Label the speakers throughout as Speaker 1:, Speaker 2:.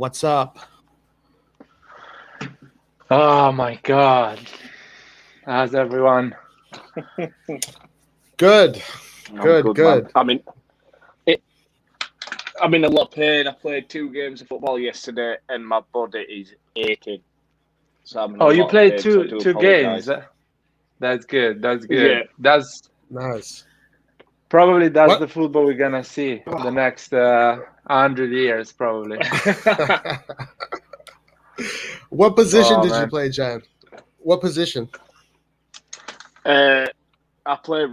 Speaker 1: what's up?
Speaker 2: Oh my God. How's everyone?
Speaker 1: Good. Good.
Speaker 3: Man. I'm in a lot of pain. I played 2 games of football yesterday, and my body is aching. So I'm in a
Speaker 2: You
Speaker 3: lot of
Speaker 2: played
Speaker 3: pain, so I do
Speaker 2: two
Speaker 3: apologise.
Speaker 2: games. That's good.
Speaker 3: Yeah.
Speaker 2: That's
Speaker 1: Nice.
Speaker 2: probably
Speaker 1: What?
Speaker 2: the football we're gonna see the next 100 years, probably.
Speaker 1: What position
Speaker 2: Oh,
Speaker 1: did you
Speaker 2: man.
Speaker 1: play, Jan? What position?
Speaker 3: I played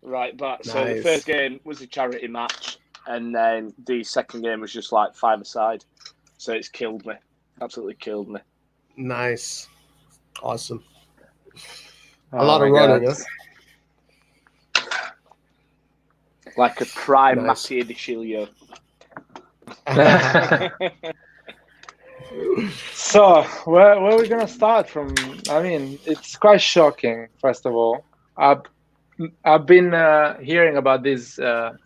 Speaker 3: right back. So the
Speaker 1: Nice.
Speaker 3: first game was a charity match, and then the second game was just like 5-a-side. So it's killed me. Absolutely killed me.
Speaker 1: Nice. Awesome.
Speaker 2: Oh,
Speaker 1: A lot of
Speaker 2: my
Speaker 1: running,
Speaker 2: God.
Speaker 1: huh?
Speaker 3: Like a prime
Speaker 1: Nice.
Speaker 3: Mattia Di Chilio.
Speaker 2: So, where are we gonna start from? I mean, it's quite shocking. First of all, I've been hearing about this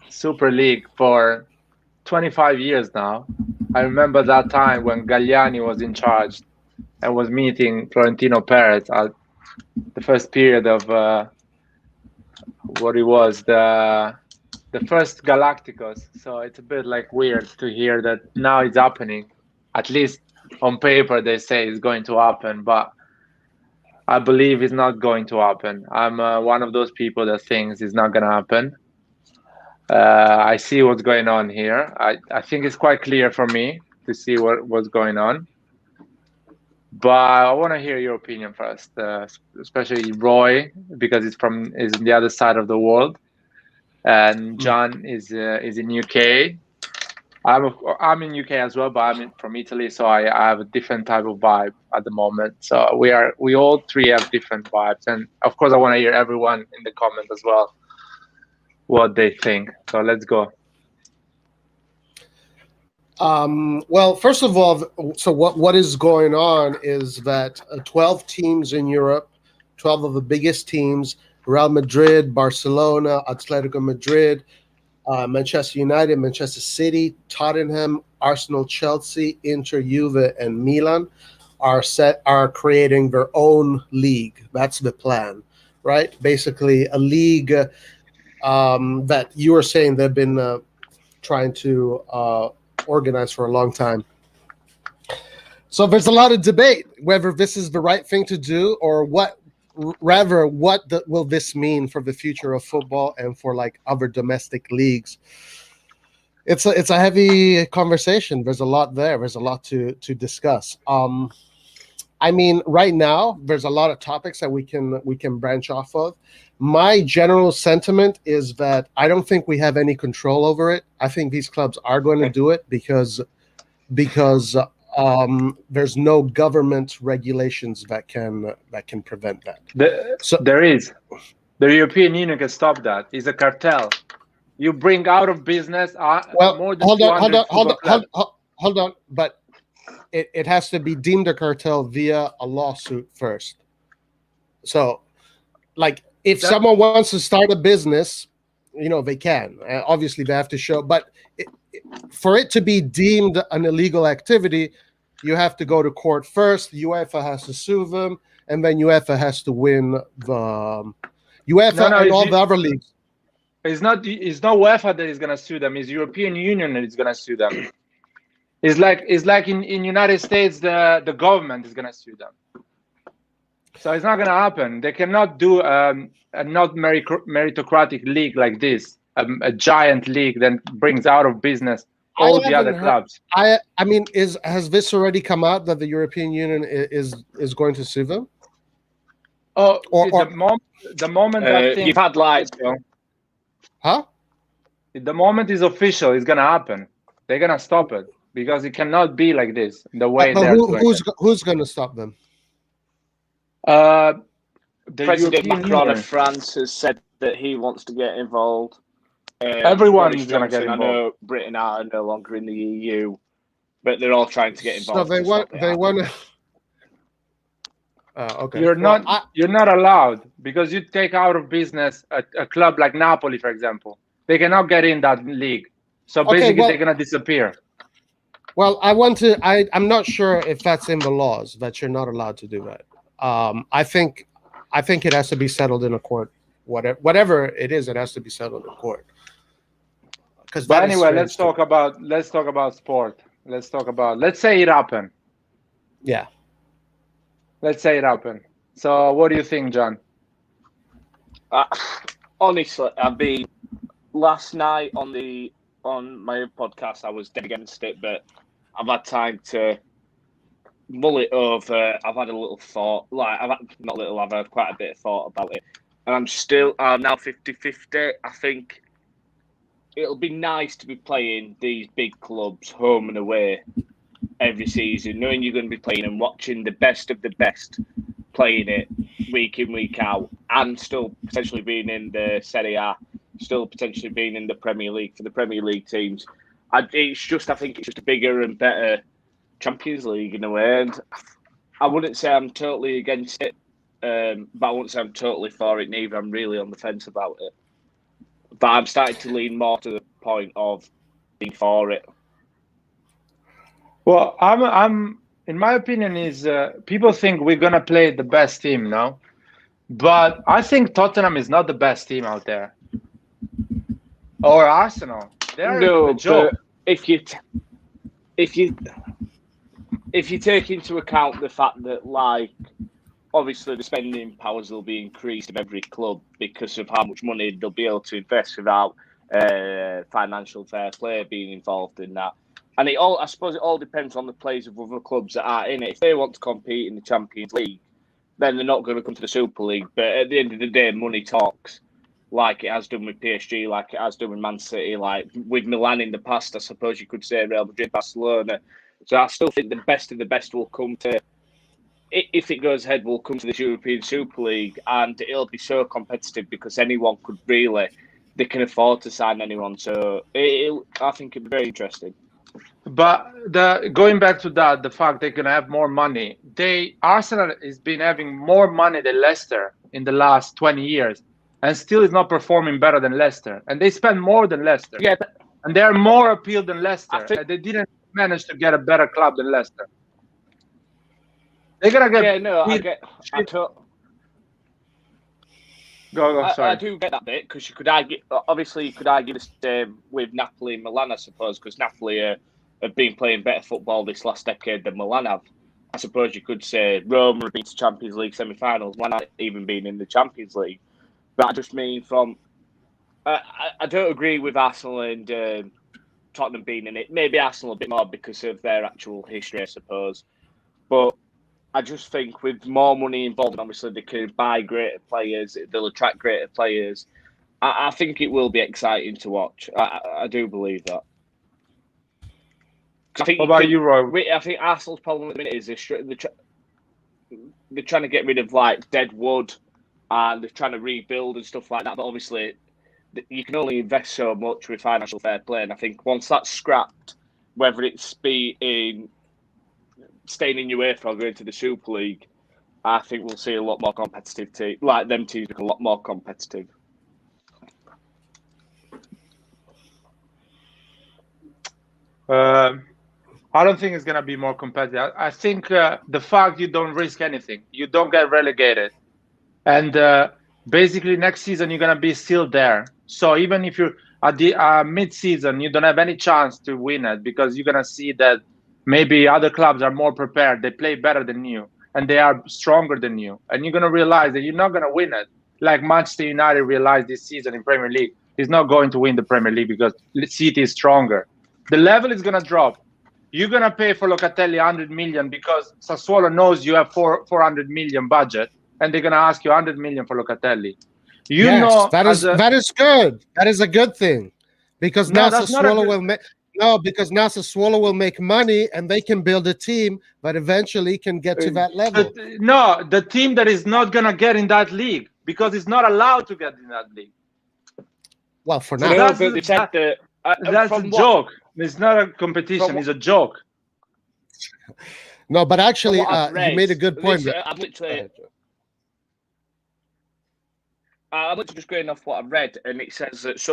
Speaker 2: Super League for 25 years now. I remember that time when Galliani was in charge and was meeting Florentino Perez at the first period of what it was, the first Galacticos. So it's a bit like weird to hear that now it's happening. At least on paper they say it's going to happen, but I believe it's not going to happen. I'm one of those people that thinks it's not going to happen. I see what's going on here. I think it's quite clear for me to see what's going on. But I want to hear your opinion first, especially Roy, because is on the other side of the world, and John is in UK. I'm in UK as well, but I'm from Italy, so I have a different type of vibe at the moment. So we all three have different vibes, and of course I want to hear everyone in the comments as well what they think. So let's go.
Speaker 1: Well, first of all, so what is going on is that 12 teams in Europe, 12 of the biggest teams, Real Madrid, Barcelona, Atletico Madrid, Manchester United, Manchester City, Tottenham, Arsenal, Chelsea, Inter, Juve, and Milan are creating their own league. That's the plan, right? Basically, a league that you were saying they've been trying to organize for a long time. So there's a lot of debate whether this is the right thing to do or what will this mean for the future of football and for like other domestic leagues. It's a heavy conversation. There's a lot there. There's a lot to discuss. I mean, right now there's a lot of topics that we can branch off of. My general sentiment is that I don't think we have any control over it. I think these clubs are going to do it because there's no government regulations that can prevent that.
Speaker 2: There is. The European Union can stop that. It's a cartel. You bring out of business more than
Speaker 1: hold on. But it has to be deemed a cartel via a lawsuit first. So, like, if someone wants to start a business, they can. Obviously, they have to show. But for it to be deemed an illegal activity, you have to go to court first. UEFA has to sue them, and then UEFA has to win the UEFA and all the other leagues.
Speaker 2: It's not UEFA that is going to sue them. It's European Union that is going to sue them. It's like in United States, the government is going to sue them. So it's not going to happen. They cannot do a not meritocratic league like this, a giant league that brings out of business all the other clubs.
Speaker 1: I mean, has this already come out that the European Union is going to sue them?
Speaker 2: Oh, the moment that
Speaker 3: you've had
Speaker 1: huh?
Speaker 2: The moment is official, it's going to happen. They're going to stop it because it cannot be like this. The way
Speaker 1: who's going to stop them?
Speaker 3: President Macron of France has said that he wants to get involved.
Speaker 2: Everyone is going to get involved.
Speaker 3: I know Britain are no longer in the EU, but they're all trying to get involved.
Speaker 1: So they want to. Okay.
Speaker 2: You're not allowed because you take out of business a club like Napoli, for example. They cannot get in that league. So basically, they're going to disappear.
Speaker 1: Well, I'm not sure if that's in the laws that you're not allowed to do that. I think it has to be settled in a court. Whatever it is, it has to be settled in court. Because
Speaker 2: But
Speaker 1: that is
Speaker 2: anyway,
Speaker 1: strange.
Speaker 2: let's talk about sport. Let's say it happened.
Speaker 1: Yeah.
Speaker 2: Let's say it happened. So what do you think, John?
Speaker 3: Honestly, last night on my podcast, I was dead against it, but I've had time to mull it over. I've had a little thought, I've had quite a bit of thought about it, and I'm now 50-50. I think it'll be nice to be playing these big clubs home and away every season, knowing you're going to be playing and watching the best of the best playing it week in, week out, and still potentially being in the Serie A, still potentially being in the Premier League for the Premier League teams. I think it's just a bigger and better Champions League in a way. And I wouldn't say I'm totally against it, but I wouldn't say I'm totally for it neither. I'm really on the fence about it. But I'm starting to lean more to the point of being for it.
Speaker 2: Well, I'm in my opinion is people think we're gonna play the best team now, but I think Tottenham is not the best team out there, or Arsenal. They're a joke.
Speaker 3: But if you take into account the fact that, like, obviously the spending powers will be increased of every club because of how much money they'll be able to invest without financial fair play being involved in that. And I suppose it all depends on the players of other clubs that are in it. If they want to compete in the Champions League, then they're not going to come to the Super League. But at the end of the day, money talks, like it has done with PSG, like it has done with Man City, like with Milan in the past. I suppose you could say Real Madrid, Barcelona. So I still think the best of the best will come to, if it goes ahead, will come to this European Super League, and it'll be so competitive because anyone could they can afford to sign anyone. So I think it'll be very interesting.
Speaker 2: But going back to that, the fact they're gonna have more money. Arsenal has been having more money than Leicester in the last 20 years, and still is not performing better than Leicester. And they spend more than Leicester.
Speaker 3: Yeah,
Speaker 2: and they're more appealed than Leicester. They didn't manage to get a better club than Leicester. They're gonna get.
Speaker 3: Yeah, no,
Speaker 2: Go. Sorry.
Speaker 3: I do get that bit because you could argue the same with Napoli and Milan, I suppose, because Napoli have been playing better football this last decade than Milan have. I suppose you could say Roma have been to Champions League semi-finals, Milan not even been in the Champions League. But I just mean I don't agree with Arsenal and Tottenham being in it. Maybe Arsenal a bit more because of their actual history, I suppose. But I just think with more money involved, obviously they can buy greater players, they'll attract greater players. I think it will be exciting to watch. I do believe that.
Speaker 2: What about you, Roy?
Speaker 3: I think Arsenal's problem at the minute is they're trying to get rid of like dead wood, and they're trying to rebuild and stuff like that. But obviously, you can only invest so much with financial fair play. And I think once that's scrapped, whether it's staying in UEFA or going to the Super League, I think we'll see a lot more competitive teams. Like them teams become a lot more competitive.
Speaker 2: I don't think it's going to be more competitive. I think the fact you don't risk anything, you don't get relegated. And basically next season, you're going to be still there. So even if you're at the mid-season, you don't have any chance to win it because you're going to see that maybe other clubs are more prepared. They play better than you and they are stronger than you. And you're going to realize that you're not going to win it. Like Manchester United realized this season in Premier League, he's not going to win the Premier League because City is stronger. The level is going to drop. You're going to pay for Locatelli 100 million because Sassuolo knows you have 400 million budget and they're going to ask you 100 million for Locatelli.
Speaker 1: That is good. That is a good thing because now Sassuolo will make money and they can build a team that eventually can get to that level.
Speaker 2: The team that is not going to get in that league because it's not allowed to get in that league.
Speaker 1: Well, for now.
Speaker 2: That's a joke. It's not a competition. It's a joke.
Speaker 1: No, but actually, you made a good point.
Speaker 3: I'm literally just going off what I've read, and it says that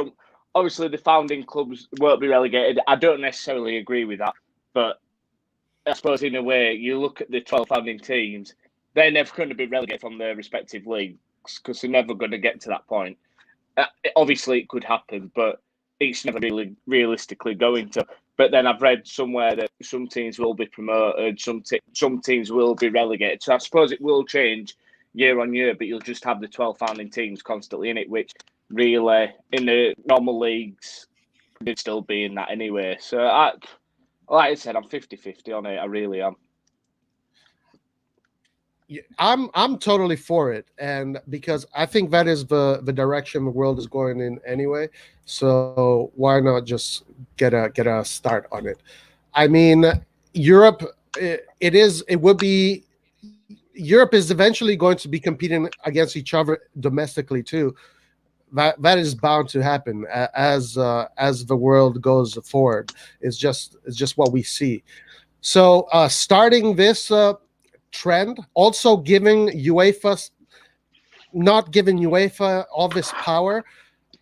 Speaker 3: obviously the founding clubs won't be relegated. I don't necessarily agree with that, But I suppose in a way, you look at the 12 founding teams, they're never going to be relegated from their respective leagues because they're never going to get to that point. Obviously, it could happen, but it's never really realistically going to. But then I've read somewhere that some teams will be promoted, some teams will be relegated. So I suppose it will change year on year, but you'll just have the 12 founding teams constantly in it, which really, in the normal leagues, they'd still be in that anyway. So, like I said, I'm 50-50 on it. I really am.
Speaker 1: I'm totally for it, and because I think that is the direction the world is going in anyway. So why not just get a start on it? I mean, Europe, Europe is eventually going to be competing against each other domestically too. That is bound to happen as the world goes forward. It's just what we see. So starting this trend, also not giving UEFA all this power,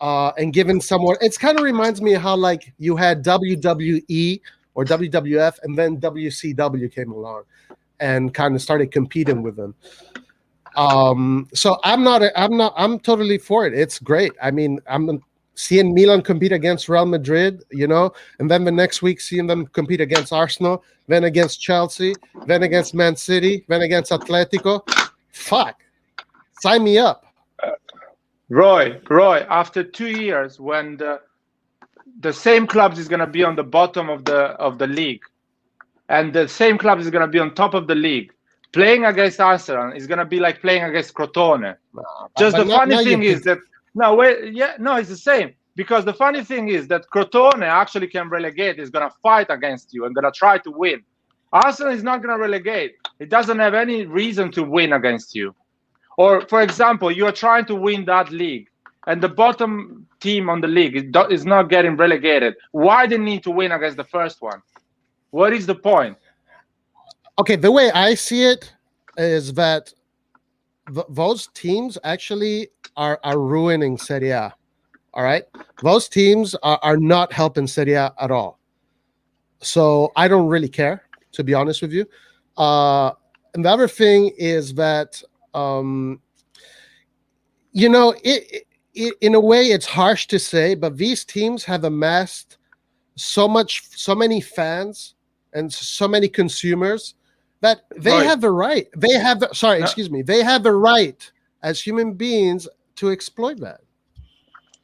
Speaker 1: and giving someone. It's kind of reminds me of how like you had WWE or WWF, and then WCW came along and kind of started competing with them. So I'm totally for it. It's great. I mean, I'm seeing Milan compete against Real Madrid, and then the next week seeing them compete against Arsenal, then against Chelsea, then against Man City, then against Atletico. Fuck. Sign me up.
Speaker 2: Roy, after 2 years when the same clubs is going to be on the bottom of the league and the same club is going to be on top of the league, playing against Arsenal is going to be like playing against Crotone. Just the funny thing is that it's the same, because the funny thing is that Crotone actually can relegate, is going to fight against you and going to try to win. Arsenal is not going to relegate. It doesn't have any reason to win against you. Or, for example, you are trying to win that league and the bottom team on the league is not getting relegated. Why do they need to win against the first one? What is the point?
Speaker 1: Okay, the way I see it is that those teams actually are ruining Serie A. All right? Those teams are not helping Serie A at all. So I don't really care, to be honest with you. And the other thing is that, in a way, it's harsh to say, but these teams have amassed so many fans and so many consumers that they have the right. They have the right as human beings to exploit that.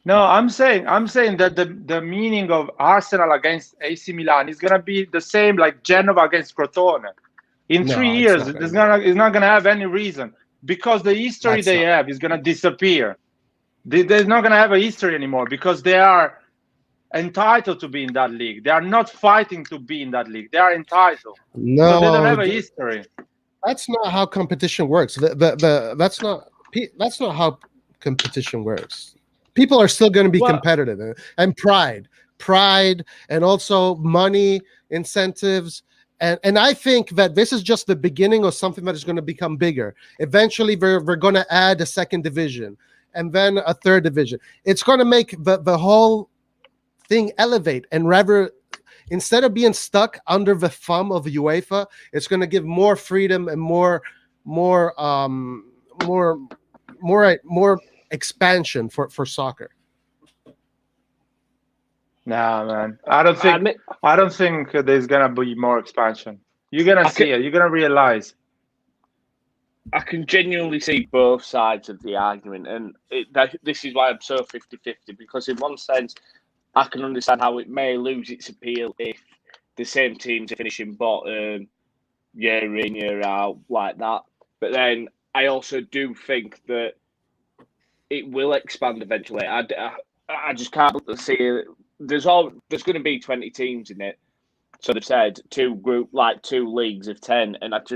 Speaker 2: No, I'm saying that the meaning of Arsenal against AC Milan is gonna be the same like Genova against Crotone. In 3 years, it's not gonna have any reason, because the history they have is gonna disappear. They're not gonna have a history anymore because they are entitled to be in that league. They are not fighting to be in that league. They are entitled.
Speaker 1: No,
Speaker 2: so they don't have a history.
Speaker 1: That's not how competition works. That's not how competition works. People are still going to be competitive, and pride, and also money, incentives. And I think that this is just the beginning of something that is going to become bigger. Eventually, we're going to add a second division and then a third division. It's going to make the whole thing elevate, and rather, instead of being stuck under the thumb of UEFA, it's going to give more freedom and more expansion for soccer.
Speaker 2: Nah, man. I don't think there's gonna be more expansion. You're gonna see it. You're gonna realize.
Speaker 3: I can genuinely see both sides of the argument, and this is why I'm so 50-50, because in one sense, I can understand how it may lose its appeal if the same teams are finishing bottom year in, year out like that. But then I also do think that it will expand eventually. I just can't see it. There's going to be 20 teams in it. So they've said two leagues of 10, and I've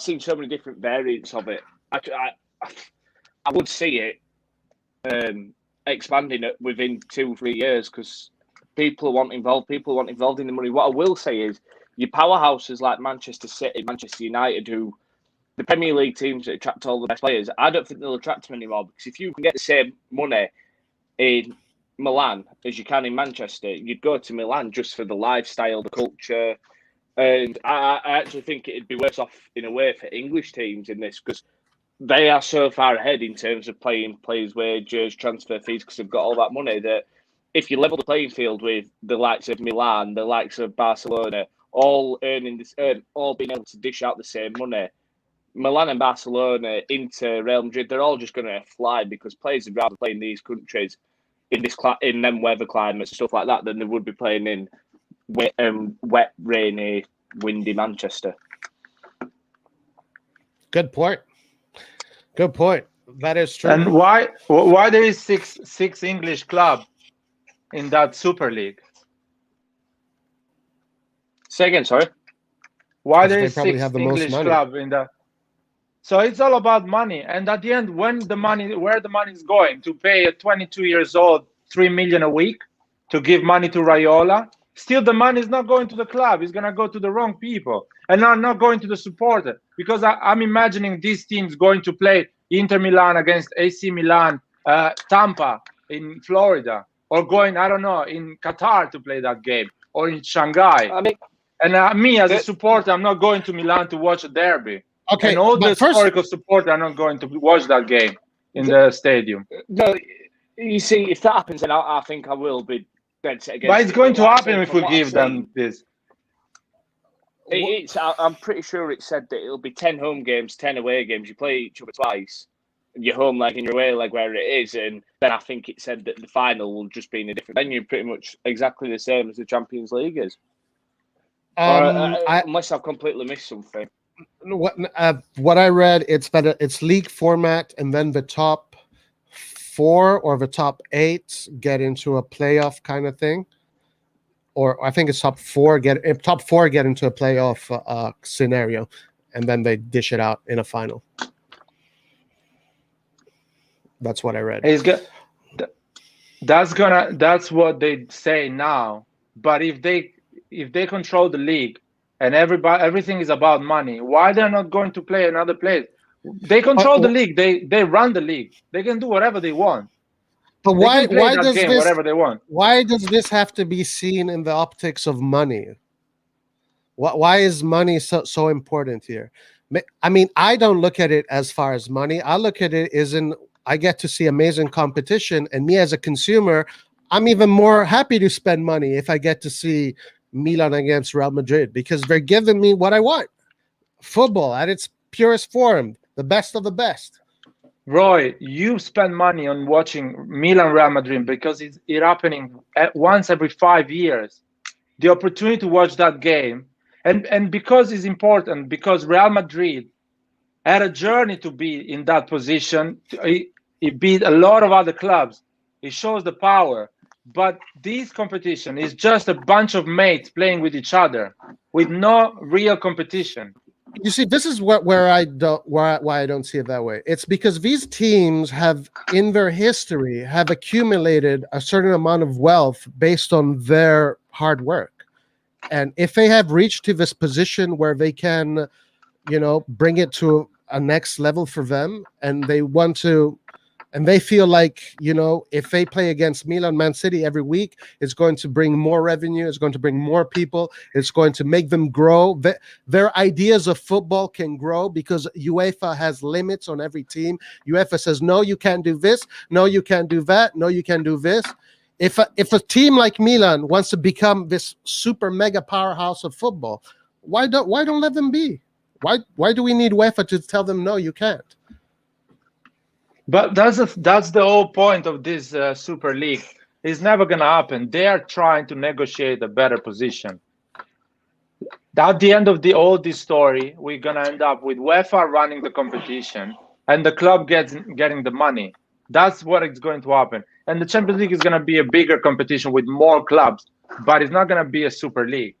Speaker 3: seen so many different variants of it. I would see it expanding it within 2-3 years, because people want involved in the money. What I will say is your powerhouses like Manchester City, Manchester United, who the Premier League teams that attract all the best players, I don't think they'll attract them anymore, because if you can get the same money in Milan as you can in Manchester. You'd go to Milan just for the lifestyle, the culture, and I actually think it'd be worse off in a way for English teams in this because they are so far ahead in terms of playing players' wages, transfer fees, because they've got all that money that if you level the playing field with the likes of Milan, the likes of Barcelona, all earning this, all being able to dish out the same money, Milan and Barcelona, Inter, Real Madrid, they're all just going to fly because players would rather play in these countries in them weather climates, stuff like that, than they would be playing in wet, rainy, windy Manchester.
Speaker 1: Good point. Good point. That is true.
Speaker 2: And why there is six English club in that Super League?
Speaker 3: Say again, sorry.
Speaker 2: Why
Speaker 1: Because
Speaker 2: there
Speaker 1: they
Speaker 2: is
Speaker 1: probably
Speaker 2: six
Speaker 1: have the most
Speaker 2: English
Speaker 1: money.
Speaker 2: club in that? So it's all about money. And at the end, where the money is going to pay a 22 years old 3 million a week to give money to Raiola, still the money is not going to the club. It's going to go to the wrong people and not going to the supporter. Because I'm imagining these teams going to play Inter Milan against AC Milan, Tampa in Florida, or going, I don't know, in Qatar to play that game, or in Shanghai.
Speaker 3: I mean,
Speaker 2: and me as a supporter, I'm not going to Milan to watch a derby.
Speaker 1: Okay,
Speaker 2: And all the
Speaker 1: but first,
Speaker 2: historical supporters are not going to watch that game in the stadium.
Speaker 3: no, you see, if that happens, then I think I will be dead set against
Speaker 2: But it's
Speaker 3: it.
Speaker 2: going to
Speaker 3: Like I
Speaker 2: happen
Speaker 3: say,
Speaker 2: if
Speaker 3: from
Speaker 2: we
Speaker 3: what I've
Speaker 2: give them
Speaker 3: seen,
Speaker 2: this.
Speaker 3: I'm pretty sure it said that it'll be 10 home games, 10 away games. You play each other twice, your home leg and your away leg where it is, and then I think it said that the final will just be in a different venue, pretty much exactly the same as the Champions League is. Unless I've completely missed something.
Speaker 1: What I read, it's league format, and then the top 4 or the top 8 get into a playoff kind of thing, or I think it's top 4 get into a playoff scenario, and then they dish it out in a final. That's what I read.
Speaker 2: That's what they say now. But if they control the league and everything is about money, why they're not going to play another place? They control the league. They run the league. They can do whatever they want.
Speaker 1: But why does
Speaker 2: this whatever they want?
Speaker 1: Why does this have to be seen in the optics of money? Why is money so important here? I mean, I don't look at it as far as money. I look at it as I get to see amazing competition, and me as a consumer, I'm even more happy to spend money if I get to see Milan against Real Madrid, because they're giving me what I want. Football at its purest form, the best of the best.
Speaker 2: Roy, you spend money on watching Milan Real Madrid because it's happening once every 5 years. The opportunity to watch that game, and because it's important, because Real Madrid had a journey to be in that position. It beat a lot of other clubs. It shows the power. But this competition is just a bunch of mates playing with each other, with no real competition.
Speaker 1: You see, this is why I don't see it that way. It's because these teams have, in their history, have accumulated a certain amount of wealth based on their hard work. And if they have reached to this position where they can, bring it to a next level for them, and they want to, and they feel like, if they play against Milan, Man City every week, it's going to bring more revenue, it's going to bring more people, it's going to make them grow. Their ideas of football can grow because UEFA has limits on every team. UEFA says, no, you can't do this, no, you can't do that, no, you can do this. If a team like Milan wants to become this super mega powerhouse of football, why don't let them be? Why do we need UEFA to tell them, no, you can't?
Speaker 2: But that's the whole point of this Super League. It's never going to happen. They are trying to negotiate a better position. At the end of all this story, we're going to end up with UEFA running the competition and the club getting the money. That's what is going to happen. And the Champions League is going to be a bigger competition with more clubs, but it's not going to be a Super League.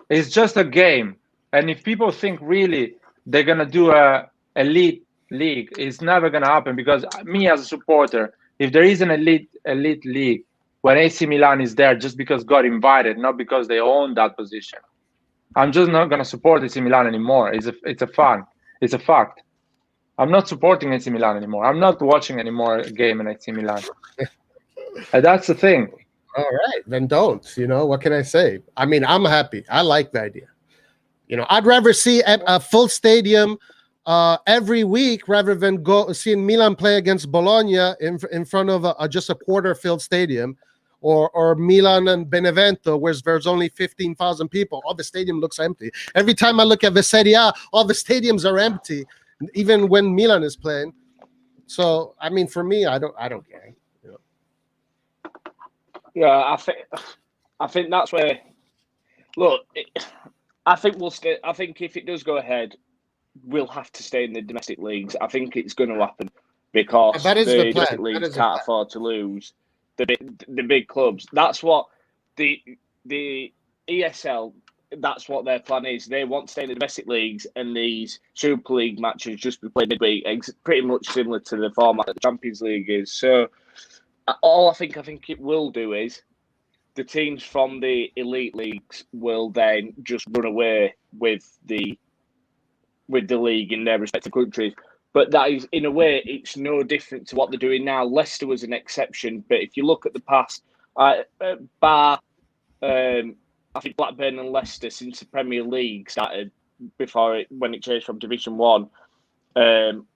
Speaker 2: It's just a game. And if people think really they're going to do a elite league, it's never going to happen, because me as a supporter, if there is an elite league when AC Milan is there just because got invited, not because they own that position, I'm just not going to support AC Milan anymore. It's a fact. I'm not supporting AC Milan anymore. I'm not watching any more game in AC Milan. And that's the thing.
Speaker 1: All right, then don't. What can I say? I mean, I'm happy. I like the idea. I'd rather see a full stadium every week rather than go seeing Milan play against Bologna in front of just a quarter-filled stadium, or Milan and Benevento, where there's only 15,000 people. All the stadium looks empty. Every time I look at the Serie A, all the stadiums are empty, even when Milan is playing. So, I mean, for me, I don't care.
Speaker 3: Yeah, I think that's where. Look, I think we'll stay. I think if it does go ahead, we'll have to stay in the domestic leagues. I think it's going to happen because
Speaker 1: That is
Speaker 3: the
Speaker 1: the plan.
Speaker 3: domestic leagues can't afford to lose the big clubs. That's what the ESL. That's what their plan is. They want to stay in the domestic leagues, and these Super League matches just be played midweek, pretty much similar to the format that the Champions League is. So, all I think it will do is the teams from the elite leagues will then just run away with the league in their respective countries. But that is, in a way, it's no different to what they're doing now. Leicester was an exception, but if you look at the past, I think Blackburn and Leicester, since the Premier League started, when it changed from Division 1, and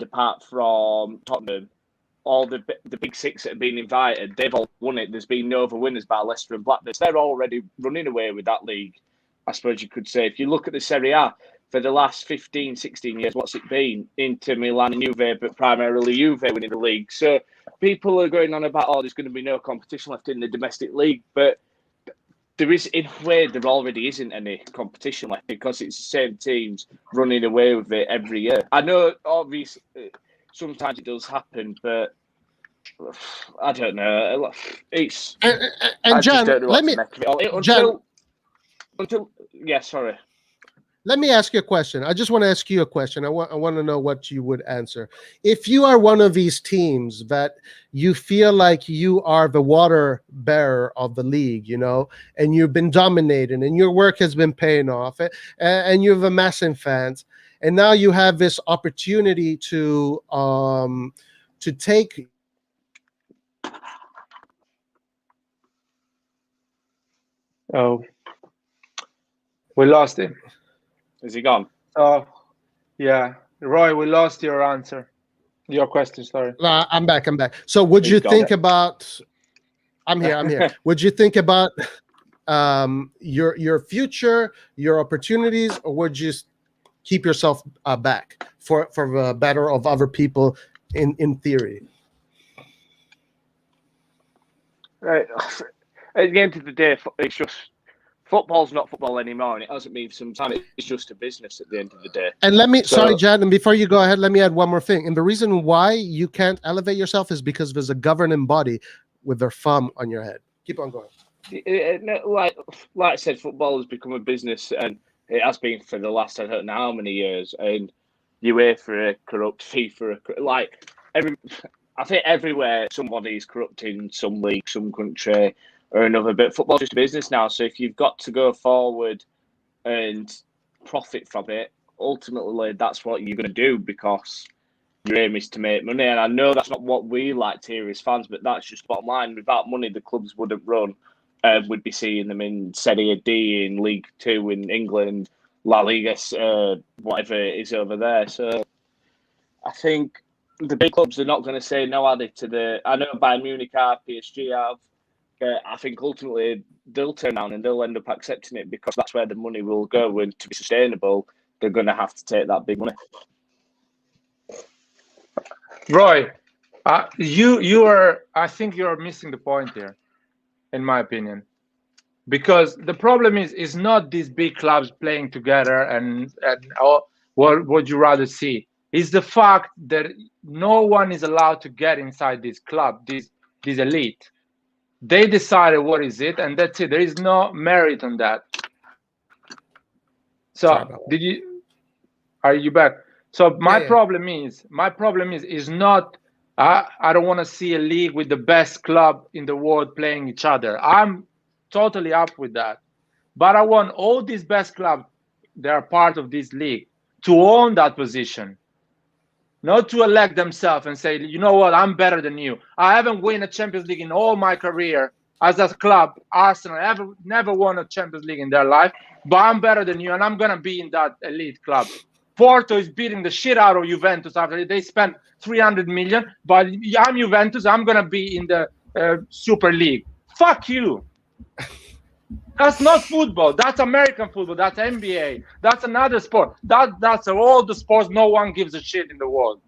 Speaker 3: apart from Tottenham, all the big six that have been invited, they've all won it. There's been no other winners by Leicester and Blackburn. So they're already running away with that league, I suppose you could say. If you look at the Serie A, for the last 15, 16 years, what's it been? Inter, Milan and Juve, but primarily Juve winning the league. So people are going on about, there's going to be no competition left in the domestic league. But there is, in a way, there already isn't any competition left because it's the same teams running away with it every year. I know, obviously, sometimes it does happen, but I don't know. It's
Speaker 1: and John, let me
Speaker 3: sorry.
Speaker 1: Let me ask you a question. I just want to ask you a question. I want to know what you would answer. If you are one of these teams that you feel like you are the water bearer of the league, and you've been dominating and your work has been paying off, and you're amassing fans, and now you have this opportunity to take.
Speaker 2: Oh, we lost him.
Speaker 3: Is he gone?
Speaker 2: Oh, yeah. Roy, we lost your answer. Your question, sorry.
Speaker 1: I'm back. So would you think about... I'm here. Would you think about your future, your opportunities, or would you keep yourself back for the better of other people in theory?
Speaker 3: Right. At the end of the day, it's just... Football's not football anymore, and it hasn't been for some time. It's just a business at the end of the day.
Speaker 1: And sorry, Jad, and before you go ahead, let me add one more thing. And the reason why you can't elevate yourself is because there's a governing body with their thumb on your head. Keep on going.
Speaker 3: Like I said, football has become a business, and it has been for the last, I don't know how many years. And UEFA are corrupt, FIFA are I think everywhere somebody's corrupting some league, some country or another, but football's just a business now. So if you've got to go forward and profit from it, ultimately that's what you're going to do because your aim is to make money. And I know that's not what we like to hear as fans, but that's just bottom line. Without money, the clubs wouldn't run. We'd be seeing them in Serie D, in League 2 in England, La Liga, whatever it is over there. So I think the big clubs are not going to say no, are they? I know Bayern Munich are, PSG have. I think ultimately they'll turn down and they'll end up accepting it because that's where the money will go. And to be sustainable, they're going to have to take that big money.
Speaker 2: Roy, you are. I think you are missing the point here, in my opinion, because the problem is not these big clubs playing together and what would you rather see? Is the fact that no one is allowed to get inside this club, this elite. They decided what is it, and that's it. There is no merit on that. So are you back? So my problem is not, I don't want to see a league with the best club in the world playing each other. I'm totally up with that. But I want all these best clubs that are part of this league to own that position. not to elect themselves and say, you know what, I'm better than you. I haven't won a Champions League in all my career as a club. Arsenal never won a Champions League in their life, but I'm better than you, and I'm gonna be in that elite club. Porto is beating the shit out of Juventus after they spent 300 million, but I'm Juventus. I'm gonna be in the Super League. Fuck you. That's not football. That's American football. That's NBA. That's another sport. That's all the sports no one gives a shit in the world.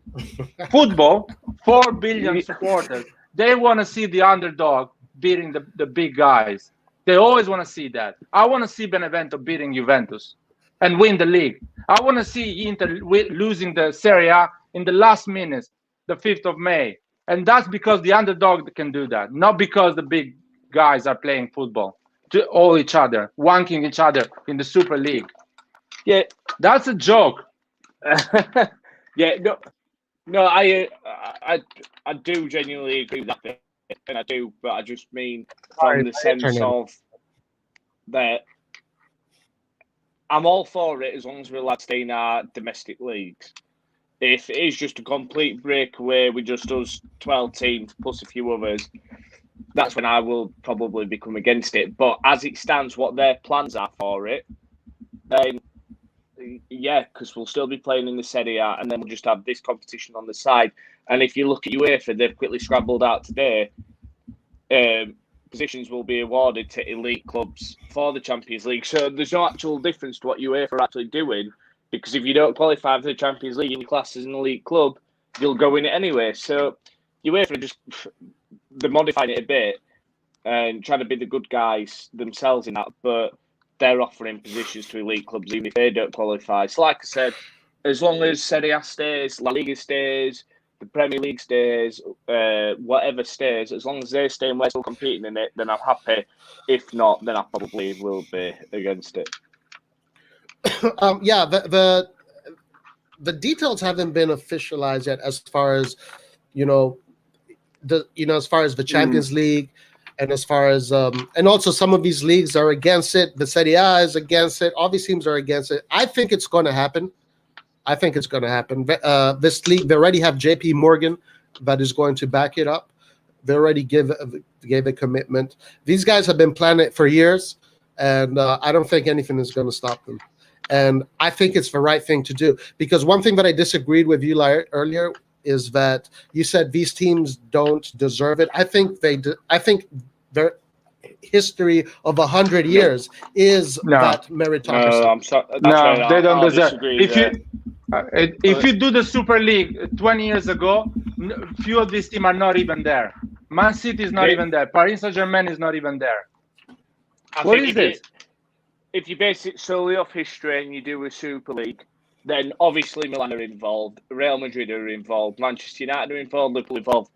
Speaker 2: Football, 4 billion supporters. They want to see the underdog beating the big guys. They always want to see that. I want to see Benevento beating Juventus and win the league. I want to see Inter losing the Serie A in the last minutes, the 5th of May. And that's because the underdog can do that, not because the big guys are playing football to all each other, wanking each other in the Super League.
Speaker 3: Yeah,
Speaker 2: that's a joke.
Speaker 3: Yeah, no, I do genuinely agree with that bit, and I do, but I just mean from the sense of that I'm all for it as long as we're allowed to stay in our domestic leagues. If it is just a complete breakaway with just us 12 teams plus a few others, that's when I will probably become against it. But as it stands, what their plans are for it, then yeah, because we'll still be playing in the Serie A, and then we'll just have this competition on the side. And if you look at UEFA, they've quickly scrambled out today. Positions will be awarded to elite clubs for the Champions League. So there's no actual difference to what UEFA are actually doing, because if you don't qualify for the Champions League in your class as an elite club, you'll go in it anyway. So UEFA they're modifying it a bit and trying to be the good guys themselves in that, but they're offering positions to elite clubs even if they don't qualify. So like I said, as long as Serie A stays, La Liga stays, the Premier League stays, whatever stays, as long as they stay and we're still competing in it, then I'm happy. If not, then I probably will be against it.
Speaker 1: Yeah, the details haven't been officialized yet as far as as far as the Champions League, and as far as and also some of these leagues are against it. The Serie A is against it. All these teams are against it. I think it's going to happen. This league, they already have JP Morgan that is going to back it up. They already gave a commitment. These guys have been planning it for years, and I don't think anything is going to stop them. And I think it's the right thing to do, because one thing that I disagreed with you earlier is that you said these teams don't deserve it. I think they do. I think their history of 100 years is that meritocracy.
Speaker 3: No, I'm sorry.
Speaker 2: No, they don't deserve. If you do the Super League 20 years ago, few of these teams are not even there. Man City is not even there. Paris Saint-Germain is not even there. What is this?
Speaker 3: If you base it solely off history and you do a Super League, then obviously Milan are involved, Real Madrid are involved, Manchester United are involved, Liverpool involved,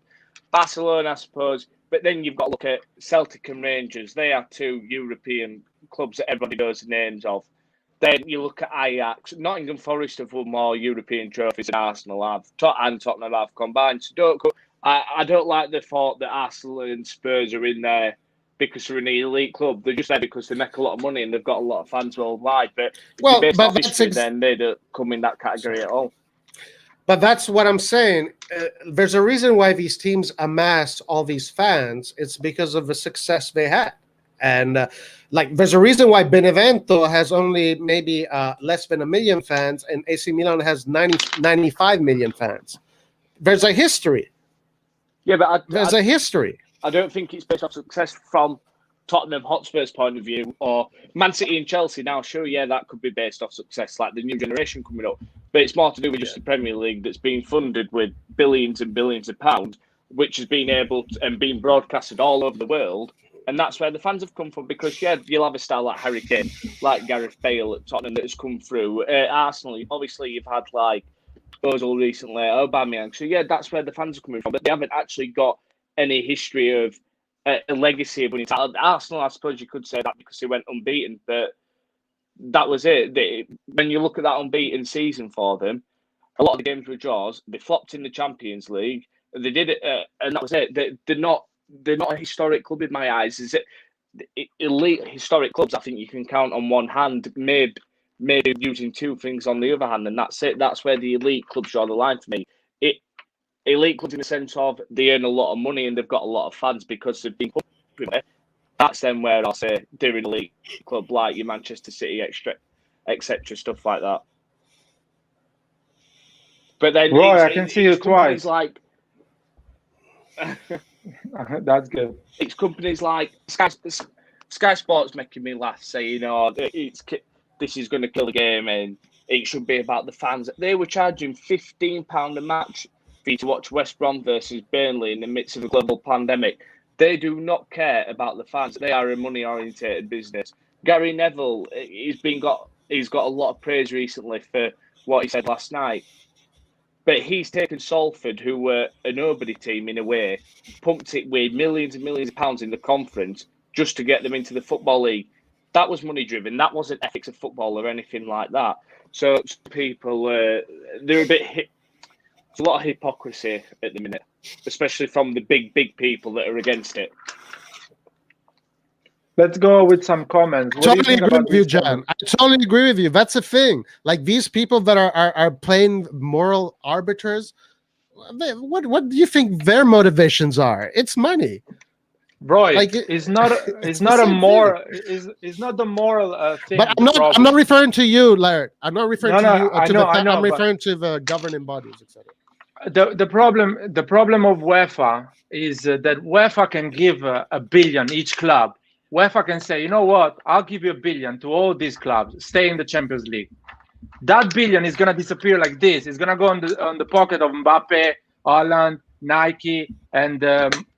Speaker 3: Barcelona, I suppose. But then you've got to look at Celtic and Rangers. They are two European clubs that everybody knows the names of. Then you look at Ajax. Nottingham Forest have won more European trophies than Arsenal have, and Tottenham have combined. So I don't like the thought that Arsenal and Spurs are in there because they're an elite club. They're just there because they make a lot of money and they've got a lot of fans worldwide. But then they don't come in that category at all.
Speaker 1: But that's what I'm saying. There's a reason why these teams amassed all these fans. It's because of the success they had. And there's a reason why Benevento has only maybe less than 1 million fans and AC Milan has 95 million fans. There's a history.
Speaker 3: Yeah, but
Speaker 1: there's a history.
Speaker 3: I don't think it's based on success from Tottenham Hotspur's point of view, or Man City and Chelsea now. Sure, yeah, that could be based off success, like the new generation coming up. But it's more to do with just the Premier League that's being funded with billions and billions of pounds, which has been able to, and being broadcasted all over the world. And that's where the fans have come from, because, yeah, you'll have a star like Harry Kane, like Gareth Bale at Tottenham that has come through. Arsenal, obviously, you've had, Ozil recently, Aubameyang. So, yeah, that's where the fans are coming from. But they haven't actually got any history of a legacy of winning titles. Arsenal, I suppose you could say that because they went unbeaten, but that was it. When you look at that unbeaten season for them, a lot of the games were draws. They flopped in the Champions League. They did it, and that was it. They're not a historic club in my eyes. Is it elite historic clubs? I think you can count on one hand, maybe using two things on the other hand, and that's it. That's where the elite clubs draw the line for me. elite clubs in the sense of they earn a lot of money and they've got a lot of fans because they've been popular. That's then where I'll say they're an elite club like your Manchester City, etc., stuff like that. But then
Speaker 2: Roy, I can see you twice.
Speaker 3: Like
Speaker 2: that's good.
Speaker 3: It's companies like Sky Sports making me laugh, saying, "Oh, this is going to kill the game, and it should be about the fans." They were charging £15 a match for you to watch West Brom versus Burnley in the midst of a global pandemic. They do not care about the fans. They are a money-orientated business. Gary Neville, he's got a lot of praise recently for what he said last night. But he's taken Salford, who were a nobody team in a way, pumped it with millions and millions of pounds in the conference just to get them into the Football League. That was money driven. That wasn't ethics of football or anything like that. So some people, they're a bit. There's a lot of hypocrisy at the minute, especially from the big people that are against it.
Speaker 2: Let's go with some comments.
Speaker 1: I totally agree with you, John. I totally agree with you. That's the thing. Like these people that are playing moral arbiters, what do you think their motivations are? It's money.
Speaker 2: Roy,
Speaker 1: like
Speaker 2: it's not the moral thing.
Speaker 1: But I'm not referring to you, Laird. I'm not referring to you. I'm referring to the governing bodies, etc.
Speaker 2: The problem of UEFA is that UEFA can give a billion each club. UEFA can say, you know what, I'll give you $1 billion to all these clubs, stay in the Champions League. That billion is gonna disappear like this. It's gonna go on the pocket of Mbappe, Haaland, Nike, and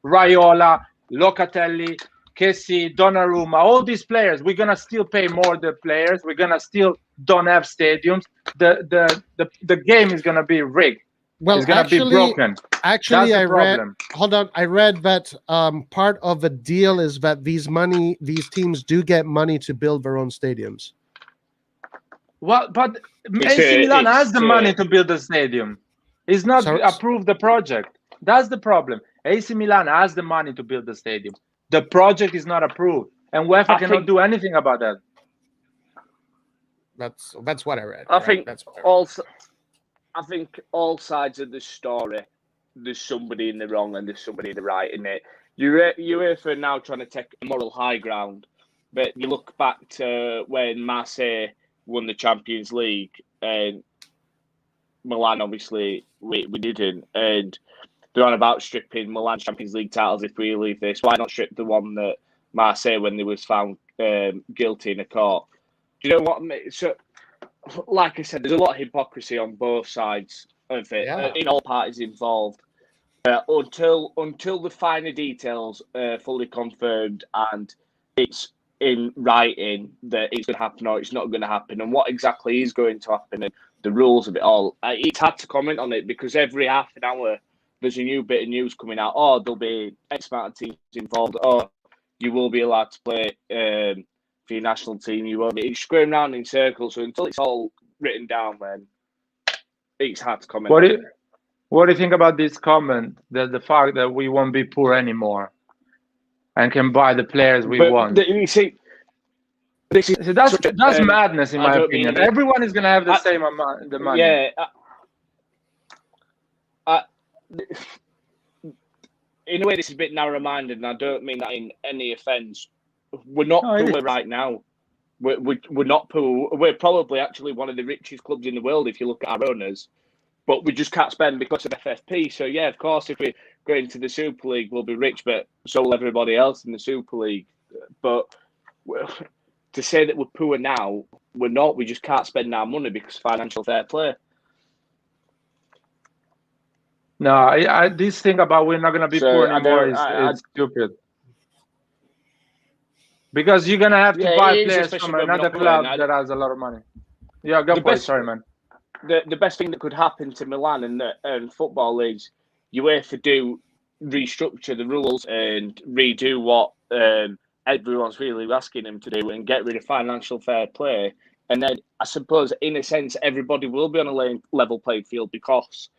Speaker 2: Raiola, Locatelli, Kessie, Donnarumma, all these players. We're gonna still pay more the players. We're gonna still don't have stadiums. The game is gonna be rigged.
Speaker 1: Well,
Speaker 2: it's gonna be broken.
Speaker 1: Actually, I read. Hold on, I read that part of the deal is that these teams do get money to build their own stadiums.
Speaker 2: Well, but AC Milan has the money to build a stadium. It's not approved the project. That's the problem. AC Milan has the money to build the stadium. The project is not approved, and UEFA cannot do anything about that.
Speaker 1: That's what I read.
Speaker 3: I think also. I think all sides of the story, there's somebody in the wrong and there's somebody in the right in it. UEFA are now trying to take a moral high ground, but you look back to when Marseille won the Champions League, and Milan obviously we didn't, and they're on about stripping Milan's Champions League titles if we leave this. Why not strip the one that Marseille when they was found guilty in a court? Do you know what I mean? So, like I said, there's a lot of hypocrisy on both sides of it, in all parties involved. Until the finer details are fully confirmed and it's in writing that it's going to happen or it's not going to happen, and what exactly is going to happen and the rules of it all, it's hard to comment on it because every half an hour there's a new bit of news coming out. Oh, there'll be X amount of teams involved. Oh, you will be allowed to play for your national team. You won't be. It's going round in circles. So until it's all written down, then it's hard to comment.
Speaker 2: What do you think about this comment? That the fact that we won't be poor anymore and can buy the players we want.
Speaker 3: You see,
Speaker 2: that's madness, in my opinion. Everyone is going to have the same amount, the money.
Speaker 3: Yeah. In a way, this is a bit narrow-minded, and I don't mean that in any offence. We're not poor right now. We're not poor. We're probably actually one of the richest clubs in the world if you look at our owners. But we just can't spend because of FFP. So, yeah, of course, if we go into the Super League, we'll be rich, but so will everybody else in the Super League. But to say that we're poor now, we're not. We just can't spend our money because of financial fair play.
Speaker 2: No, this thing about we're not going to be poor anymore is stupid. Because you're going to have to buy players from another club that has a lot of money. Yeah, go for it. Sorry, man.
Speaker 3: The best thing that could happen to Milan and football leagues, UEFA do restructure the rules and redo what everyone's really asking them to do and get rid of financial fair play. And then I suppose, in a sense, everybody will be on a level playing field because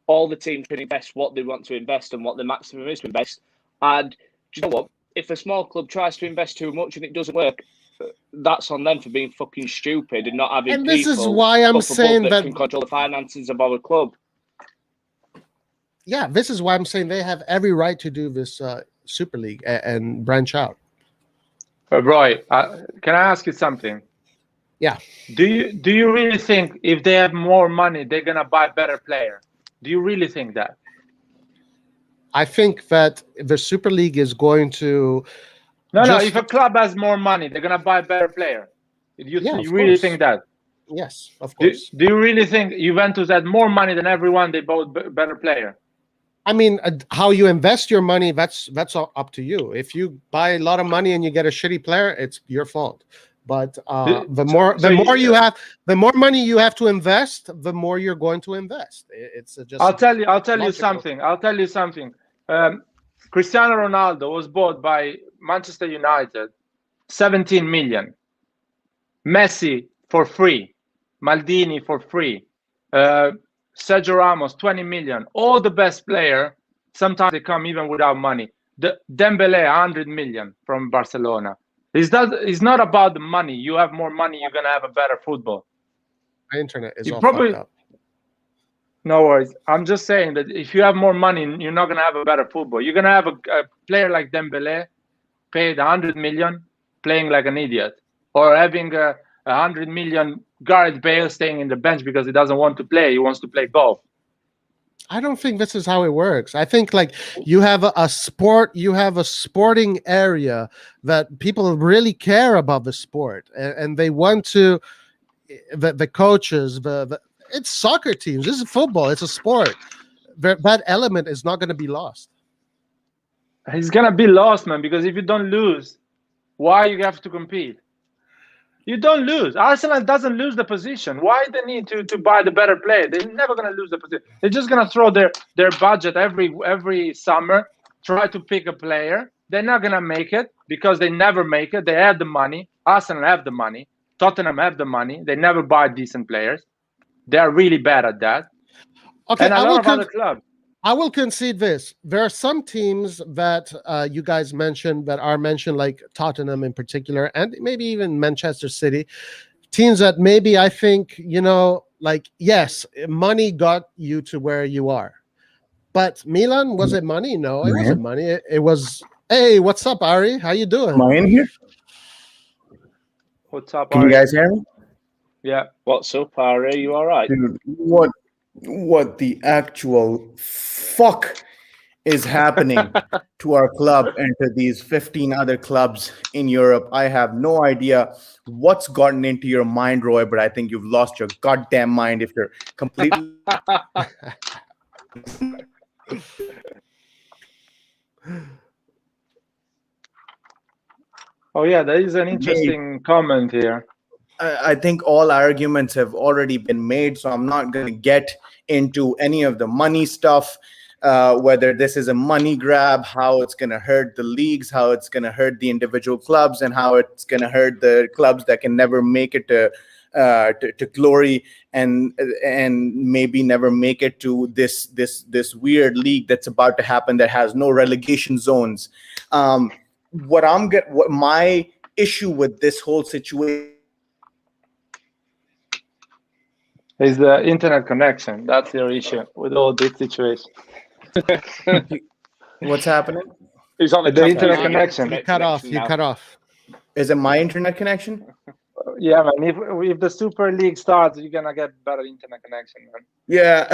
Speaker 3: all the teams can invest what they want to invest and what the maximum is to invest. And do you know what? If a small club tries to invest too much and it doesn't work, that's on them for being fucking stupid and not having
Speaker 1: and this is why I'm saying that
Speaker 3: can control the finances of our club.
Speaker 1: yeah, this is why I'm saying they have every right to do this Super League and branch out.
Speaker 2: Roy, can I ask you something?
Speaker 1: Yeah.
Speaker 2: Do you really think if they have more money, they're gonna buy better player? Do you really think that?
Speaker 1: I think that the Super League is going to
Speaker 2: No. If a club has more money, they're gonna buy better player. You
Speaker 1: of
Speaker 2: really
Speaker 1: course.
Speaker 2: think that?
Speaker 1: Yes, of
Speaker 2: Do
Speaker 1: course.
Speaker 2: you really think Juventus had more money than everyone? They bought better player.
Speaker 1: I mean, how you invest your money, that's up to you. If you buy a lot of money and you get a shitty player, it's your fault. But the more money you have to invest, the more you're going to invest. It's just.
Speaker 2: I'll tell you
Speaker 1: logical.
Speaker 2: something. Cristiano Ronaldo was bought by Manchester United, 17 million. Messi for free, Maldini for free, Sergio Ramos 20 million. All the best player. Sometimes they come even without money. Dembele 100 million from Barcelona. It's not about the money. You have more money, you're gonna have a better football.
Speaker 1: My internet is fucked up.
Speaker 2: No worries. I'm just saying that if you have more money, you're not gonna have a better football. You're gonna have a player like Dembele paid 100 million playing like an idiot, or having a 100 million Gareth Bale staying in the bench because he doesn't want to play. He wants to play golf.
Speaker 1: I don't think this is how it works. I think like you have a sporting area that people really care about the sport, and they want to. The coaches, it's soccer teams. This is football. It's a sport. That element is not going to be lost.
Speaker 2: He's gonna be lost, man. Because if you don't lose, why you have to compete? You don't lose. Arsenal doesn't lose the position. Why they need to buy the better player? They're never gonna lose the position. They're just gonna throw their budget every summer, try to pick a player. They're not gonna make it because they never make it. They have the money. Arsenal have the money. Tottenham have the money. They never buy decent players. They are really bad at that.
Speaker 1: Okay,
Speaker 2: and a lot of other clubs.
Speaker 1: I will concede this. There are some teams that you guys mentioned that are mentioned, like Tottenham in particular, and maybe even Manchester City. Teams that maybe I think, like, yes, money got you to where you are. But Milan, was it money? No, it wasn't money. It was, hey, what's up, Ari? How you doing?
Speaker 4: Am I in here?
Speaker 2: What's up,
Speaker 4: Can
Speaker 2: Ari?
Speaker 4: you guys hear me?
Speaker 2: Yeah.
Speaker 3: What's up, Ari? You all right?
Speaker 4: Dude, what the actual fuck is happening to our club and to these 15 other clubs in Europe? I have no idea what's gotten into your mind, Roy, but I think you've lost your goddamn mind if you're completely...
Speaker 2: Oh, yeah, there is an interesting comment here.
Speaker 4: I think all arguments have already been made, so I'm not going to get into any of the money stuff, whether this is a money grab, how it's going to hurt the leagues, how it's going to hurt the individual clubs, and how it's going to hurt the clubs that can never make it to glory and maybe never make it to this weird league that's about to happen that has no relegation zones. What my issue with this whole situation
Speaker 2: is the internet connection. That's your issue with all this situation.
Speaker 4: What's happening?
Speaker 3: Who's on
Speaker 2: the internet connection?
Speaker 1: You cut off.
Speaker 4: Is it my internet connection?
Speaker 2: Yeah, man. If the Super League starts, you're gonna get better internet connection, man.
Speaker 4: Yeah.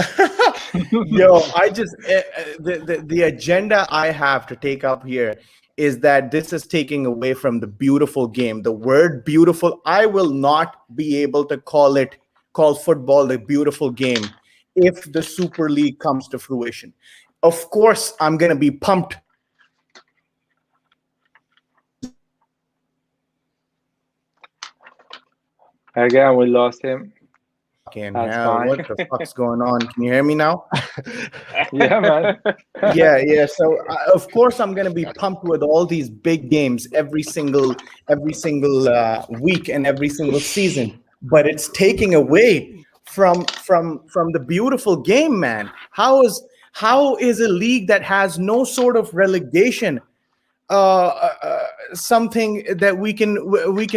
Speaker 4: Yo, I just the agenda I have to take up here is that this is taking away from the beautiful game. The word beautiful, I will not be able to call football the beautiful game if the Super League comes to fruition. Of course, I'm going to be pumped.
Speaker 2: Again, we lost him.
Speaker 4: What the fuck's going on? Can you hear me now?
Speaker 2: Yeah, man.
Speaker 4: Yeah. So of course I'm going to be pumped with all these big games every single week and every single season. But it's taking away from the beautiful game, man. How is a league that has no sort of relegation something that we can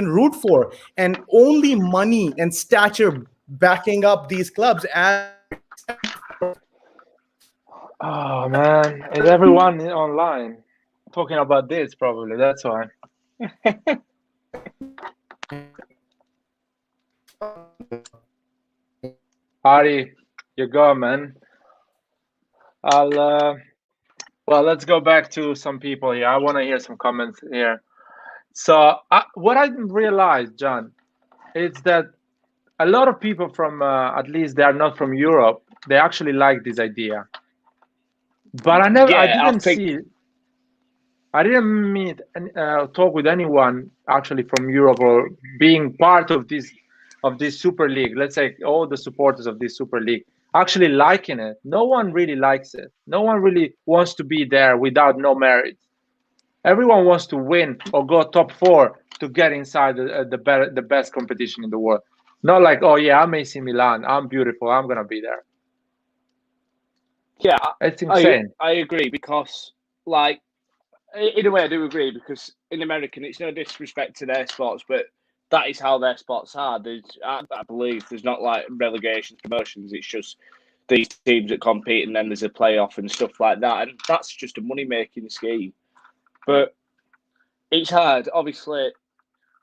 Speaker 4: root for, and only money and stature backing up these clubs?
Speaker 2: Oh man, is everyone online talking about this? Probably that's why. Ari, you go, man. Well, let's go back to some people here. I want to hear some comments here. So, what I realized, John, is that a lot of people from, at least they are not from Europe, they actually like this idea. But I didn't meet and talk with anyone actually from Europe or being part of this Super League. Let's say all the supporters of this Super League actually liking it. No one really likes it. No one really wants to be there without no merit. Everyone wants to win or go top 4 to get inside the best competition in the world. Not like, oh yeah, I'm AC Milan, I'm beautiful, I'm gonna be there.
Speaker 3: Yeah,
Speaker 2: it's insane.
Speaker 3: I agree, because like, in a way I do agree, because in American, it's no disrespect to their sports, but that is how their sports are. I believe there's not like relegations, promotions. It's just these teams that compete, and then there's a playoff and stuff like that, and that's just a money-making scheme. But it's hard, obviously.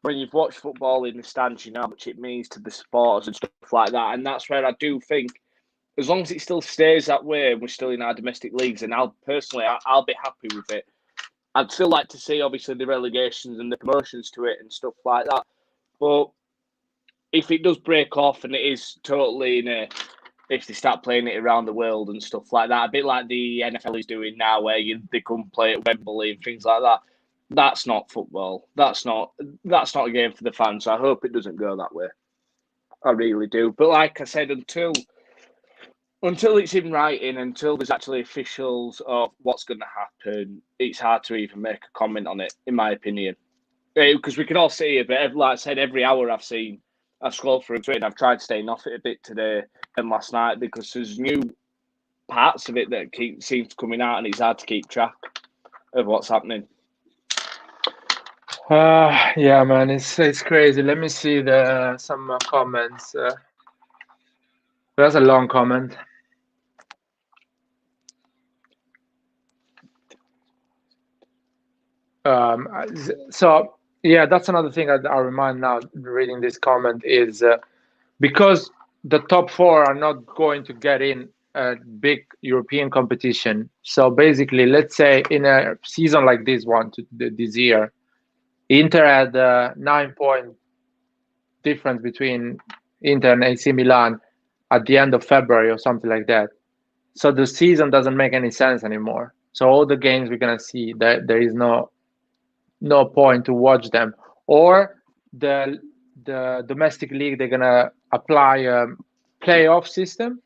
Speaker 3: When you've watched football in the stands, you know how much it means to the supporters and stuff like that, and that's where I do think, as long as it still stays that way, and we're still in our domestic leagues, and I'll be happy with it. I'd still like to see, obviously, the relegations and the promotions to it and stuff like that. But if it does break off and it is totally if they start playing it around the world and stuff like that, a bit like the NFL is doing now, where they come play at Wembley and things like that, that's not football. That's not a game for the fans. So I hope it doesn't go that way. I really do. But like I said, until it's in writing, until there's actually officials of what's going to happen, it's hard to even make a comment on it, in my opinion. Because we can all see it, but like I said, every hour I've scrolled through Twitter, and I've tried staying off it a bit today and last night, because there's new parts of it that seems coming out, and it's hard to keep track of what's happening.
Speaker 2: Yeah, man, it's crazy. Let me see some comments. That's a long comment. So yeah, that's another thing I remind now reading this comment is because the top 4 are not going to get in a big European competition. So basically, let's say in a season like this one this year, Inter had a 9-point difference between Inter and AC Milan at the end of February or something like that. So the season doesn't make any sense anymore. So all the games we're gonna see, there is no point to watch them. Or the domestic league, they're gonna apply a playoff system.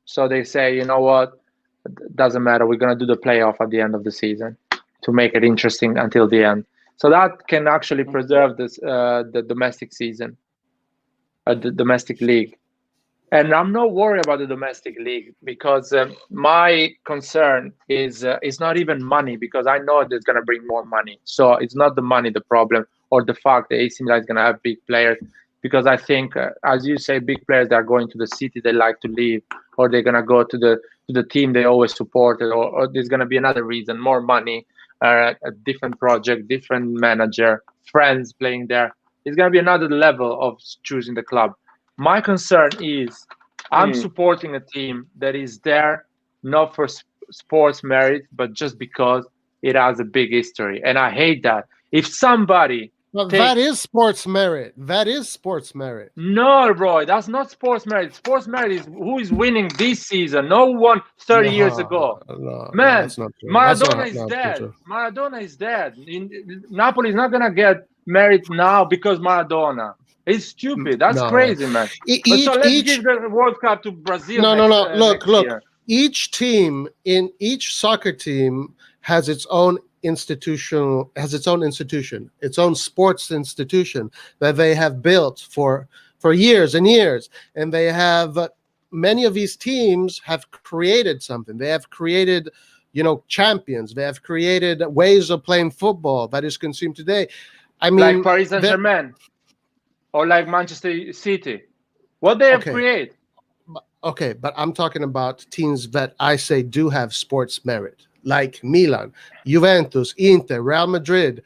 Speaker 2: So they say, you know what, it doesn't matter, we're gonna do the playoff at the end of the season to make it interesting until the end. So that can actually preserve the domestic season, the domestic league. And I'm not worried about the domestic league, because my concern is not even money, because I know it's going to bring more money. So it's not the money the problem, or the fact that AC Milan is going to have big players, because I think, as you say, big players that are going to the city they like to leave, or they're going to go to the team they always supported, or there's going to be another reason, more money, a different project, different manager, friends playing there. It's going to be another level of choosing the club. My concern is I'm supporting a team that is there not for sports merit, but just because it has a big history. And I hate that. If somebody...
Speaker 1: that is sports merit. That is sports merit.
Speaker 2: No, Roy, that's not sports merit. Sports merit is who is winning this season. No one 30 years ago. Man, Maradona is dead. Maradona is dead. Napoli is not going to get merit now because Maradona. It's stupid. That's crazy, man. So let's give the World Cup to Brazil.
Speaker 1: Look. Year. Each team in each soccer team has its own institution, its own sports institution that they have built for years and years, and they have many of these teams have created something. They have created, champions. They have created ways of playing football that is consumed today. I mean,
Speaker 2: like Paris Saint-Germain or like Manchester City. What they have created.
Speaker 1: Okay, but I'm talking about teams that I say do have sports merit, like Milan, Juventus, Inter, Real Madrid.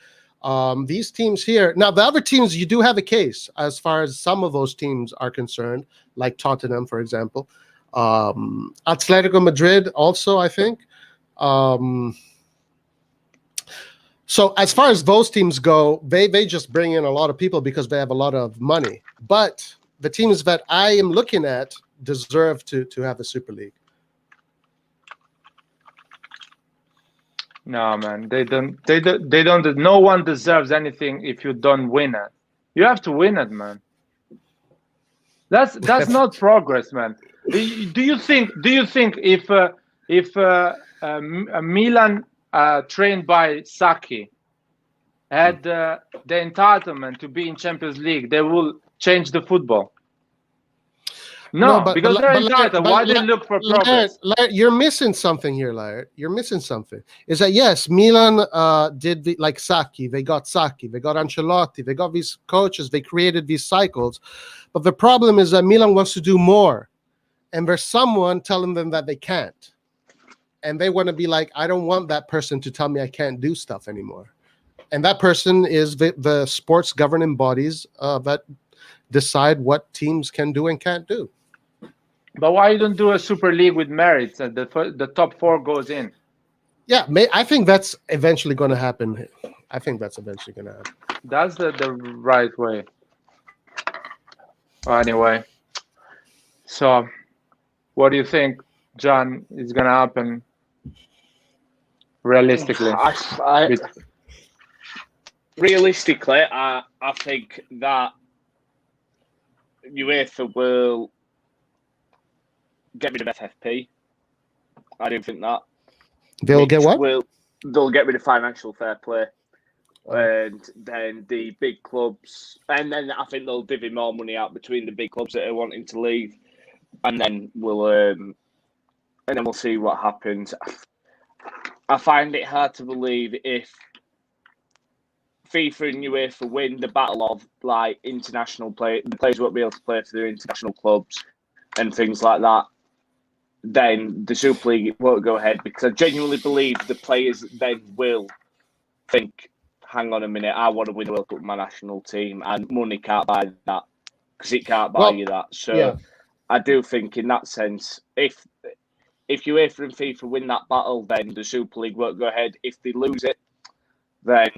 Speaker 1: These teams here. Now, the other teams, you do have a case as far as some of those teams are concerned, like Tottenham, for example. Atletico Madrid, also, I think. So as far as those teams go, they just bring in a lot of people because they have a lot of money. But the teams that I am looking at deserve to have a Super League.
Speaker 2: No, man, they don't. They don't. No one deserves anything if you don't win it. You have to win it, man. That's not progress, man. Do you think if Milan trained by Sacchi had the entitlement to be in Champions League, they will change the football? No, because they're entitled. Why they look for progress?
Speaker 1: Laird, you're missing something here, Laird. You're missing something. Is that yes, Milan did like Sacchi. They got Ancelotti. They got these coaches. They created these cycles. But the problem is that Milan wants to do more. And there's someone telling them that they can't. And they want to be like, I don't want that person to tell me I can't do stuff anymore. And that person is the sports governing bodies that decide what teams can do and can't do.
Speaker 2: But why you don't do a Super League with merits and the top 4 goes in?
Speaker 1: Yeah, I think that's eventually going to happen. That's
Speaker 2: the right way. Anyway, so what do you think, John, is going to happen realistically?
Speaker 3: Realistically, I think that UEFA will get rid of FFP. I do think that.
Speaker 1: They'll get what?
Speaker 3: They'll get rid of financial fair play. And then the big clubs, and then I think they'll divvy more money out between the big clubs that are wanting to leave, and then we'll see what happens. I find it hard to believe if FIFA and UEFA win the battle of like international play, the players won't be able to play for their international clubs and things like that, then the Super League won't go ahead, because I genuinely believe the players then will think, hang on a minute, I want to win the World Cup with my national team, and money can't buy that, because it can't buy you that. So yeah. I do think in that sense, if UEFA and FIFA win that battle, then the Super League won't go ahead. If they lose it, then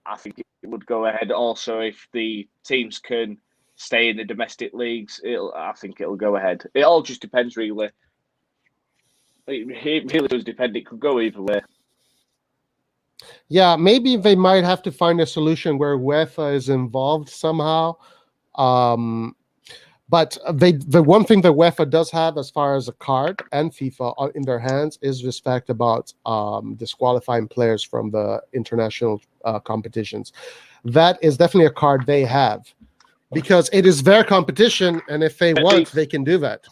Speaker 3: I think it would go ahead. Also, if the teams can stay in the domestic leagues, I think it'll go ahead. It all just depends, really. It really does depend. It could go either way.
Speaker 1: Yeah, maybe they might have to find a solution where UEFA is involved somehow. But the one thing that UEFA does have as far as a card and FIFA in their hands is this fact about disqualifying players from the international competitions. That is definitely a card they have, because it is their competition, and if they want, they can do that.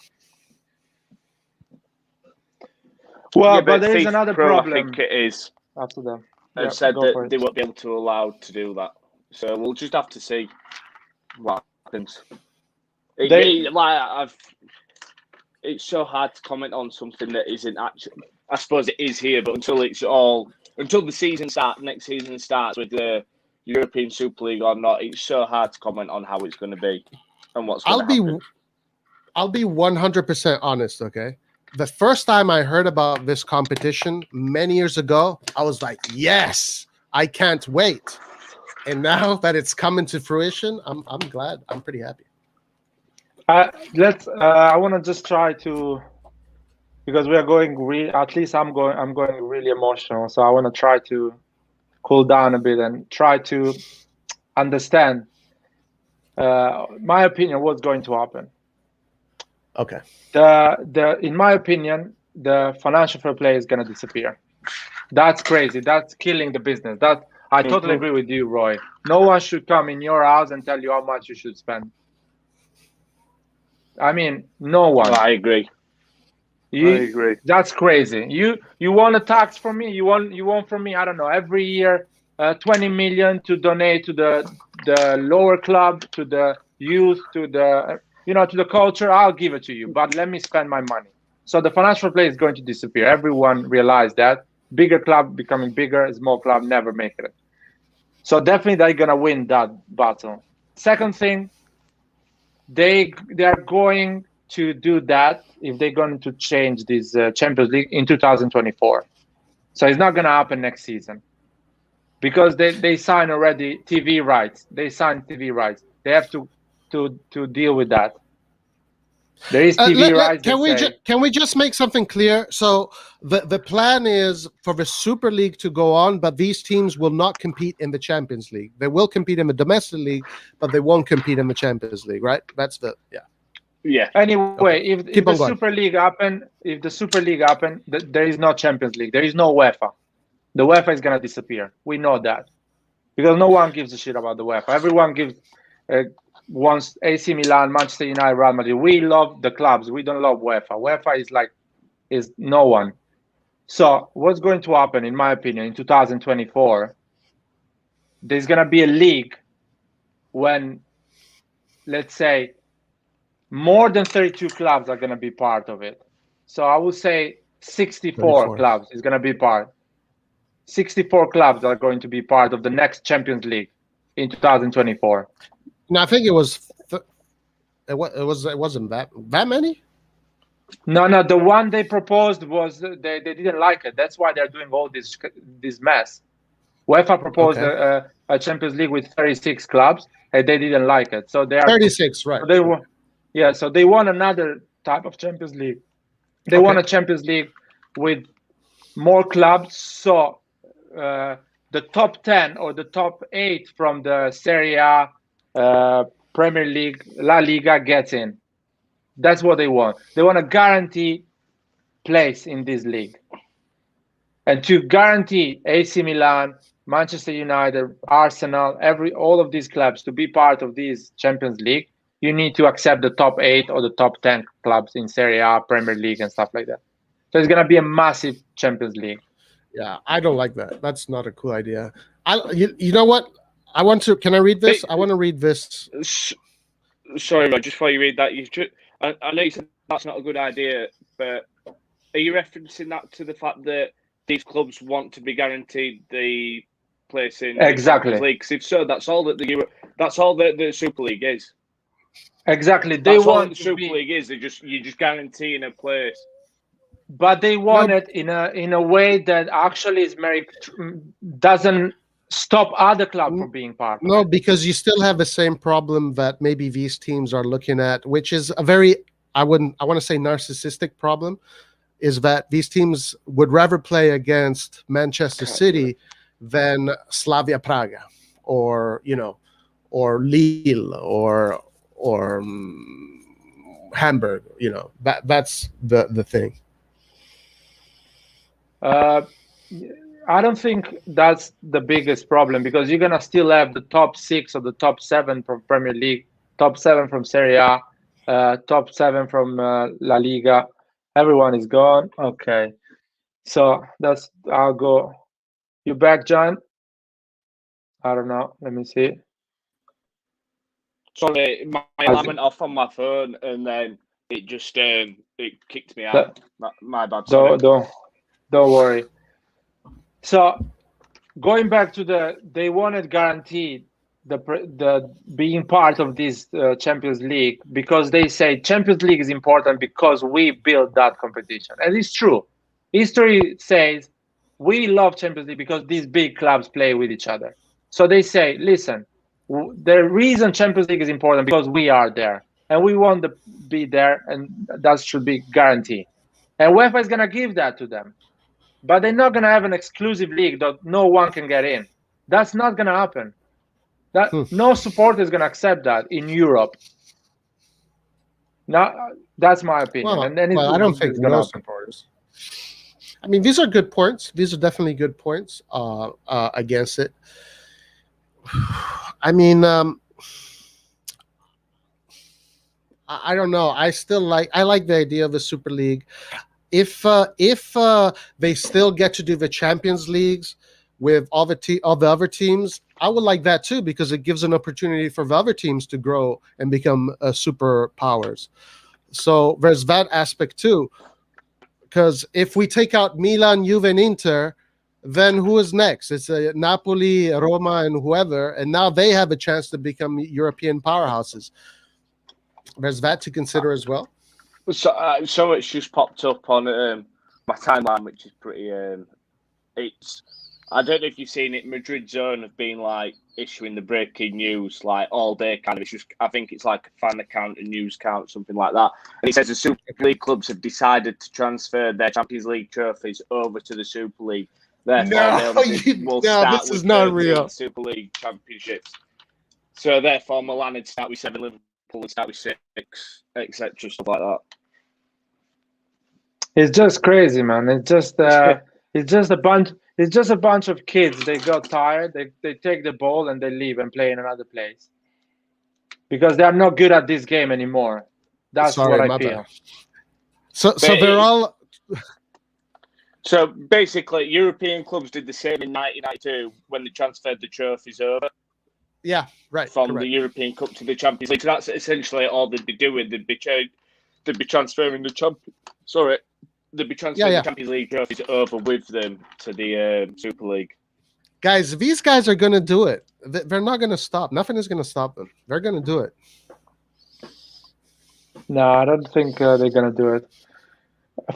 Speaker 2: Well, yeah, but there is another problem.
Speaker 3: I think it is.
Speaker 2: After that,
Speaker 3: they've said that they won't be able to allow to do that. So we'll just have to see what happens. It's so hard to comment on something that isn't actually. I suppose it is here, but until the season starts, next season starts with the European Super League or not, it's so hard to comment on how it's going to be and what's going to happen.
Speaker 1: I'll be 100% honest, okay? The first time I heard about this competition many years ago, I was like, yes, I can't wait. And now that it's coming to fruition, I'm glad. I'm pretty happy.
Speaker 2: I want to just try to, because we are going at least I'm going really emotional. So I want to try to cool down a bit and try to understand my opinion, what's going to happen.
Speaker 1: Okay.
Speaker 2: In my opinion, the financial fair play is going to disappear. That's crazy. That's killing the business. I totally agree with you, Roy. No one should come in your house and tell you how much you should spend. I mean, no one.
Speaker 3: I agree.
Speaker 2: I agree. That's crazy. You want a tax from me? You want from me? I don't know. Every year, 20 million to donate to the lower club, to the youth, to the. to the culture, I'll give it to you, but let me spend my money. So the financial play is going to disappear. Everyone realized that. Bigger club becoming bigger, small club never make it. So definitely they're gonna win that battle. Second thing, they are going to do that if they're going to change this Champions League in 2024. So it's not gonna happen next season because they sign already TV rights. They signed TV rights. They have to deal with that. There is TV rights.
Speaker 1: Can we just make something clear? So the plan is for the Super League to go on, but these teams will not compete in the Champions League. They will compete in the domestic league, but they won't compete in the Champions League, right? That's
Speaker 3: Yeah.
Speaker 2: Anyway,
Speaker 1: Okay.
Speaker 2: if the Super League happen, there is no Champions League. There is no UEFA. The UEFA is gonna disappear. We know that because no one gives a shit about the UEFA. Everyone wants AC Milan, Manchester United, Real Madrid. We love the clubs. We don't love UEFA. UEFA is no one. So what's going to happen, in my opinion, in 2024? There's gonna be a league when, let's say, more than 32 clubs are gonna be part of it. So I would say 64 clubs is gonna be part. 64 clubs are going to be part of the next Champions League in 2024.
Speaker 1: No, I think it wasn't that many.
Speaker 2: No. The one they proposed was they didn't like it. That's why they're doing all this mess. UEFA proposed a Champions League with 36 clubs, and they didn't like it. So they are
Speaker 1: 36, right?
Speaker 2: So so they want another type of Champions League. They want a Champions League with more clubs. So the top 10 or the top 8 from the Serie A, Premier League, La Liga gets in. That's what they want. They want a guaranteed place in this league. And to guarantee AC Milan, Manchester United, Arsenal, all of these clubs to be part of this Champions League, you need to accept the top 8 or the top 10 clubs in Serie A, Premier League, and stuff like that. So it's going to be a massive Champions League.
Speaker 1: Yeah, I don't like that. That's not a cool idea. You know what? Can I read this? I want to read this.
Speaker 3: Sorry, Rod, just before you read that, I know you said that's not a good idea, but are you referencing that to the fact that these clubs want to be guaranteed the place in the Champions League? Because if so, that's all that the Super League is.
Speaker 2: Exactly.
Speaker 3: That's all the Super League is. You're just guaranteeing a place.
Speaker 2: But they want it in a way that actually doesn't stop other clubs from being part.
Speaker 1: No, because you still have the same problem that maybe these teams are looking at, which is a very, I want to say narcissistic problem, is that these teams would rather play against Manchester City than Slavia Praga or Lille or Hamburg. That's the thing.
Speaker 2: I don't think that's the biggest problem because you're gonna still have the top 6 or the top 7 from Premier League, top 7 from Serie A, top 7 from La Liga. Everyone is gone. Okay, so I'll go. You back, John? I don't know. Let me see.
Speaker 3: Sorry, my alarm went off on my phone and then it just it kicked me out. My bad.
Speaker 2: Don't worry. So going back to they wanted guaranteed the being part of this Champions League because they say Champions League is important because we built that competition, and it's true. History says we love Champions League because these big clubs play with each other. So they say, listen, the reason Champions League is important because we are there and we want to be there, and that should be guaranteed. And UEFA is gonna give that to them. But they're not going to have an exclusive league that no one can get in. That's not going to happen. No supporter is going to accept that in Europe. Now, that's my opinion.
Speaker 1: I don't think no supporters. I mean, these are good points. These are definitely good points against it. I mean, I don't know. I like the idea of a Super League. If they still get to do the Champions Leagues with all the other teams, I would like that too, because it gives an opportunity for the other teams to grow and become superpowers. So there's that aspect too. Because if we take out Milan, Juve, and Inter, then who is next? It's Napoli, Roma, and whoever, and now they have a chance to become European powerhouses. There's that to consider as well.
Speaker 3: So it's just popped up on my timeline, which is pretty. It's. I don't know if you've seen it. Madrid Zone have been like issuing the breaking news like all day. Kind of. It's just. I think it's like a fan account, a news account, something like that. And it says the Super League clubs have decided to transfer their Champions League trophies over to the Super League. Therefore,
Speaker 1: this is not real.
Speaker 3: Super League championships. So therefore, Milan would start with 7, Liverpool would start with 6, etc. Stuff like that.
Speaker 2: It's just crazy, man. It's just a bunch. It's just a bunch of kids. They got tired. They take the ball and they leave and play in another place because they are not good at this game anymore. That's what I feel.
Speaker 1: So they're all.
Speaker 3: So basically, European clubs did the same in 1992 when they transferred the trophies over.
Speaker 1: Yeah, right.
Speaker 3: From the European Cup to the Champions League. So that's essentially all they'd be doing. They'd be transferring the the Champions League trophies over with them to the Super League.
Speaker 1: Guys, these guys are going to do it. They're not going to stop. Nothing is going to stop them. They're going to do it.
Speaker 2: No, I don't think they're going to do it.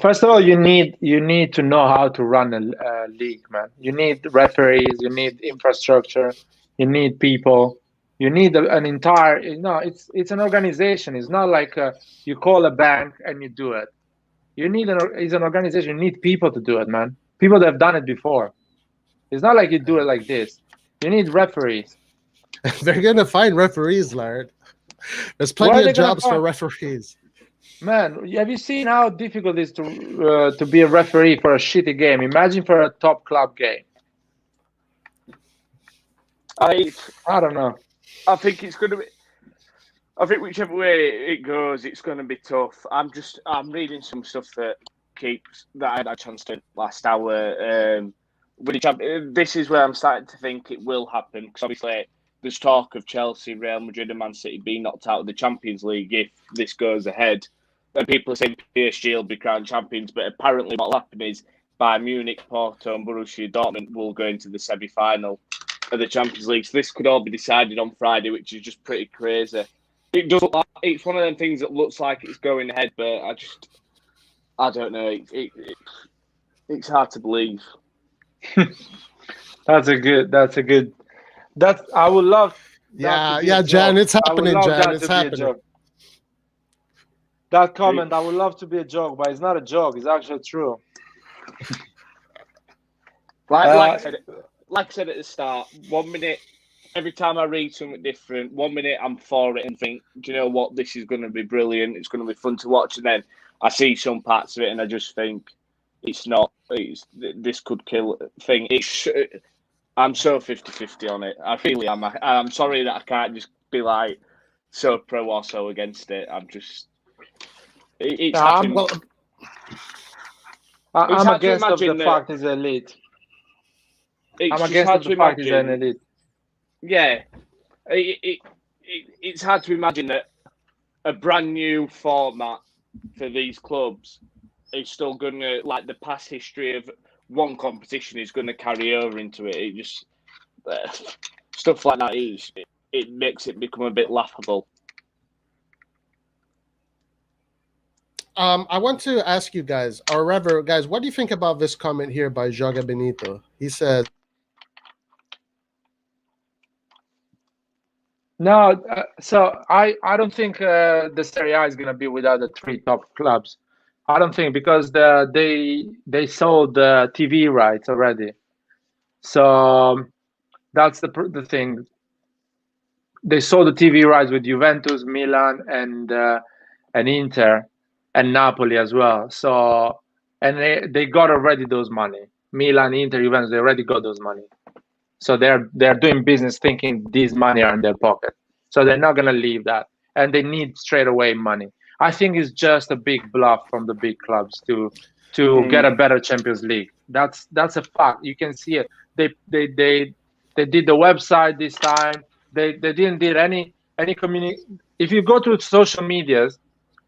Speaker 2: First of all, you need to know how to run a league, man. You need referees. You need infrastructure. You need people. You need an entire. It's an organization. It's not like you call a bank and you do it. It's an organization. You need people to do it, man. People that have done it before. It's not like you do it like this. You need referees.
Speaker 1: They're gonna find referees, Lard. There's plenty of jobs for referees.
Speaker 2: Man, have you seen how difficult it is to be a referee for a shitty game? Imagine for a top club game. I don't know.
Speaker 3: I think it's going to be. I think whichever way it goes, it's going to be tough. I'm reading some stuff that I had a chance to last hour. This is where I'm starting to think it will happen because obviously there's talk of Chelsea, Real Madrid, and Man City being knocked out of the Champions League if this goes ahead. And people are saying PSG will be crowned champions, but apparently what will happen is Bayern Munich, Porto, and Borussia Dortmund will go into the semi-final of the Champions League. So this could all be decided on Friday, which is just pretty crazy. It does. It's one of them things that looks like it's going ahead, but I don't know. It's hard to believe.
Speaker 2: That's a good. I would love.
Speaker 1: Yeah, Jan, it's happening, Jan. It's happening.
Speaker 2: That comment, I would love to be a joke, but it's not a joke. It's actually true.
Speaker 3: Like I said at the start, 1 minute, every time I read something different, 1 minute I'm for it and think, do you know what, this is going to be brilliant, it's going to be fun to watch, and then I see some parts of it and I just think it's not, this could kill thing. I'm so 50-50 on it. I really am. I'm sorry that I can't just be like so pro or so against it. I'm just... I'm
Speaker 2: against the fact it's elite. I'm against the fact it's an elite.
Speaker 3: Yeah, it's hard to imagine that a brand new format for these clubs is still going to, like, the past history of one competition is going to carry over into it. It just stuff like that it makes it become a bit laughable.
Speaker 1: I want to ask you guys, or rather, guys, what do you think about this comment here by Joga Benito? He said,
Speaker 2: "No, so I don't think the Serie A is going to be without the 3 top clubs. I don't think because they sold the TV rights already. So that's the thing. They sold the TV rights with Juventus, Milan, and Inter. And Napoli as well. So, and they got already those money. Milan, Inter, Juventus, they already got those money. So they're doing business thinking these money are in their pocket. So they're not gonna leave that, and they need straight away money. I think it's just a big bluff from the big clubs to get a better Champions League. That's a fact. You can see it. They did the website this time. They didn't did any If you go to social medias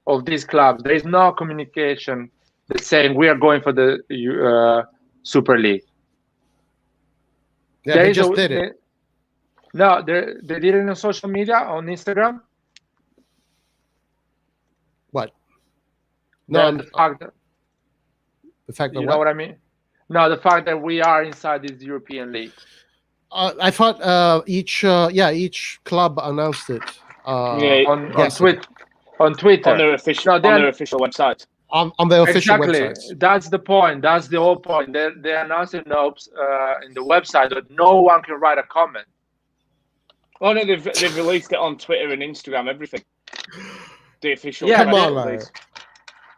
Speaker 2: of these clubs, there is no communication that's saying we are going for the Super League.
Speaker 1: Yeah, they just did it.
Speaker 2: No, they did it on social media, on Instagram.
Speaker 1: What? No,
Speaker 2: the fact that
Speaker 1: you
Speaker 2: know what I mean. No, the fact that we are inside this European league.
Speaker 1: I thought each club announced it.
Speaker 2: On Twitter. On their official
Speaker 3: website.
Speaker 1: On the official
Speaker 2: exactly.
Speaker 1: websites.
Speaker 2: That's the point. That's the whole point. They announced it in the website that no one can write a comment.
Speaker 3: Oh no, they've released it on Twitter and Instagram, everything. The official.
Speaker 1: Come on,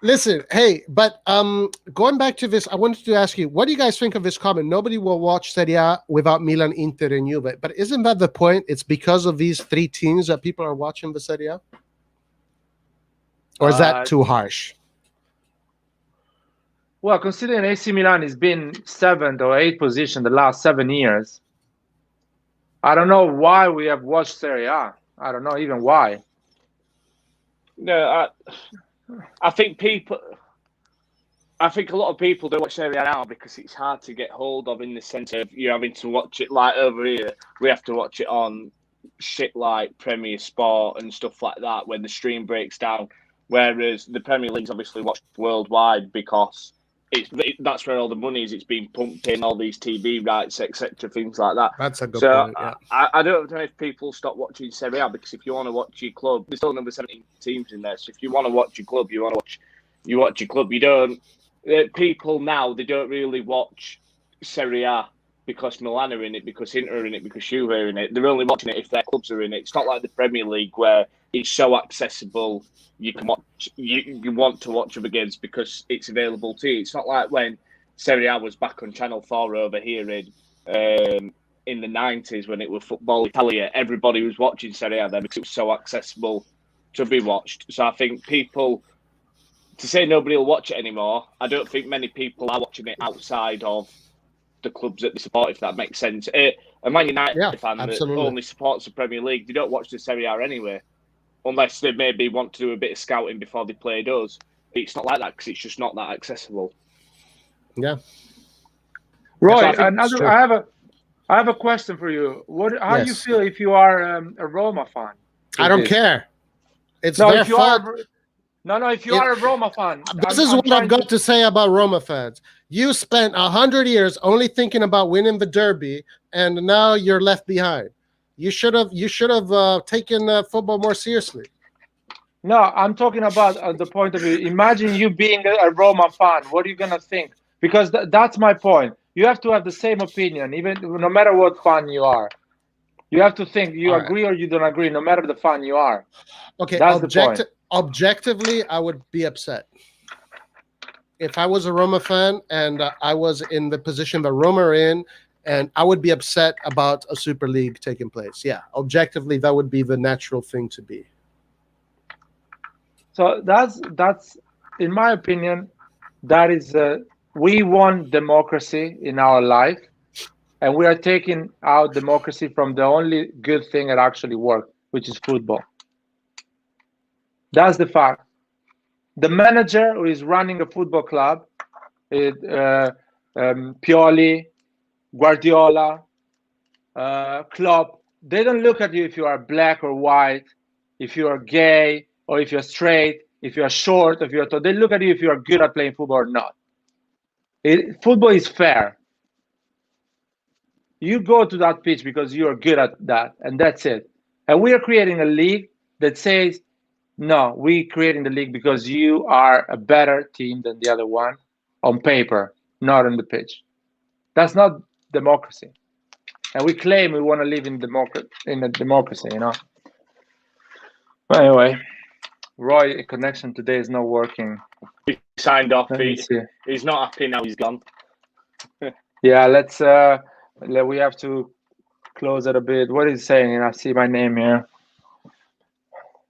Speaker 1: listen, hey, but going back to this, I wanted to ask you, what do you guys think of this comment? Nobody will watch Serie A without Milan, Inter, and Juve. But isn't that the point? It's because of these three teams that people are watching the Serie A? Or is that too harsh?
Speaker 2: Well, considering AC Milan has been 7th or 8th position the last 7 years, I don't know why we have watched Serie A. I don't know even why.
Speaker 3: No, I think a lot of people don't watch Serie A now because it's hard to get hold of, in the sense of you having to watch it like over here. We have to watch it on shit like Premier Sport and stuff like that when the stream breaks down. Whereas the Premier League's obviously watched worldwide because that's where all the money is. It's being pumped in, all these TV rights, etc., things like that.
Speaker 1: That's a good point. Yeah.
Speaker 3: I don't know if people stop watching Serie A, because if you want to watch your club, there's still number 17 teams in there. So if you want to watch your club, you watch your club. You don't. People now, they don't really watch Serie A because Milan are in it, because Inter are in it, because Juve are in it. They're only watching it if their clubs are in it. It's not like the Premier League where it's so accessible. You can watch. You want to watch other games because it's available to you. It's not like when Serie A was back on Channel 4 over here in the 90s when it was Football Italia. Everybody was watching Serie A there because it was so accessible to be watched. So I think people, to say nobody will watch it anymore, I don't think many people are watching it outside of the clubs that they support, if that makes sense. A Man United fan that only supports the Premier League, they don't watch the Serie A anyway. Unless they maybe want to do a bit of scouting before they play us. It's not like that because it's just not that accessible.
Speaker 1: Yeah.
Speaker 2: Roy, I have a question for you. How do you feel if you are a Roma fan?
Speaker 1: I don't care. It's their fault.
Speaker 2: If you are a Roma fan.
Speaker 1: This is what I've got to say about Roma fans. You spent 100 years only thinking about winning the derby, and now you're left behind. You should have taken football more seriously.
Speaker 2: No, I'm talking about the point of view. Imagine you being a Roma fan. What are you gonna think? Because that's my point. You have to have the same opinion, even no matter what fan you are. You have to think you agree or you don't agree, no matter the fan you are.
Speaker 1: Okay,
Speaker 2: that's the point.
Speaker 1: Objectively, I would be upset if I was a Roma fan and I was in the position that Roma are in. And I would be upset about a Super League taking place. Yeah, objectively, that would be the natural thing to be.
Speaker 2: So that's in my opinion, that is we want democracy in our life, and we are taking out democracy from the only good thing that actually works, which is football. That's the fact. The manager who is running a football club, Pioli, Guardiola, Klopp, they don't look at you if you are black or white, if you are gay or if you're straight, if you're short, if you're tall. They look at you if you are good at playing football or not. Football is fair. You go to that pitch because you are good at that, and that's it. And we are creating a league that says, no, we're creating the league because you are a better team than the other one on paper, not on the pitch. That's not democracy, and we claim we want to live in a democracy, you know. But anyway, Roy, connection today is not working.
Speaker 3: He signed off. He's not happy now. He's gone.
Speaker 2: Yeah, we have to close it a bit. What is it saying? I see my name here.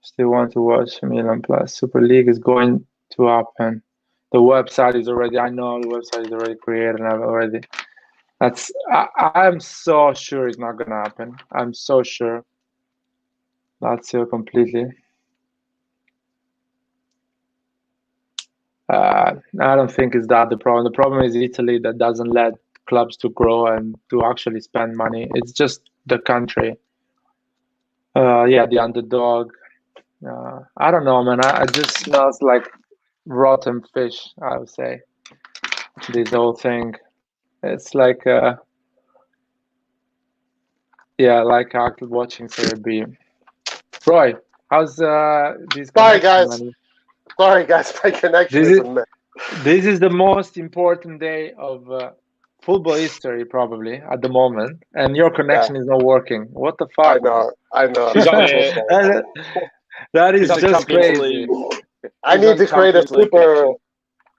Speaker 2: Still want to watch Milan Plus. Super League is going to happen. The website is already. I know the website is already created. And I've already. I'm so sure it's not gonna happen. I'm so sure. Lazio completely. I don't think it's that the problem. The problem is Italy that doesn't let clubs to grow and to actually spend money. It's just the country. Yeah, the underdog. I don't know, man. I just smells like rotten fish, I would say. This whole thing. It's like, yeah, like watching Serie B. Roy, how's this
Speaker 5: Sorry,
Speaker 2: connection,
Speaker 5: guys.
Speaker 2: man?
Speaker 5: Sorry, guys. My connection is a mess.
Speaker 2: This is the most important day of football history, probably at the moment, and your connection is not working. What the fuck?
Speaker 5: I know.
Speaker 3: He's on
Speaker 2: That is
Speaker 3: he's on
Speaker 2: just
Speaker 3: Champions
Speaker 2: crazy.
Speaker 3: League.
Speaker 5: I
Speaker 3: He's
Speaker 5: need
Speaker 3: on
Speaker 5: to create a
Speaker 3: Champions League
Speaker 5: super.
Speaker 3: connection.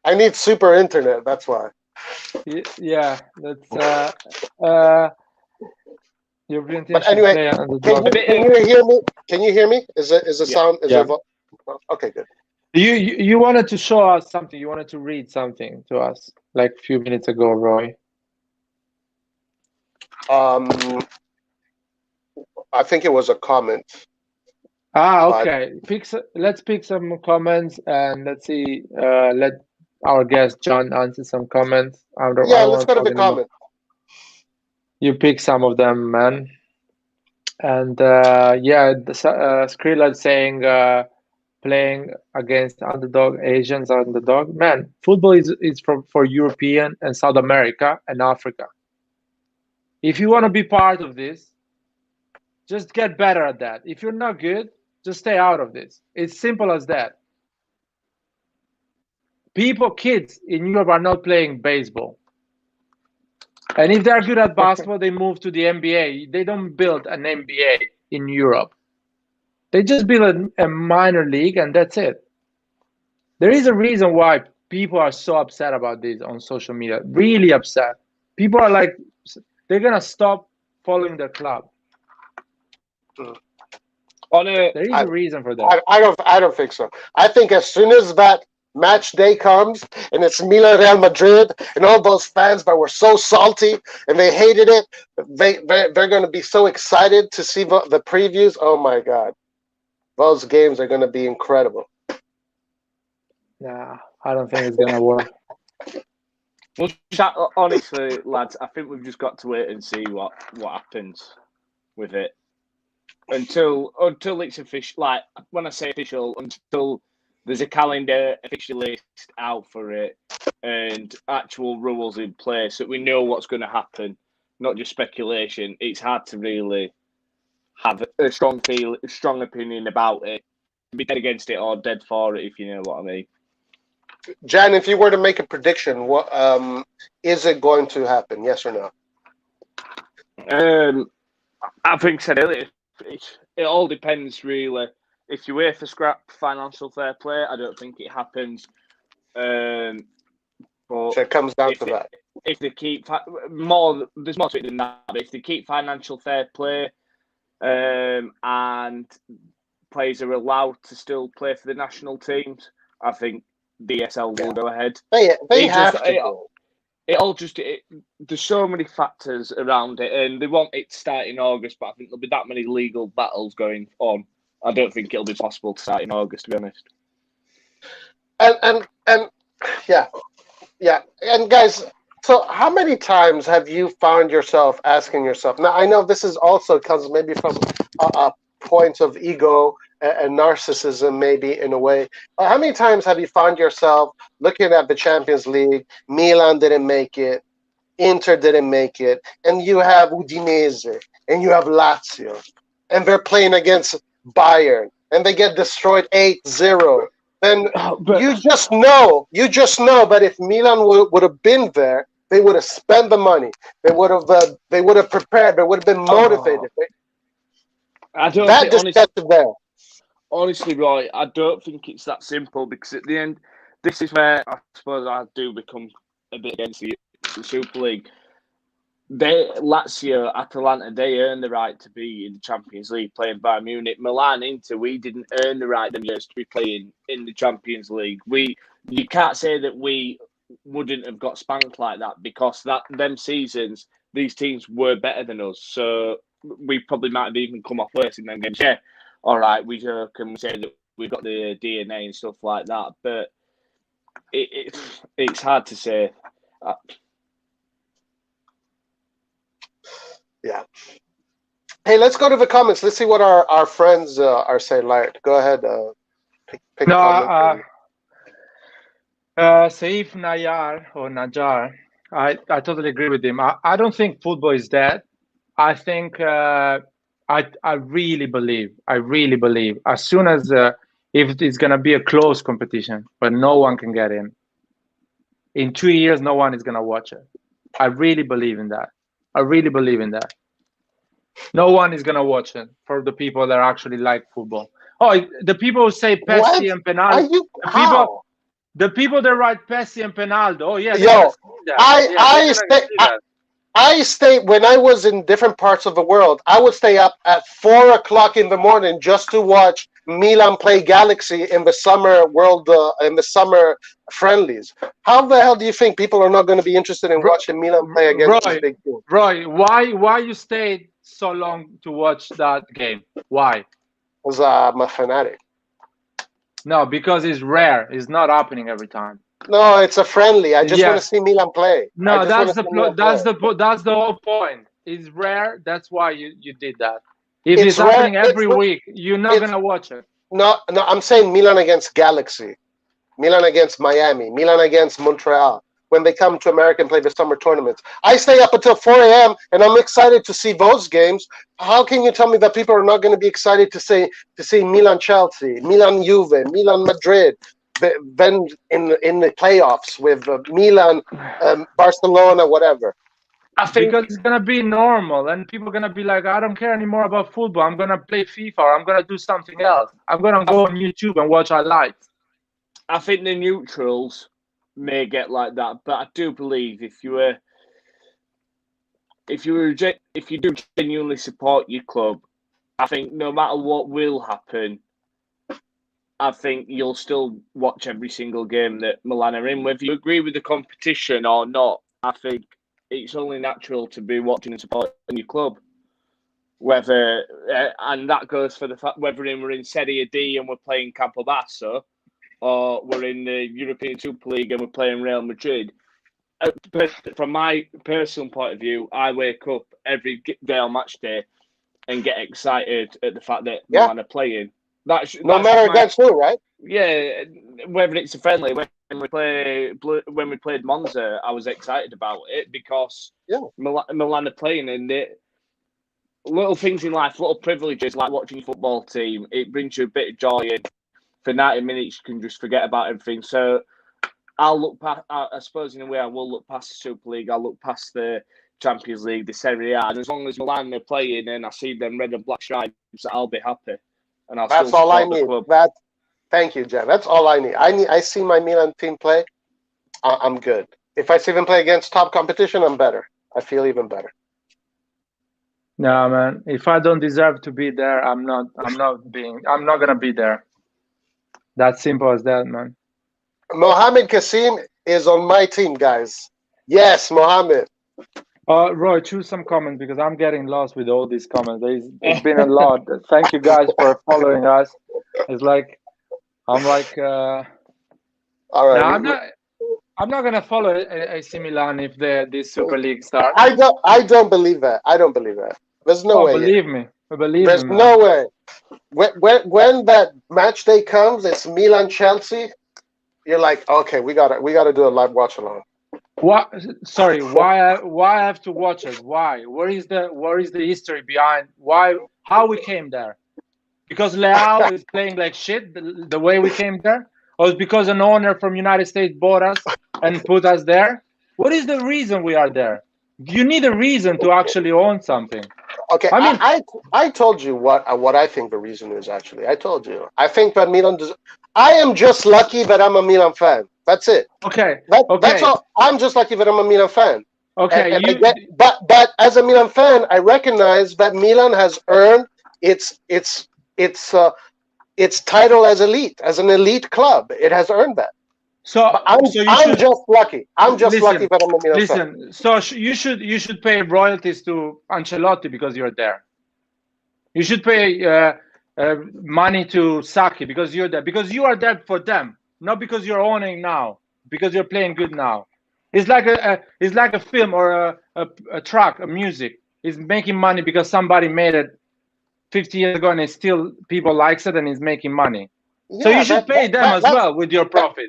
Speaker 5: I need super internet. That's why.
Speaker 2: Yeah, that's European teams
Speaker 5: But anyway,
Speaker 2: play on the
Speaker 5: can
Speaker 2: dog.
Speaker 5: you hear me? Can you hear me? Is the sound? Is
Speaker 2: Yeah.
Speaker 5: Okay, good.
Speaker 2: You wanted to show us something. You wanted to read something to us like a few minutes ago, Roy.
Speaker 5: I think it was a comment.
Speaker 2: Okay. Let's pick some comments and let's see. Let our guest John answer some comments.
Speaker 5: Let's go to the comment.
Speaker 2: You pick some of them, man. And Skrilla saying playing against underdog Asians underdog. Man, football is for European and South America and Africa. If you want to be part of this, just get better at that. If you're not good, just stay out of this. It's simple as that. Kids in Europe are not playing baseball. And if they're good at basketball, they move to the NBA. They don't build an NBA in Europe. They just build a minor league and that's it. There is a reason why people are so upset about this on social media. Really upset. People are like, they're going to stop following their club. There is a reason for that.
Speaker 5: I don't think so. I think as soon as that match day comes and it's Milan Real Madrid and all those fans that were so salty and they hated it, they're going to be so excited to see the previews. Oh my God, those games are going to be incredible.
Speaker 2: Nah, I don't think it's going to work.
Speaker 3: Well, honestly, lads, I think we've just got to wait and see what happens with it. Until it's official, like when I say official, until there's a calendar officially out for it and actual rules in place that we know what's going to happen, not just speculation. It's hard to really have a strong opinion about it, be dead against it or dead for it, if you know what I mean.
Speaker 5: Jan, if you were to make a prediction, what is it going to happen? Yes or
Speaker 3: no? I think said earlier. It all depends, really. If you wait for scrap financial fair play, I don't think it happens. But
Speaker 5: so it comes down to that.
Speaker 3: If they keep there's more to it than that. But if they keep financial fair play, and players are allowed to still play for the national teams, I think DSL will go ahead.
Speaker 5: They have to.
Speaker 3: There's so many factors around it, and they want it to start in August, but I think there'll be that many legal battles going on. I don't think it'll be possible to start in August, to be honest.
Speaker 5: And and guys, so how many times have you found yourself asking yourself? Now I know this is also comes maybe from a point of ego and narcissism, maybe in a way. How many times have you found yourself looking at the Champions League? Milan didn't make it, Inter didn't make it, and you have Udinese and you have Lazio, and they're playing against Bayern, and they get destroyed 8-0. Then you just know that if Milan would have been there, they would have spent the money. They would have prepared. They would have been motivated.
Speaker 3: I don't
Speaker 5: that discussion there.
Speaker 3: Honestly, Roy, I don't think it's that simple, because at the end, this is where I suppose I do become a bit against the Super League. Lazio, Atalanta, they earn the right to be in the Champions League playing Bayern Munich. Milan, Inter, we didn't earn the right them years to be playing in the Champions League. You can't say that we wouldn't have got spanked like that, because them seasons these teams were better than us. So we probably might have even come off worse in them games. Yeah, all right, we can say that we've got the DNA and stuff like that, but it's hard to say.
Speaker 5: Yeah. Hey, let's go to the comments. Let's see what our friends are saying. Like, go ahead. Pick
Speaker 2: No,
Speaker 5: comment.
Speaker 2: Saif Nayar or Najar, I totally agree with him. I don't think football is dead. I think I really believe as soon as if it's gonna be a close competition, but no one can get in 2 years, no one is gonna watch it. I really believe in that. No one is gonna watch it for the people that actually like football. Oh, the people who say Pessi and Penaldo. The people that write Pessi and Penaldo. Oh yeah,
Speaker 5: I stay when I was in different parts of the world. I would stay up at 4 o'clock in the morning just to watch Milan play Galaxy in the summer friendlies. How the hell do you think people are not going to be interested in watching Milan play against this big team?
Speaker 2: Roy, why you stayed so long to watch that game? Why?
Speaker 5: Because I'm a fanatic.
Speaker 2: No, because it's rare. It's not happening every time.
Speaker 5: No, it's a friendly. I just want to see Milan play.
Speaker 2: No, that's the whole point. It's rare. That's why you did that. If it's happening every week, you're not gonna watch it.
Speaker 5: No, I'm saying Milan against Galaxy, Milan against Miami, Milan against Montreal. When they come to America and play the summer tournaments, I stay up until 4 a.m. and I'm excited to see those games. How can you tell me that people are not going to be excited to see Milan Chelsea, Milan Juve, Milan Madrid? Then in the playoffs with Milan, Barcelona, whatever.
Speaker 2: I think because it's gonna be normal, and people are gonna be like, I don't care anymore about football. I'm gonna play FIFA, or I'm gonna do something else. I'm gonna go on YouTube and watch highlights.
Speaker 3: I think the neutrals may get like that, but I do believe if you do genuinely support your club, I think no matter what will happen, I think you'll still watch every single game that Milan are in. Whether you agree with the competition or not, I think it's only natural to be watching and supporting your club. Whether and that goes for the fact whether we're in Serie D and we're playing Campobasso, or we're in the European Super League and we're playing Real Madrid. From my personal point of view, I wake up every day on match day and get excited at the fact that Milan are playing. That's
Speaker 5: matter against who, right?
Speaker 3: Yeah, whether it's a friendly. When we played Monza, I was excited about it because Milan are playing, and little things in life, little privileges like watching your football team, it brings you a bit of joy, and for 90 minutes you can just forget about everything. So I'll look past. I suppose in a way I will look past the Super League. I'll look past the Champions League, the Serie A, and as long as Milan are playing and I see them red and black stripes, I'll be happy. And
Speaker 5: that's all I need. Thank you, Jen. That's all I need. I see my Milan team play. I'm good. If I see them play against top competition, I'm better. I feel even better.
Speaker 2: No, man. If I don't deserve to be there, I'm not gonna be there. That's simple as that, man.
Speaker 5: Mohamed Kasim is on my team, guys. Yes, Mohamed.
Speaker 2: Roy, choose some comments because I'm getting lost with all these comments. It's been a lot. Thank you guys for following us. It's like I'm like. All right. No, I'm not gonna follow AC Milan if this Super League starts.
Speaker 5: I don't believe that. There's no way.
Speaker 2: Believe me.
Speaker 5: There's no way. When that match day comes, it's Milan Chelsea. You're like, okay, we gotta do a live watch along.
Speaker 2: What? Sorry, why I have to watch it? Why? Where is the history behind how we came there? Because Leao is playing like shit the way we came there, or it's because an owner from United States bought us and put us there? What is the reason we are there? You need a reason to actually own something.
Speaker 5: Okay, I told you what I think the reason is. Actually, I told you. I think that Milan I am just lucky that I'm a Milan fan. That's it.
Speaker 2: Okay.
Speaker 5: That's all. I'm just lucky that I'm a Milan fan.
Speaker 2: Okay.
Speaker 5: But as a Milan fan, I recognize that Milan has earned its title as an elite club. It has earned that.
Speaker 2: So,
Speaker 5: I'm
Speaker 2: so you
Speaker 5: I'm
Speaker 2: should
Speaker 5: just lucky. I'm just
Speaker 2: listen.
Speaker 5: lucky that I'm a Milan fan.
Speaker 2: Listen. So you should pay royalties to Ancelotti because you're there. You should pay money to Saki because you're there. Because you are there for them, not because you're owning now. Because you're playing good now. It's like a film or a track, a music. It's making money because somebody made it 50 years ago and it's still people likes it and it's making money. So
Speaker 5: Yeah,
Speaker 2: you should pay them as
Speaker 5: that's
Speaker 2: well with your profit.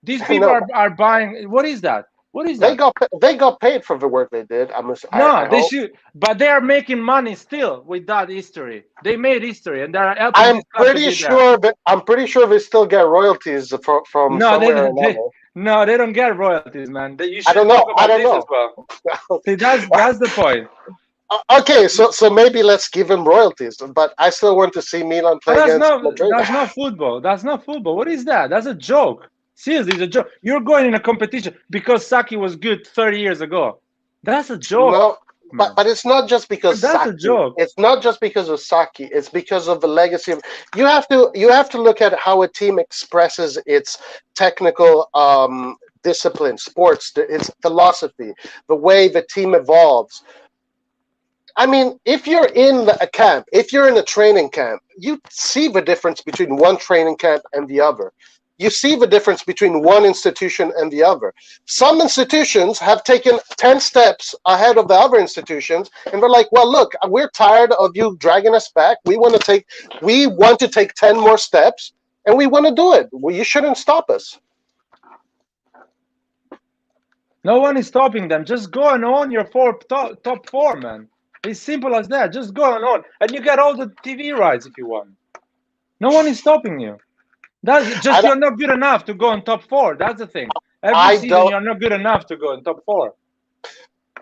Speaker 2: These people
Speaker 5: no.
Speaker 2: are buying. What is that? What is
Speaker 5: They
Speaker 2: that?
Speaker 5: got paid for the work they did. I
Speaker 2: No, they
Speaker 5: hope.
Speaker 2: should, but they are making money still with that history. They made history, and they are helping
Speaker 5: I'm
Speaker 2: this club to
Speaker 5: pretty
Speaker 2: be there.
Speaker 5: sure that they still get royalties from
Speaker 2: No,
Speaker 5: somewhere or another.
Speaker 2: no, they don't get royalties, man. You
Speaker 5: I
Speaker 2: should
Speaker 5: don't know.
Speaker 2: talk
Speaker 5: I
Speaker 2: about
Speaker 5: don't
Speaker 2: this
Speaker 5: know.
Speaker 2: as well. See, that's the point.
Speaker 5: Okay, so maybe let's give him royalties, but I still want to see Milan play
Speaker 2: But
Speaker 5: against Madrid.
Speaker 2: that's not football. That's not football. What is that? That's a joke. Seriously, it's a joke. You're going in a competition because Saki was good 30 years ago. That's a joke.
Speaker 5: No,
Speaker 2: man.
Speaker 5: but it's not just because
Speaker 2: That's
Speaker 5: Saki.
Speaker 2: a joke.
Speaker 5: It's not just because of Saki. It's because of the legacy of. You have to look at how a team expresses its technical discipline, sports, its philosophy, the way the team evolves. I mean, if you're in a camp, if you're in a training camp, you see the difference between one training camp and the other. You see the difference between one institution and the other. Some institutions have taken 10 steps ahead of the other institutions, and they're like, well, look, we're tired of you dragging us back. We want to take 10 more steps, and we want to do it. Well, you shouldn't stop us.
Speaker 2: No one is stopping them. Just go and own your top four, man. It's simple as that. Just go and own. And you get all the TV rights if you want. No one is stopping you. That's just you're not good enough to go in top four. That's the thing. Every season you're not good enough to go in top four.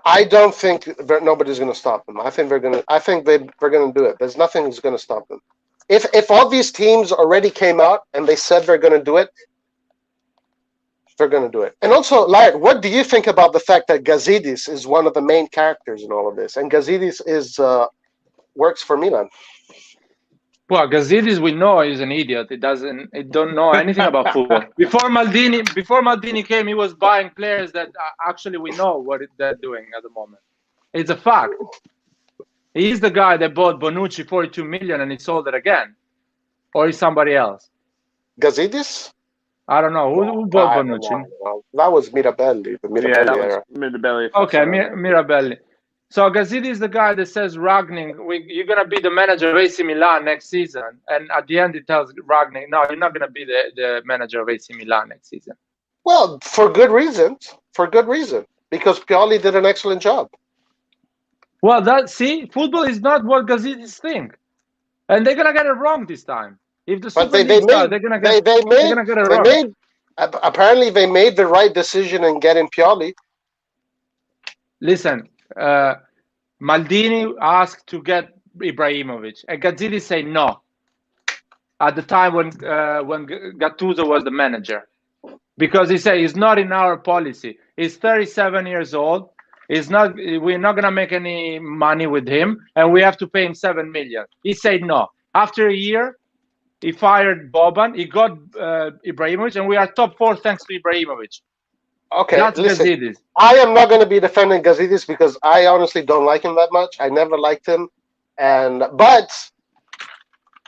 Speaker 5: I don't think nobody's going to stop them. I think they're going to do it. There's nothing that's going to stop them. If all these teams already came out and they said they're going to do it, they're going to do it. And also, Laird, what do you think about the fact that Gazidis is one of the main characters in all of this? And Gazidis works for Milan.
Speaker 2: Well, Gazidis, we know is an idiot. He don't know anything about football. Before Maldini came, he was buying players that actually we know what they're doing at the moment. It's a fact. He's the guy that bought Bonucci 42 million and he sold it again. Or is somebody else?
Speaker 5: Gazidis?
Speaker 2: I don't know. Who bought Bonucci?
Speaker 5: That was Mirabelli. The Mirabelli
Speaker 3: Yeah, that
Speaker 5: era.
Speaker 3: was Mirabelli.
Speaker 2: Okay, Mirabelli. So Gazidis is the guy that says, Ragnik, you're going to be the manager of AC Milan next season. And at the end, he tells Ragnik, no, you're not going to be the manager of AC Milan next season.
Speaker 5: Well, for good reason. Because Pioli did an excellent job.
Speaker 2: Well, football is not what Gazidis think. And they're going to get it wrong this time. If the Super League starts, they're going to get it wrong.
Speaker 5: Apparently, they made the right decision in getting Pioli.
Speaker 2: Listen, Maldini asked to get Ibrahimovic, and Gazidis said no. At the time when Gattuso was the manager, because he said it's not in our policy. He's 37 years old. We're not gonna make any money with him, and we have to pay him 7 million. He said no. After a year, he fired Boban. He got Ibrahimovic, and we are top 4 thanks to Ibrahimovic.
Speaker 5: Okay,
Speaker 2: that's
Speaker 5: listen,
Speaker 2: Gazidis.
Speaker 5: I am not going to be defending Gazidis because I honestly don't like him that much. I never liked him, but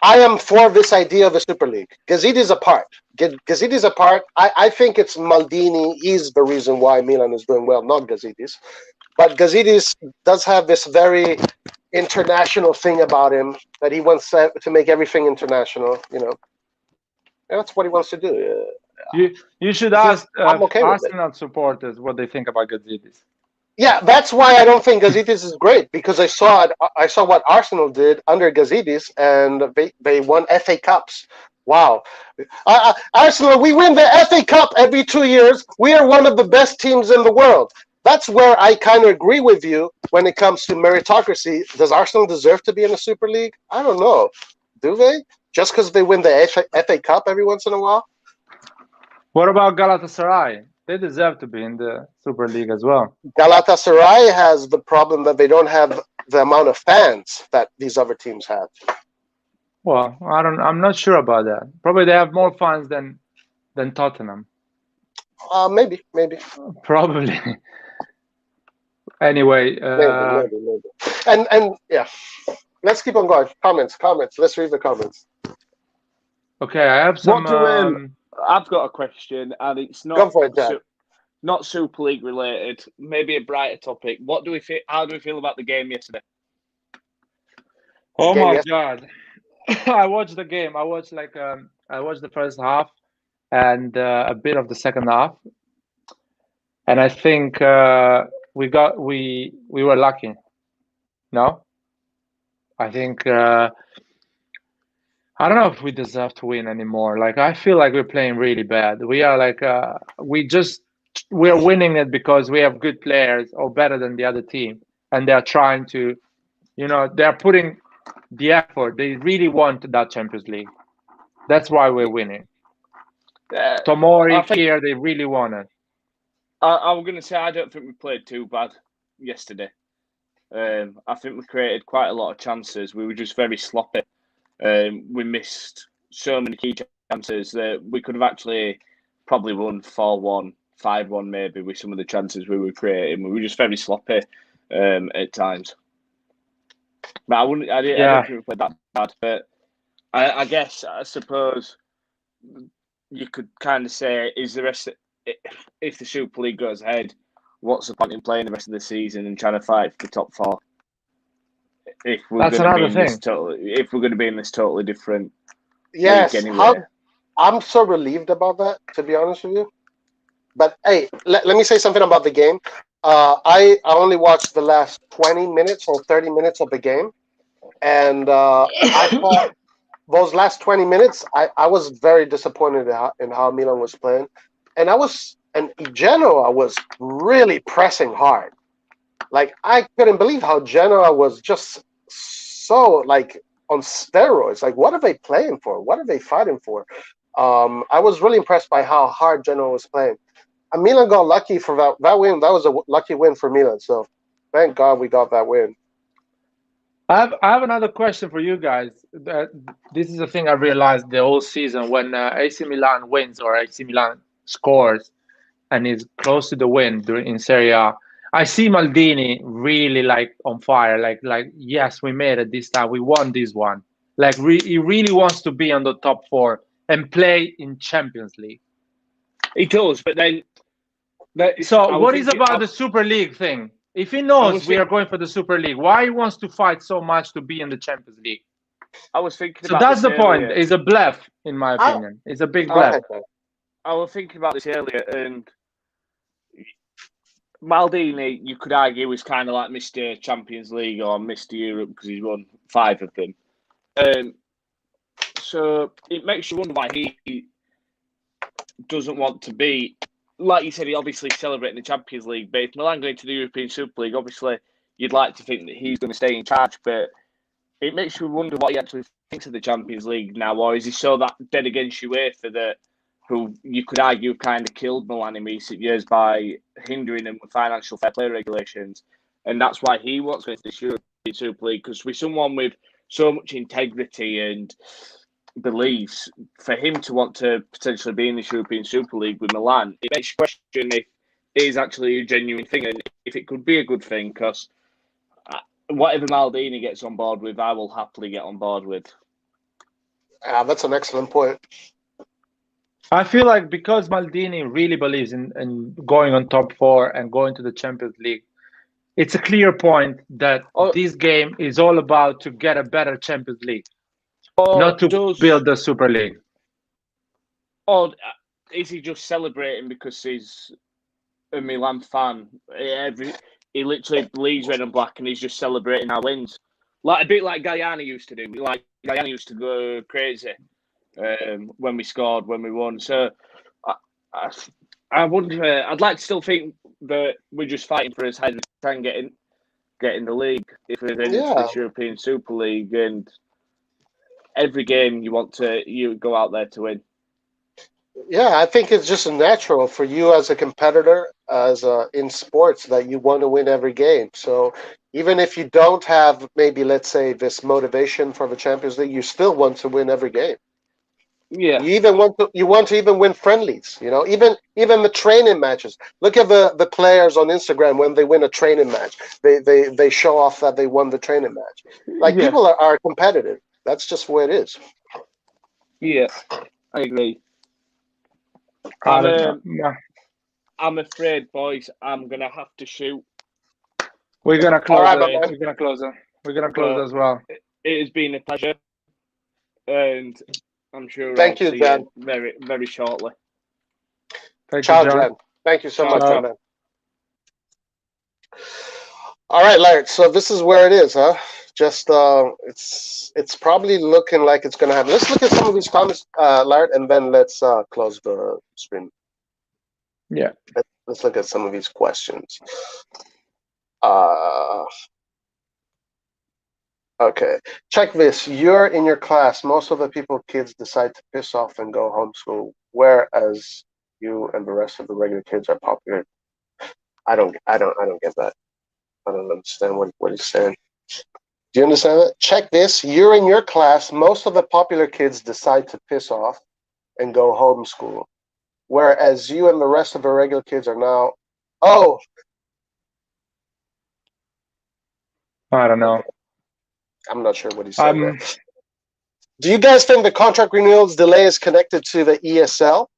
Speaker 5: I am for this idea of a Super League. Gazidis apart. I think it's Maldini. He's the reason why Milan is doing well, not Gazidis. But Gazidis does have this very international thing about him that he wants to make everything international. You know, that's what he wants to do.
Speaker 2: You should ask
Speaker 5: okay
Speaker 2: Arsenal supporters what they think about Gazidis.
Speaker 5: Yeah, that's why I don't think Gazidis is great, because I saw what Arsenal did under Gazidis, and they won FA Cups. Wow. Arsenal, we win the FA Cup every 2 years. We are one of the best teams in the world. That's where I kind of agree with you when it comes to meritocracy. Does Arsenal deserve to be in the Super League? I don't know. Do they? Just because they win the FA Cup every once in a while?
Speaker 2: What about Galatasaray? They deserve to be in the Super League as well.
Speaker 5: Galatasaray has the problem that they don't have the amount of fans that these other teams have.
Speaker 2: Well, I'm not sure about that. Probably they have more fans than Tottenham.
Speaker 5: Maybe.
Speaker 2: Probably. Anyway,
Speaker 5: Maybe. And yeah, let's keep on going. Comments. Let's read the comments.
Speaker 2: okay, I have some.
Speaker 3: I've got a question, and it's
Speaker 5: Go
Speaker 3: not
Speaker 5: for it, Jack.
Speaker 3: not Super League related. Maybe a brighter topic. What do we feel? How do we feel about the game yesterday?
Speaker 2: Oh
Speaker 5: Game
Speaker 2: my
Speaker 5: yesterday.
Speaker 2: God! I watched the game. I watched the first half and a bit of the second half, and I think we were lucky. No, I think I don't know if we deserve to win anymore. Like I feel like we're playing really bad. We are like we're winning it because we have good players or better than the other team, and they're trying to, they're putting the effort. They really want that Champions League. That's why we're winning. Tomori, Kier, they really want it.
Speaker 3: I'm going to say I don't think we played too bad yesterday. I think we created quite a lot of chances. We were just very sloppy. We missed so many key chances that we could have actually probably won 4-1, 5-1 maybe with some of the chances we were creating. We were just very sloppy at times. But I don't think we played that bad. But I suppose you could kind of say, if the Super League goes ahead, what's the point in playing the rest of the season and trying to fight for the top four? If we're going to be in this totally different league anyway.
Speaker 5: I'm so relieved about that, to be honest with you. But hey, let me say something about the game. I only watched the last 20 minutes or 30 minutes of the game, and I thought those last 20 minutes, I was very disappointed in how Milan was playing, and in Genoa was really pressing hard. Like I couldn't believe how Genoa was just so like on steroids. Like what are they playing for? What are they fighting for? I was really impressed by how hard Genoa was playing. And Milan got lucky for that win. That was a lucky win for Milan. So thank God we got that win.
Speaker 2: I have another question for you guys. This is a thing I realized the whole season when AC Milan wins or AC Milan scores and is close to the win in Serie A. I see Maldini really like on fire. Like yes, we made it this time. We won this one. Like he really wants to be on the top four and play in Champions League.
Speaker 3: He does, but then.
Speaker 2: So what is about the Super League thing? If he knows we are going for the Super League, why he wants to fight so much to be in the Champions League?
Speaker 3: I was thinking.
Speaker 2: So that's the point. It's a bluff, in my opinion. It's a big bluff.
Speaker 3: I was thinking about this earlier, and Maldini, you could argue, is kind of like Mr. Champions League or Mr. Europe because he's won 5 of them. So it makes you wonder why he doesn't want to be. Like you said, he obviously celebrating the Champions League, but if Milan going to the European Super League, obviously you'd like to think that he's going to stay in charge, but it makes you wonder what he actually thinks of the Champions League now, or is he so that dead against UEFA that, who you could argue kind of killed Milan in recent years by hindering them with financial fair play regulations, and that's why he wants to go to the European Super League, because with someone with so much integrity and beliefs, for him to want to potentially be in the European Super League with Milan, it makes you question if it is actually a genuine thing and if it could be a good thing, because whatever Maldini gets on board with, I will happily get on board with.
Speaker 5: Yeah, that's an excellent point.
Speaker 2: I feel like because Maldini really believes in going on top 4 and going to the Champions League, it's a clear point that this game is all about to get a better Champions League. Not to build the Super League.
Speaker 3: Or is he just celebrating because he's a Milan fan? He literally bleeds red and black and he's just celebrating our wins. Like a bit like Guyana used to do. Like Guyana used to go crazy when we scored, when we won. So I wonder, I'd like to still think that we're just fighting for his head and trying to get in the league if we're in the European Super League, and every game you go out there to win.
Speaker 5: Yeah, I think it's just natural for you as a competitor, in sports, that you want to win every game. So even if you don't have maybe, let's say, this motivation for the Champions League, you still want to win every game.
Speaker 3: Yeah.
Speaker 5: You want to even win friendlies, you know, even the training matches. Look at the players on Instagram when they win a training match. They show off that they won the training match. Like
Speaker 3: Yeah.
Speaker 5: people are competitive. That's just where it is.
Speaker 3: Yeah. I agree.
Speaker 2: I don't know. Yeah.
Speaker 3: I'm afraid, boys, I'm gonna have to shoot.
Speaker 2: We're gonna
Speaker 5: All
Speaker 2: close
Speaker 5: right, my
Speaker 2: it.
Speaker 5: man.
Speaker 2: We're gonna close it. We're gonna close
Speaker 3: But
Speaker 2: as well.
Speaker 3: it has been a pleasure, and I'm sure
Speaker 5: Thank
Speaker 3: I'll
Speaker 5: you,
Speaker 3: see
Speaker 5: Dan.
Speaker 3: you very, very shortly.
Speaker 2: Thank
Speaker 5: Ciao,
Speaker 2: you, John.
Speaker 5: Jen. Thank you so
Speaker 3: Ciao,
Speaker 5: much,
Speaker 3: ciao.
Speaker 5: my man. All right, Laird. So this is where it is, huh? Just it's probably looking like it's gonna happen. Let's look at some of these comments, Laird, and then let's close the stream.
Speaker 2: Yeah.
Speaker 5: Let's look at some of these questions. Okay. Check this. You're in your class. Most of the kids decide to piss off and go homeschool, whereas you and the rest of the regular kids are popular. I don't get that. I don't understand what he's saying. Do you understand that? Check this. You're in your class. Most of the popular kids decide to piss off and go homeschool, whereas you and the rest of the regular kids are now. Oh,
Speaker 2: I don't know.
Speaker 5: I'm not sure what he's saying there. Do you guys think the contract renewals delay is connected to the ESL?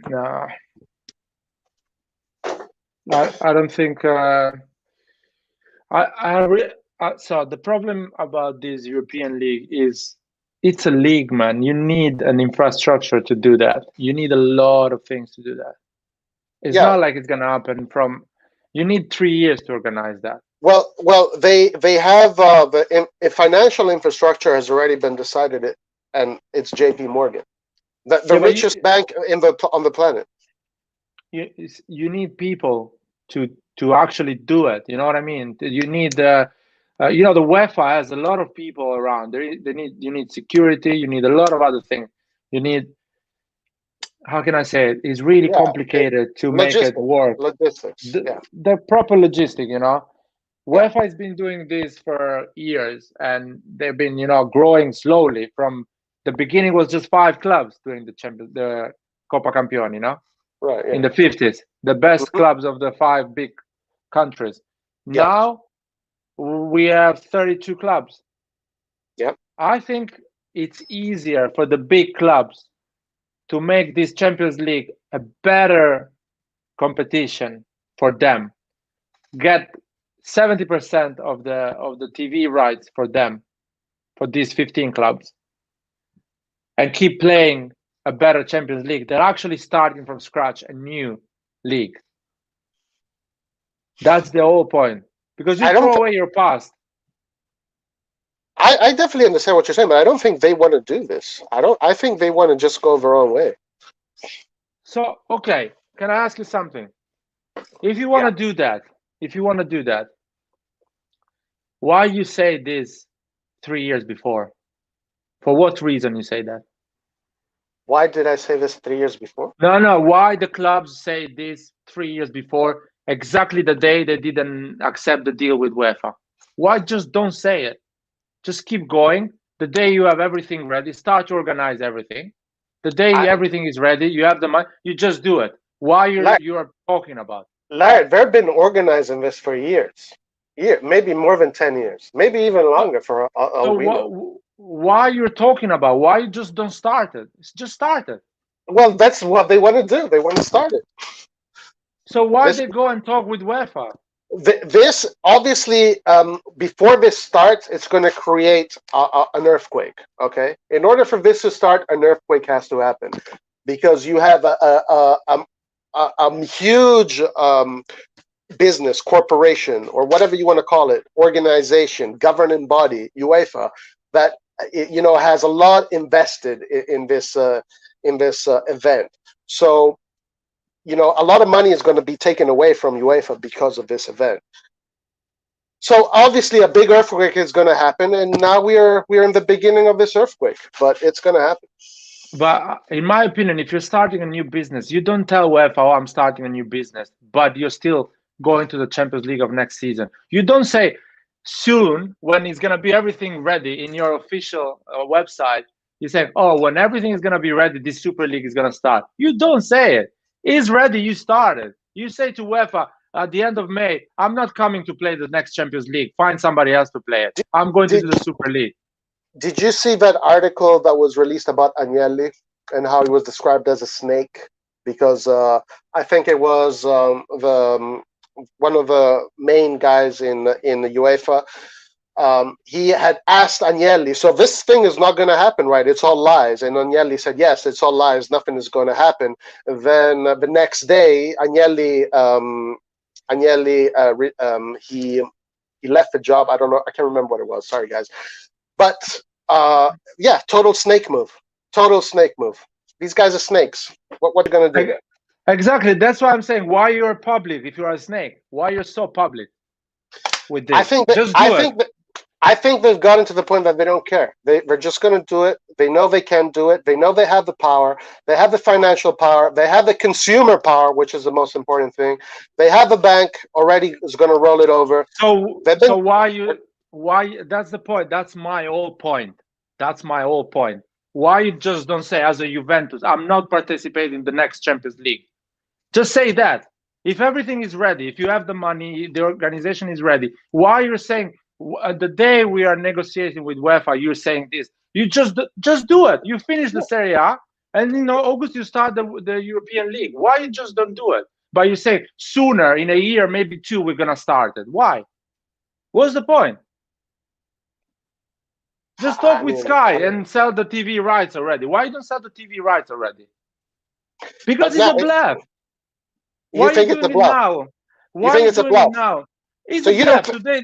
Speaker 2: No. I don't think. So the problem about this European league is it's a league, man. You need an infrastructure to do that. You need a lot of things to do that. It's not like it's gonna happen from. You need 3 years to organize that.
Speaker 5: Well, they have the financial infrastructure has already been decided, and it's J.P. Morgan, the richest bank on the planet.
Speaker 2: You need people to actually do it. You know what I mean? You need the UEFA has a lot of people around. You need security. You need a lot of other things. You need, how can I say it? It's really complicated to make it work.
Speaker 5: Logistics.
Speaker 2: The proper logistic. You know, UEFA has been doing this for years, and they've been growing slowly. From the beginning, was just 5 clubs doing the Coppa Campione. You know.
Speaker 5: Right,
Speaker 2: in the 50s, the best clubs of the 5 big countries. Now we have 32 clubs.
Speaker 5: Yep.
Speaker 2: I think it's easier for the big clubs to make this Champions League a better competition for them. Get 70% of the TV rights for them, for these 15 clubs, and keep playing a better Champions League. They're actually starting from scratch a new league. That's the whole point. Because you throw away your past.
Speaker 5: I definitely understand what you're saying, but I don't think they want to do this. I think they want to just go their own way.
Speaker 2: So, okay, can I ask you something? If you want to do that, why you say this 3 years before? For what reason you say that?
Speaker 5: Why did I say this 3 years before?
Speaker 2: No. Why the clubs say this 3 years before, exactly the day they didn't accept the deal with UEFA? Why just don't say it? Just keep going. The day you have everything ready, start to organize everything. The day everything is ready, you have the money, you just do it. Why you're talking about?
Speaker 5: Larry, they've been organizing this for years. Maybe more than 10 years. Maybe even longer for all we know.
Speaker 2: Why you're talking about? Why you just don't start it? Just start it.
Speaker 5: Well, that's what they want to do. They want to start it.
Speaker 2: So why they go and talk with UEFA?
Speaker 5: This obviously, before this starts, it's going to create an earthquake. Okay, in order for this to start, an earthquake has to happen, because you have a huge business, corporation, or whatever you want to call it, organization, governing body, UEFA, that has a lot invested in this event. So, a lot of money is going to be taken away from UEFA because of this event. So obviously a big earthquake is going to happen, and now we're in the beginning of this earthquake, but it's going to happen.
Speaker 2: But in my opinion, if you're starting a new business, you don't tell UEFA, "Oh, I'm starting a new business," but you're still going to the Champions League of next season. You don't say soon, when it's going to be everything ready in your official website, You say, oh, when everything is going to be ready, this Super League is going to start. You don't say it. It's ready, you started. You say to UEFA at the end of May, I'm not coming to play the next Champions League. Find somebody else to play it. I'm going to do the Super League.
Speaker 5: Did you see that article that was released about Agnelli and how he was described as a snake? Because I think it was one of the main guys in the UEFA. He had asked Agnelli, so this thing is not going to happen, right? It's all lies. And Agnelli said, yes, it's all lies. Nothing is going to happen. And then the next day, Agnelli he left the job. I don't know. I can't remember what it was. Sorry, guys. But yeah, total snake move. Total snake move. These guys are snakes. What are you going to do?
Speaker 2: Exactly. That's why I'm saying, why you're public if you're a snake? Why you're so public with this?
Speaker 5: I think they've gotten to the point that they don't care. They're just going to do it. They know they can do it. They know they have the power. They have the financial power. They have the consumer power, which is the most important thing. They have a bank already is going to roll it over.
Speaker 2: So why? That's the point. That's my whole point. That's my whole point. Why you just don't say, as a Juventus, I'm not participating in the next Champions League? Just say that. If everything is ready, if you have the money, the organization is ready, why you're saying, the day we are negotiating with UEFA, you're saying this? You just do it. You finish the Serie A, and in August you start the European League. Why you just don't do it? But you say sooner, in a year, maybe two, we're gonna start it. Why? What's the point? Just talk with Sky and sell the TV rights already. Why you don't sell the TV rights already? Because it's a bluff.
Speaker 5: You think it's a bluff?
Speaker 2: Why
Speaker 5: you think it's a bluff
Speaker 2: now? It's
Speaker 5: so
Speaker 2: a
Speaker 5: you
Speaker 2: bluff.
Speaker 5: don't.
Speaker 2: Today,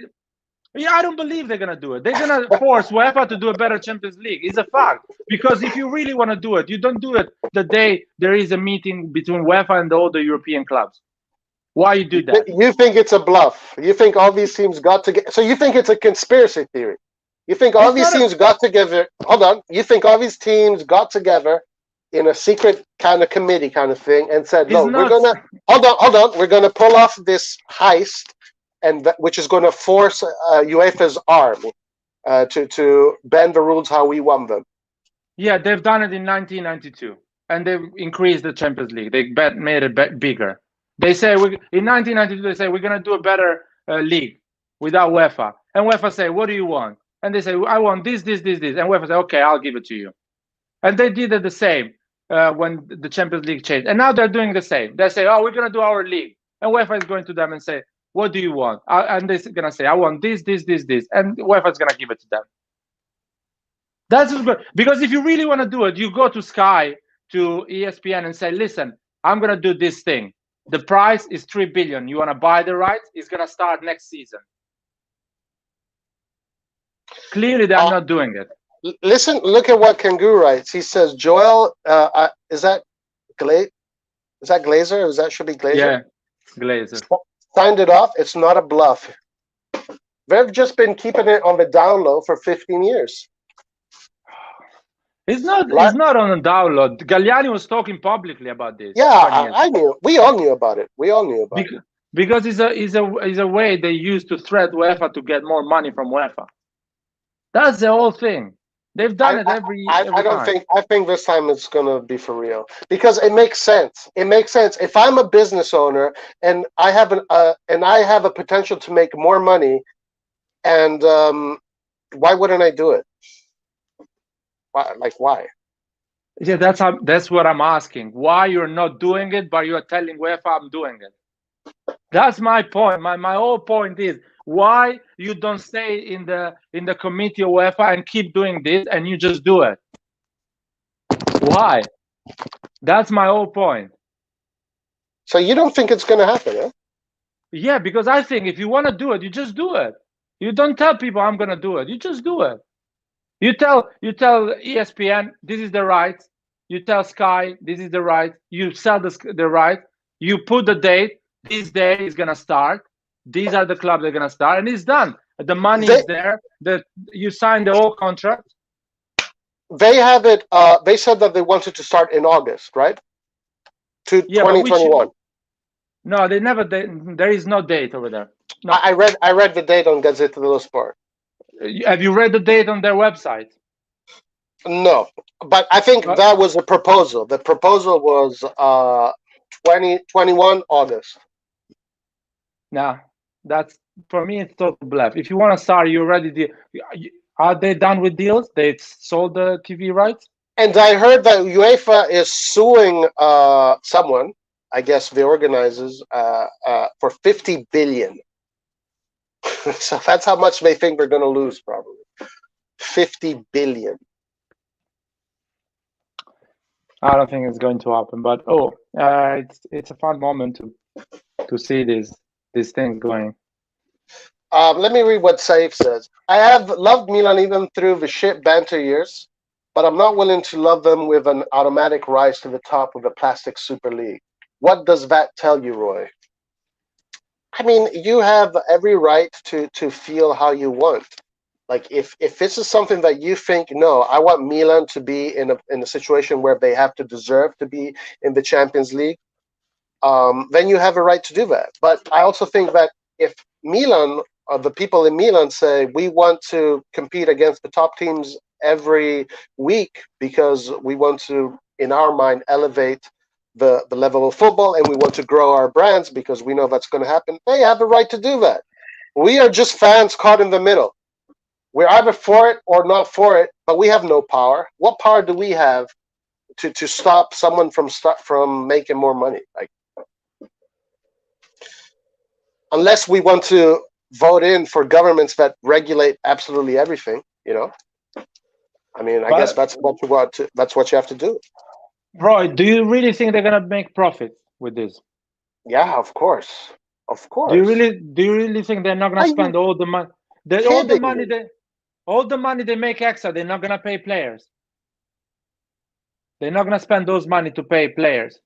Speaker 2: yeah, I don't believe they're gonna do it. They're gonna force UEFA to do a better Champions League. It's a fact. Because if you really want to do it, you don't do it the day there is a meeting between UEFA and all the European clubs. Why you do that?
Speaker 5: You think it's a bluff? You think all these teams got together? So you think it's a conspiracy theory? You think all these teams got together? Hold on. You think all these teams got together in a secret kind of committee kind of thing and said, "No, we're gonna hold on. We're gonna pull off this heist, and which is going to force UEFA's arm to bend the rules how we want them."
Speaker 2: Yeah, they've done it in 1992, and they've increased the Champions League. They made it bigger. They say in 1992 they say we're gonna do a better league without UEFA, and UEFA say, "What do you want?" And they say, I want this. And UEFA say, okay, I'll give it to you. And they did it the same when the Champions League changed. And now they're doing the same. They say, oh, we're going to do our league. And UEFA is going to them and say, what do you want? And they're going to say, I want this. And UEFA is going to give it to them. That's good. Because if you really want to do it, you go to Sky, to ESPN and say, listen, I'm going to do this thing. The price is $3 billion. You want to buy the rights? It's going to start next season. Clearly, they're not doing it.
Speaker 5: Listen, look at what Kangu writes. He says, Joel, is that Glazer? Is that should be Glazer?
Speaker 2: Yeah, Glazer.
Speaker 5: Signed it off. It's not a bluff. They've just been keeping it on the down low for 15 years.
Speaker 2: It's not on the download. Galliani was talking publicly about this.
Speaker 5: Yeah, I knew. We all knew about it.
Speaker 2: Because it's a way they use to threat UEFA to get more money from UEFA. That's the whole thing. They've done it every time.
Speaker 5: I think this time it's gonna be for real because it makes sense. It makes sense. If I'm a business owner and I have a potential to make more money, and why wouldn't I do it? Why?
Speaker 2: Yeah, that's what I'm asking. Why you're not doing it, but you're telling UEFA I'm doing it? That's my point. My whole point is why you don't stay in the committee of UEFA and keep doing this, and you just do it. Why? That's my whole point.
Speaker 5: So you don't think it's going to happen, eh?
Speaker 2: Yeah, because I think if you want to do it, you just do it. You don't tell people I'm going to do it. You just do it. You tell ESPN this is the right. You tell Sky this is the right. You sell the right. You put the date. This day is going to start. These are the clubs that are going to start, and it's done. The money is there. You sign the whole contract.
Speaker 5: They have it. They said that they wanted to start in August, right? 2021.
Speaker 2: No, they never. There is no date over there. No.
Speaker 5: I read the date on Gazzetta dello Sport.
Speaker 2: Have you read the date on their website?
Speaker 5: No, but I think that was a proposal. The proposal was 2021 August.
Speaker 2: Nah, that's for me. It's total bluff. If you want to start, you already did. Are they done with deals? They sold the TV rights.
Speaker 5: And I heard that UEFA is suing someone, I guess the organizers, for 50 billion. So that's how much they think they're going to lose, probably. 50 billion.
Speaker 2: I don't think it's going to happen, but it's a fun moment to see these things going.
Speaker 5: Let me read what Saif says. I have loved Milan even through the shit banter years, but I'm not willing to love them with an automatic rise to the top of the plastic Super League. What does that tell you, Roy? I mean, you have every right to feel how you want. Like if this is something that you think, no, I want Milan to be in a situation where they have to deserve to be in the Champions League, then you have a right to do that. But I also think that if Milan, or the people in Milan say we want to compete against the top teams every week because we want to, in our mind, elevate the level of football and we want to grow our brands because we know that's going to happen, they have a right to do that. We are just fans caught in the middle. We're either for it or not for it, but we have no power. What power do we have to stop someone from making more money? Like, unless we want to vote in for governments that regulate absolutely everything, you know. I mean, I guess that's what you want to. That's what you have to do.
Speaker 2: Roy, do you really think they're gonna make profit with this?
Speaker 5: Yeah, of course, of course.
Speaker 2: Do you really think they're not gonna spend all the money? All the money they make extra, they're not gonna pay players. They're not gonna spend those money to pay players.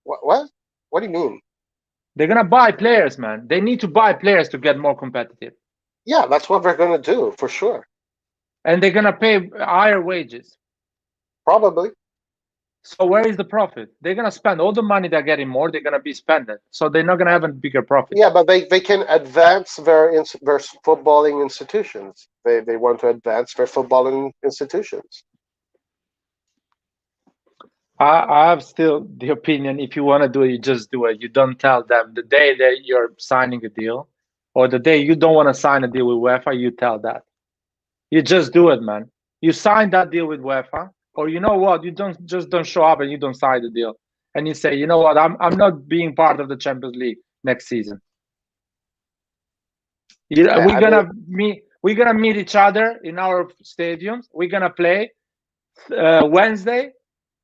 Speaker 5: What? What do you mean?
Speaker 2: They're gonna buy players, man. They need to buy players to get more competitive.
Speaker 5: Yeah, that's what they're gonna do for sure.
Speaker 2: And they're gonna pay higher wages.
Speaker 5: Probably.
Speaker 2: So where is the profit? They're gonna spend all the money they're getting more. They're gonna be spending. So they're not gonna have a bigger profit.
Speaker 5: Yeah, but they can advance their footballing institutions. They want to advance their footballing institutions.
Speaker 2: I have still the opinion, if you want to do it, you just do it. You don't tell them the day that you're signing a deal or the day you don't want to sign a deal with UEFA, you tell that. You just do it, man. You sign that deal with UEFA, or you know what, you don't show up and you don't sign the deal. And you say, you know what, I'm not being part of the Champions League next season. We're gonna meet each other in our stadiums. We're gonna play Wednesday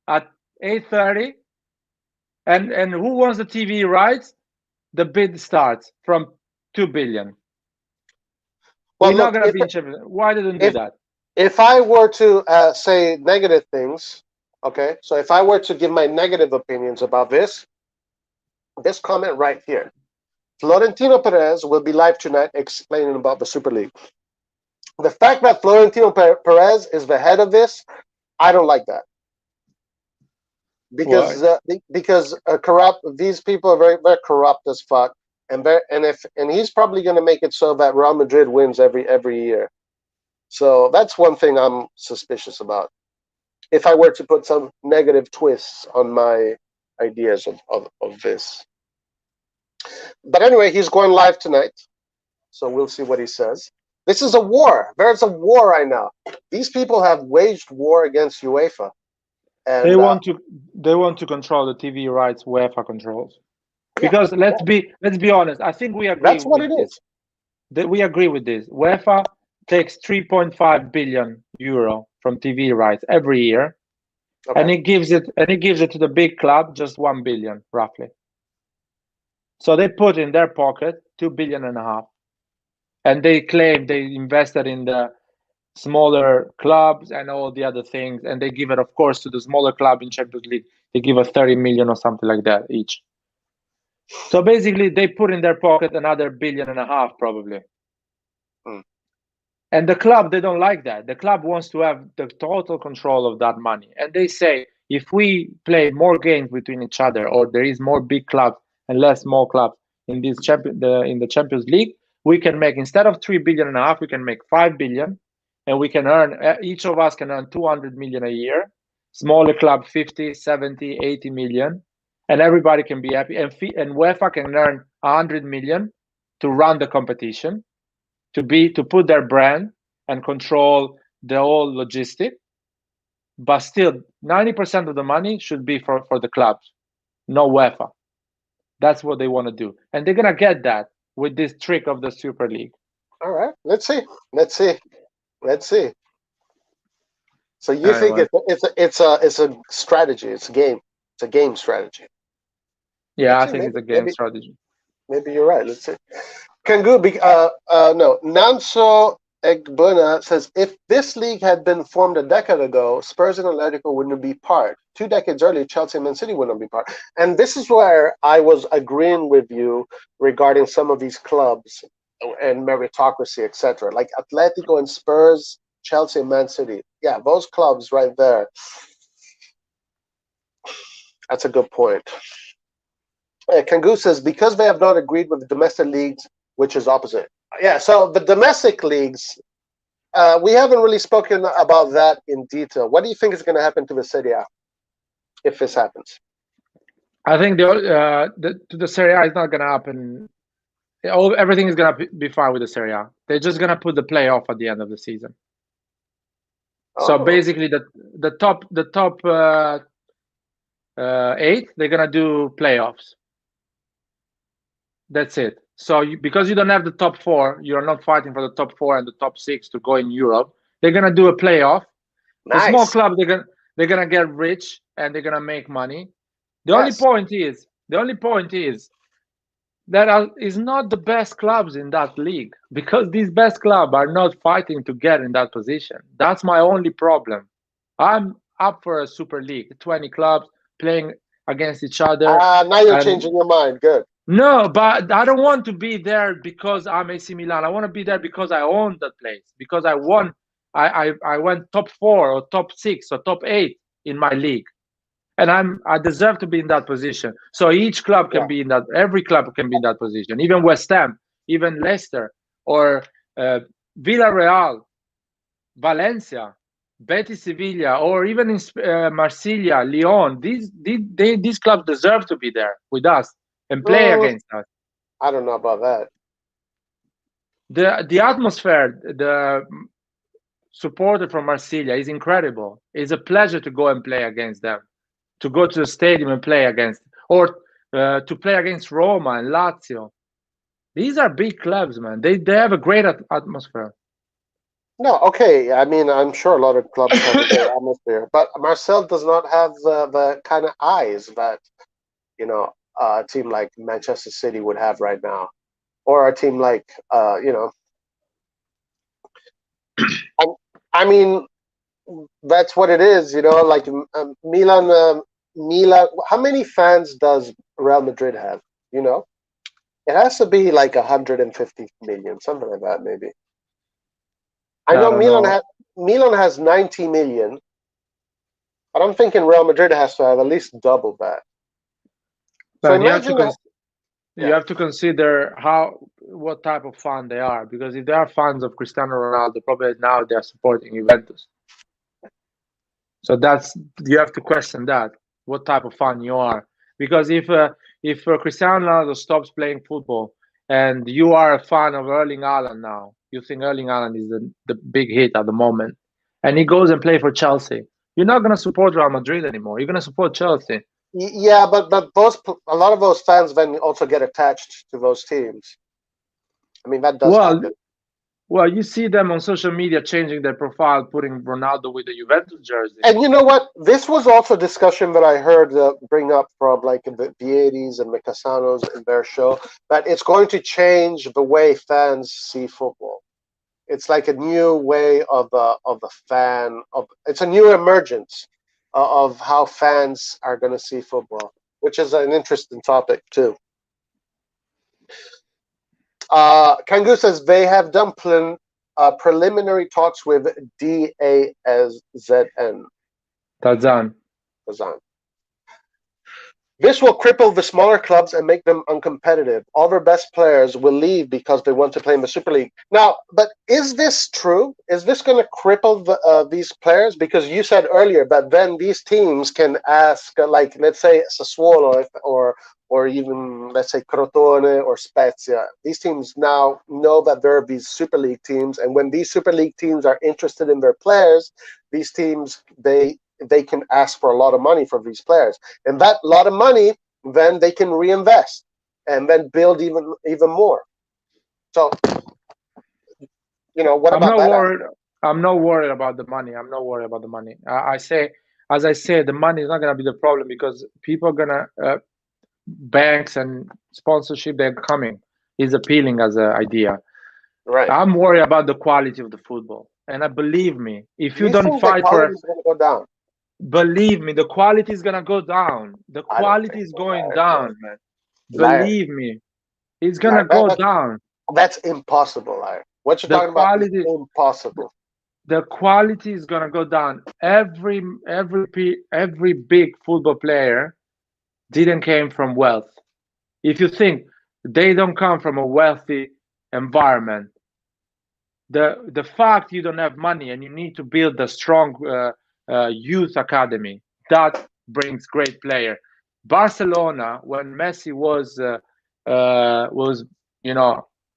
Speaker 2: at 8:30, and who wants the TV rights? The bid starts from 2 billion.
Speaker 5: Well,
Speaker 2: we're not going to be in Champions. Why didn't do that?
Speaker 5: If I were to say negative things, okay, so if I were to give my negative opinions about this comment right here, Florentino Perez will be live tonight explaining about the Super League. The fact that Florentino Perez is the head of this, I don't like that. Because these people are very corrupt as fuck, and he's probably going to make it so that Real Madrid wins every year. So that's one thing I'm suspicious about. If I were to put some negative twists on my ideas of this. But anyway, he's going live tonight, so we'll see what he says. This is a war. There's a war right now. These people have waged war against UEFA. And,
Speaker 2: they want to control the TV rights UEFA controls. Because let's be honest, I think we agree.
Speaker 5: That's what it is.
Speaker 2: We agree with this. UEFA takes 3.5 billion euro from TV rights every year, and it gives it to the big club just 1 billion roughly. So they put in their pocket 2.5 billion, and they claim they invested in the smaller clubs and all the other things, and they give it, of course, to the smaller club in Champions League. They give us 30 million or something like that each. So basically, they put in their pocket another 1.5 billion probably. And the club, they don't like that. The club wants to have the total control of that money, and they say if we play more games between each other, or there is more big clubs and less small clubs in this in the Champions League, we can make, instead of 3.5 billion, we can make 5 billion. and we can earn, each of us can earn 200 million a year. Smaller club 50, 70, 80 million, and everybody can be happy. And UEFA can earn 100 million to run the competition, to put their brand and control the whole logistic. But still, 90% of the money should be for the clubs, no UEFA. That's what they want to do, and they're gonna get that with this trick of the Super League.
Speaker 5: All right, let's see. So you think it's a strategy? It's a game. It's a game strategy.
Speaker 2: Yeah, I think it's a game strategy.
Speaker 5: Maybe you're right. Let's see. Kangu, no. Nanso Egbuna says, if this league had been formed a decade ago, Spurs and Atletico wouldn't be part. 2 decades earlier, Chelsea and Man City wouldn't be part. And this is where I was agreeing with you regarding some of these clubs and meritocracy, etc. Like Atletico and Spurs, Chelsea and Man City. Yeah, those clubs right there. That's a good point. Kangu says, because they have not agreed with the domestic leagues, which is opposite. Yeah, so the domestic leagues, we haven't really spoken about that in detail. What do you think is going to happen to the Serie A if this happens?
Speaker 2: I think the Serie A is not going to happen. Everything is going to be fine with the Serie A. They're just going to put the playoff at the end of the season. Oh. So basically, the top 8, they're going to do playoffs. That's it. So because you don't have the top 4, you're not fighting for the top 4 and the top 6 to go in Europe. They're gonna do a playoff. Nice. The small club, they're gonna get rich and they're gonna make money. The only point is that is not the best clubs in that league, because these best clubs are not fighting to get in that position. That's my only problem. I'm up for a Super League, 20 clubs playing against each other.
Speaker 5: Now you're changing your mind. Good.
Speaker 2: No, but I don't want to be there because I'm AC Milan. I want to be there because I own that place, because I won. I went top 4 or top 6 or top 8 in my league, and I deserve to be in that position. So each club can be in that. Every club can be in that position. Even West Ham, even Leicester, or Villarreal, Valencia, Betis, Sevilla, or even in Marsilia, Lyon. These clubs deserve to be there with us and play against us.
Speaker 5: I don't know about that.
Speaker 2: The atmosphere, the supporter from Marsilia is incredible. It's a pleasure to go and play against them, to go to the stadium and play against, or to play against Roma and Lazio. These are big clubs, man. They have a great atmosphere.
Speaker 5: No, okay. I mean, I'm sure a lot of clubs have a great atmosphere, but Marseille does not have the kind of eyes that, a team like Manchester City would have right now, or a team like I mean, that's what it is, like Milan. How many fans does Real Madrid have? It has to be like 150 million, something like that, maybe. I know Milan has 90 million, but I'm thinking Real Madrid has to have at least double that.
Speaker 2: So you have to consider what type of fan they are, because if they are fans of Cristiano Ronaldo, probably now they are supporting Juventus. So you have to question that, what type of fan you are, because if Cristiano Ronaldo stops playing football and you are a fan of Erling Haaland now, you think Erling Haaland is the big hit at the moment, and he goes and plays for Chelsea, you're not going to support Real Madrid anymore. You're going to support Chelsea.
Speaker 5: Yeah, but a lot of those fans then also get attached to those teams. I mean, that does happen.
Speaker 2: Well, you see them on social media changing their profile, putting Ronaldo with the Juventus jersey.
Speaker 5: And you know what? This was also a discussion that I heard bring up from like the Vieiris and Mecasanos in their show, that it's going to change the way fans see football. It's like a new way of the fan. It's a new emergence of how fans are going to see football, which is an interesting topic too. Kangu says they have done preliminary talks with DAZN.
Speaker 2: Tazan.
Speaker 5: This will cripple the smaller clubs and make them uncompetitive. All their best players will leave because they want to play in the Super League. Now, but is this true? Is this going to cripple these players? Because you said earlier that then these teams can ask, like, let's say Sassuolo or even, let's say, Crotone or Spezia. These teams now know that there are these Super League teams, and when these Super League teams are interested in their players, these teams, they can ask for a lot of money from these players, and that lot of money then they can reinvest and then build even more. So, what
Speaker 2: I'm
Speaker 5: about
Speaker 2: not
Speaker 5: that?
Speaker 2: worried. I'm not worried about the money. I'm not worried about the money. As I say, the money is not going to be the problem because people are going to banks and sponsorship. They're coming. Is appealing as an idea.
Speaker 5: Right.
Speaker 2: I'm worried about the quality of the football, and believe me, if you don't
Speaker 5: think
Speaker 2: fight
Speaker 5: the
Speaker 2: for
Speaker 5: quality is going to go down?
Speaker 2: Believe me, the quality is gonna go down. The quality is going down, man. Believe me, it's gonna go down.
Speaker 5: That's impossible, Larry. What you're talking about is impossible.
Speaker 2: The quality is gonna go down. Every big football player didn't came from wealth. If you think they don't come from a wealthy environment, the fact you don't have money and you need to build a strong youth academy, that brings great player. Barcelona, when Messi was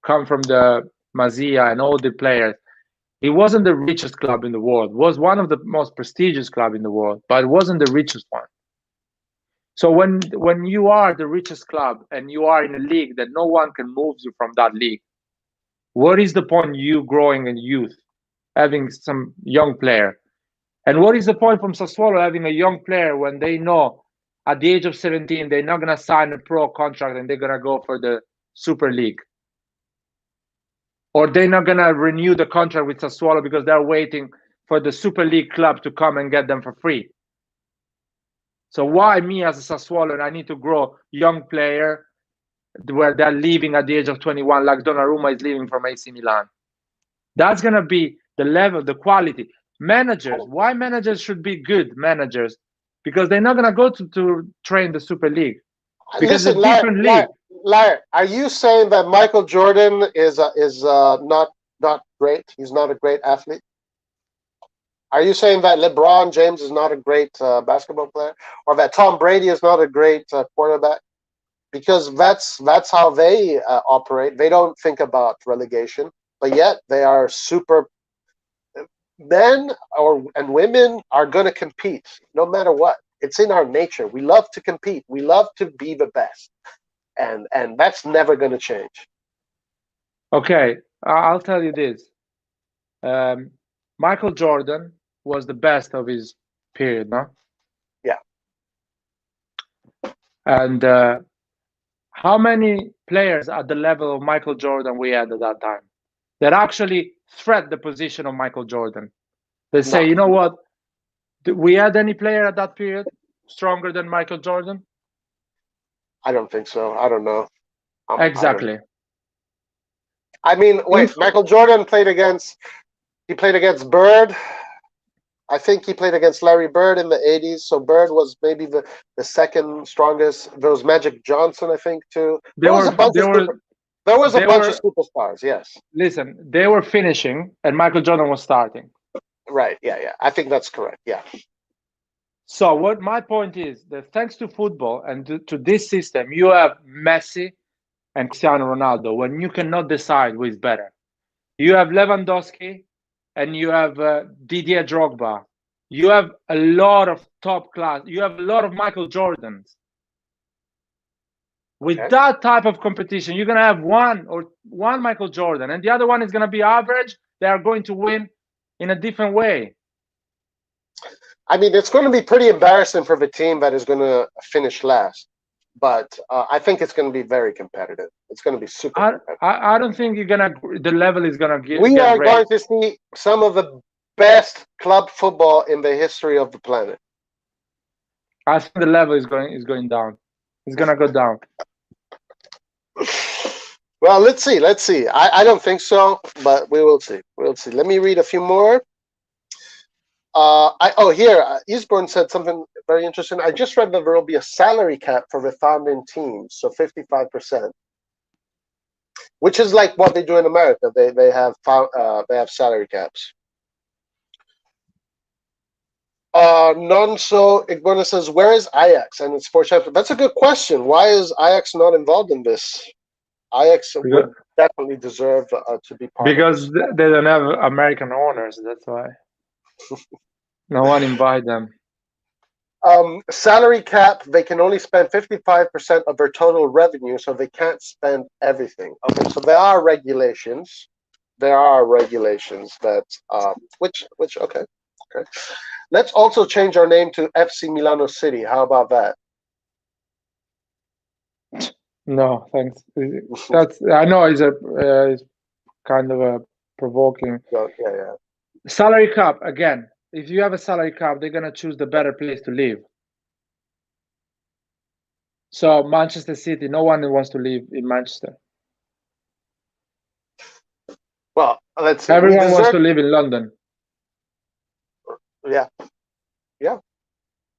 Speaker 2: come from the Masia and all the players, it wasn't the richest club in the world. It was one of the most prestigious club in the world, but it wasn't the richest one. So when you are the richest club and you are in a league that no one can move you from that league, what is the point you growing in youth, having some young player? And what is the point from Sassuolo having a young player when they know at the age of 17 they're not going to sign a pro contract and they're going to go for the Super League? Or they're not going to renew the contract with Sassuolo because they're waiting for the Super League club to come and get them for free. So why me as a Sassuolo and I need to grow young player where they're leaving at the age of 21, like Donnarumma is leaving from AC Milan? That's going to be the level, the quality. Managers, why managers should be good managers? Because they're not going to go to train the Super League. Because it's a different league.
Speaker 5: Larry, are you saying that Michael Jordan is not great? He's not a great athlete? Are you saying that LeBron James is not a great basketball player? Or that Tom Brady is not a great quarterback? Because that's how they operate. They don't think about relegation, but yet they are super. Men and women are going to compete no matter what. It's in our nature. We love to compete. We love to be the best, and that's never going to change.
Speaker 2: Okay, I'll tell you this. Michael Jordan was the best of his period, no?
Speaker 5: Yeah.
Speaker 2: And how many players at the level of Michael Jordan we had at that time that actually threat the position of Michael Jordan? They say, you know what? We had any player at that period stronger than Michael Jordan?
Speaker 5: I don't think so. I don't know.
Speaker 2: Exactly.
Speaker 5: I mean, wait. Michael Jordan played against Bird. I think he played against Larry Bird in the 80s. So Bird was maybe the second strongest. There was Magic Johnson, I think, too. There was a bunch of superstars, yes.
Speaker 2: Listen, they were finishing and Michael Jordan was starting.
Speaker 5: Right, yeah. I think that's correct, yeah.
Speaker 2: So what my point is that thanks to football and to this system, you have Messi and Cristiano Ronaldo when you cannot decide who is better. You have Lewandowski and you have Didier Drogba. You have a lot of top class. You have a lot of Michael Jordans. With that type of competition, you're going to have one Michael Jordan and the other one is going to be average. They are going to win in a different way.
Speaker 5: I mean, it's going to be pretty embarrassing for the team that is going to finish last. But I think it's going to be very competitive. It's going to be super competitive.
Speaker 2: I don't think the level is going to get.
Speaker 5: We are going to see some of the best club football in the history of the planet.
Speaker 2: I think the level is going down. It's going to go down.
Speaker 5: Well, let's see. I don't think so, but we will see. Let me read a few more. Eastbourne said something very interesting. I just read that there will be a salary cap for the founding teams, so 55%, which is like what they do in America. They have salary caps. Nonso Igbona says, where is Ajax and its 4 chapters? That's a good question. Why is Ajax not involved in this? Ajax would definitely deserve to be part
Speaker 2: because
Speaker 5: of this.
Speaker 2: they don't have American owners. That's why. No one invite them.
Speaker 5: Salary cap, they can only spend 55% of their total revenue, so they can't spend everything. Okay, so there are regulations. There are regulations that, okay. Let's also change our name to FC Milano City. How about that?
Speaker 2: No, thanks. That's I know it's kind of a provoking.
Speaker 5: Yeah.
Speaker 2: Salary cap again. If you have a salary cap, they're gonna choose the better place to live. So Manchester City, no one wants to live in Manchester.
Speaker 5: Well, let's see.
Speaker 2: Everyone wants to live in London.
Speaker 5: Yeah.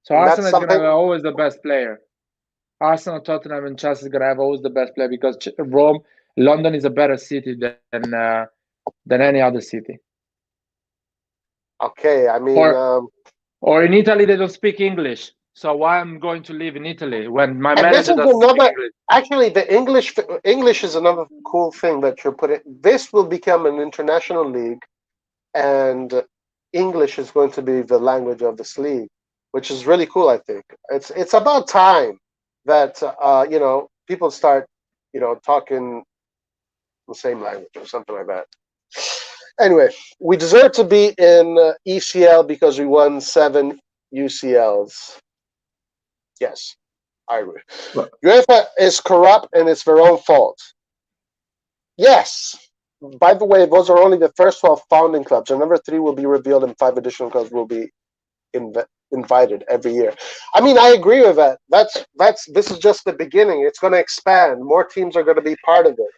Speaker 2: So Arsenal is gonna have always the best player. Arsenal, Tottenham, and Chelsea is gonna have always the best player because London is a better city than any other city.
Speaker 5: Okay, I mean,
Speaker 2: or in Italy they don't speak English. So why I'm going to live in Italy when my manager doesn't speak English?
Speaker 5: Actually, the English is another cool thing that you're putting. This will become an international league, and English is going to be the language of this league, which is really cool. I think it's about time that people start talking the same language or something like that. Anyway, we deserve to be in ECL because we won 7 UCLs. Yes, I agree. UEFA is corrupt and it's their own fault. Yes. By the way, those are only the first 12 founding clubs. And number 3 will be revealed and 5 additional clubs will be invited every year. I mean, I agree with that. This is just the beginning. It's going to expand. More teams are going to be part of it.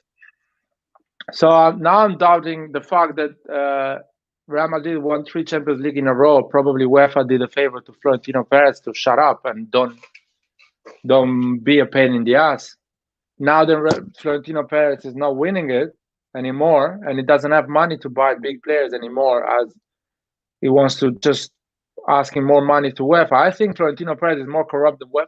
Speaker 2: So now I'm doubting the fact that Real Madrid won 3 Champions League in a row. Probably UEFA did a favor to Florentino Perez to shut up and don't be a pain in the ass. Now that Florentino Perez is not winning it anymore, and he doesn't have money to buy big players anymore, as he wants to just asking more money to UEFA. I think Florentino Perez is more corrupt than UEFA,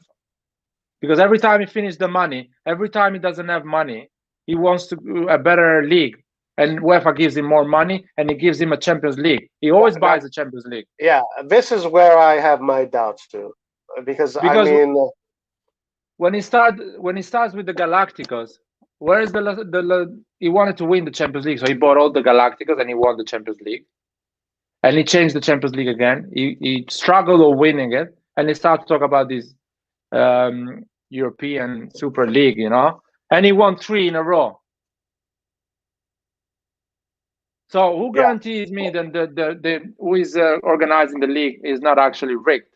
Speaker 2: because every time he finishes the money, every time he doesn't have money, he wants to a better league, and UEFA gives him more money, and he gives him a Champions League. He always buys a Champions League.
Speaker 5: Yeah, this is where I have my doubts too, because I mean,
Speaker 2: when he starts with the Galacticos, where is he wanted to win the Champions League, so he bought all the Galacticos and he won the Champions League, and he changed the Champions League again. He struggled with winning it, and he started to talk about this European Super League, and he won 3 in a row. So who guarantees me that the who is organizing the league is not actually rigged,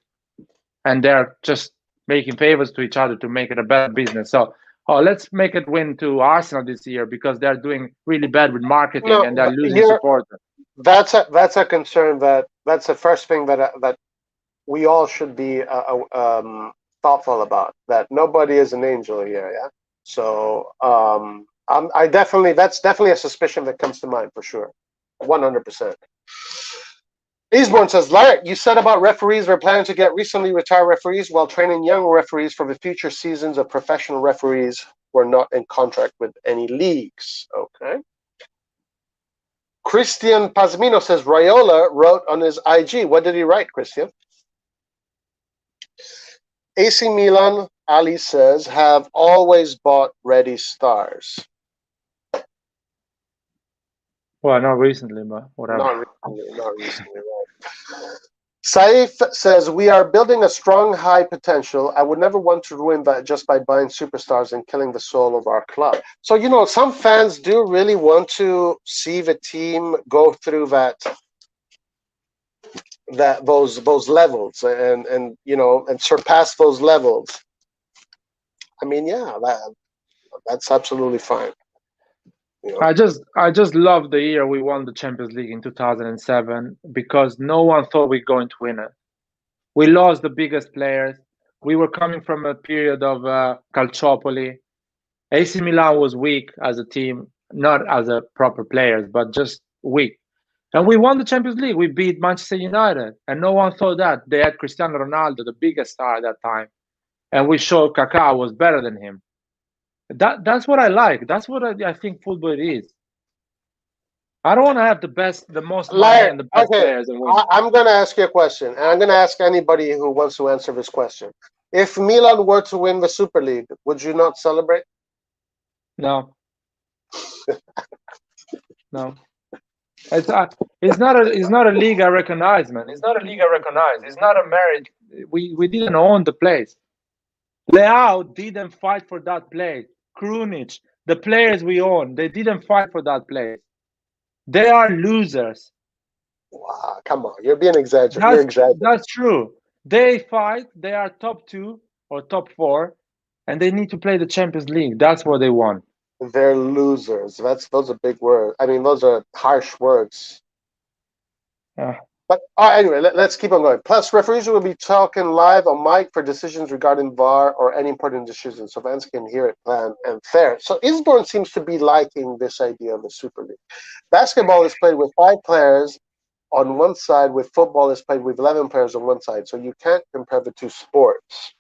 Speaker 2: and they're just making favors to each other to make it a better business? So let's make it win to Arsenal this year because they're doing really bad with marketing and they're losing supporters.
Speaker 5: That's a concern. That's the first thing that we all should be thoughtful about. That nobody is an angel here. Yeah. So that's definitely a suspicion that comes to mind for sure. 100%. Eastbourne says, Larry, you said about referees they're planning to get recently retired referees while training young referees for the future seasons of professional referees who are not in contract with any leagues. Okay. Christian Pazmino says, Raiola wrote on his IG. What did he write, Christian? AC Milan, Ali says, have always bought ready stars.
Speaker 2: Well, not recently, but whatever.
Speaker 5: Not recently, right. Saif says, we are building a strong, high potential. I would never want to ruin that just by buying superstars and killing the soul of our club. So, some fans do really want to see the team go through those levels and surpass those levels. I mean, yeah, that's absolutely fine.
Speaker 2: I just love the year we won the Champions League in 2007 because no one thought we're going to win it. We lost the biggest players. We were coming from a period of calciopoli. AC Milan was weak as a team, not as a proper players, but just weak. And we won the Champions League. We beat Manchester United, and no one thought that they had Cristiano Ronaldo, the biggest star at that time, and we showed Kaká was better than him. That's what I like. That's what I think football is. I don't want to have the most money and the best players and win.
Speaker 5: I'm going to ask you a question, and I'm going to ask anybody who wants to answer this question. If Milan were to win the Super League, would you not celebrate?
Speaker 2: No. No. It's not a league I recognize, man. It's not a league I recognize. It's not a merit. We didn't own the place. Leao didn't fight for that place. Krunic, the players we own, they didn't fight for that place. They are losers.
Speaker 5: Wow, come on, you're being exaggerated.
Speaker 2: That's true. They fight. They are top 2 or top 4, and they need to play the Champions League. That's what they want.
Speaker 5: They're losers. Those are big words. I mean, those are harsh words.
Speaker 2: Yeah.
Speaker 5: But anyway, let's keep on going. Plus, referees will be talking live on mic for decisions regarding VAR or any important decisions, so fans can hear it, plan, and fair. So Isborn seems to be liking this idea of the Super League. Basketball is played with 5 players on one side, with football is played with 11 players on one side. So you can't compare the two sports.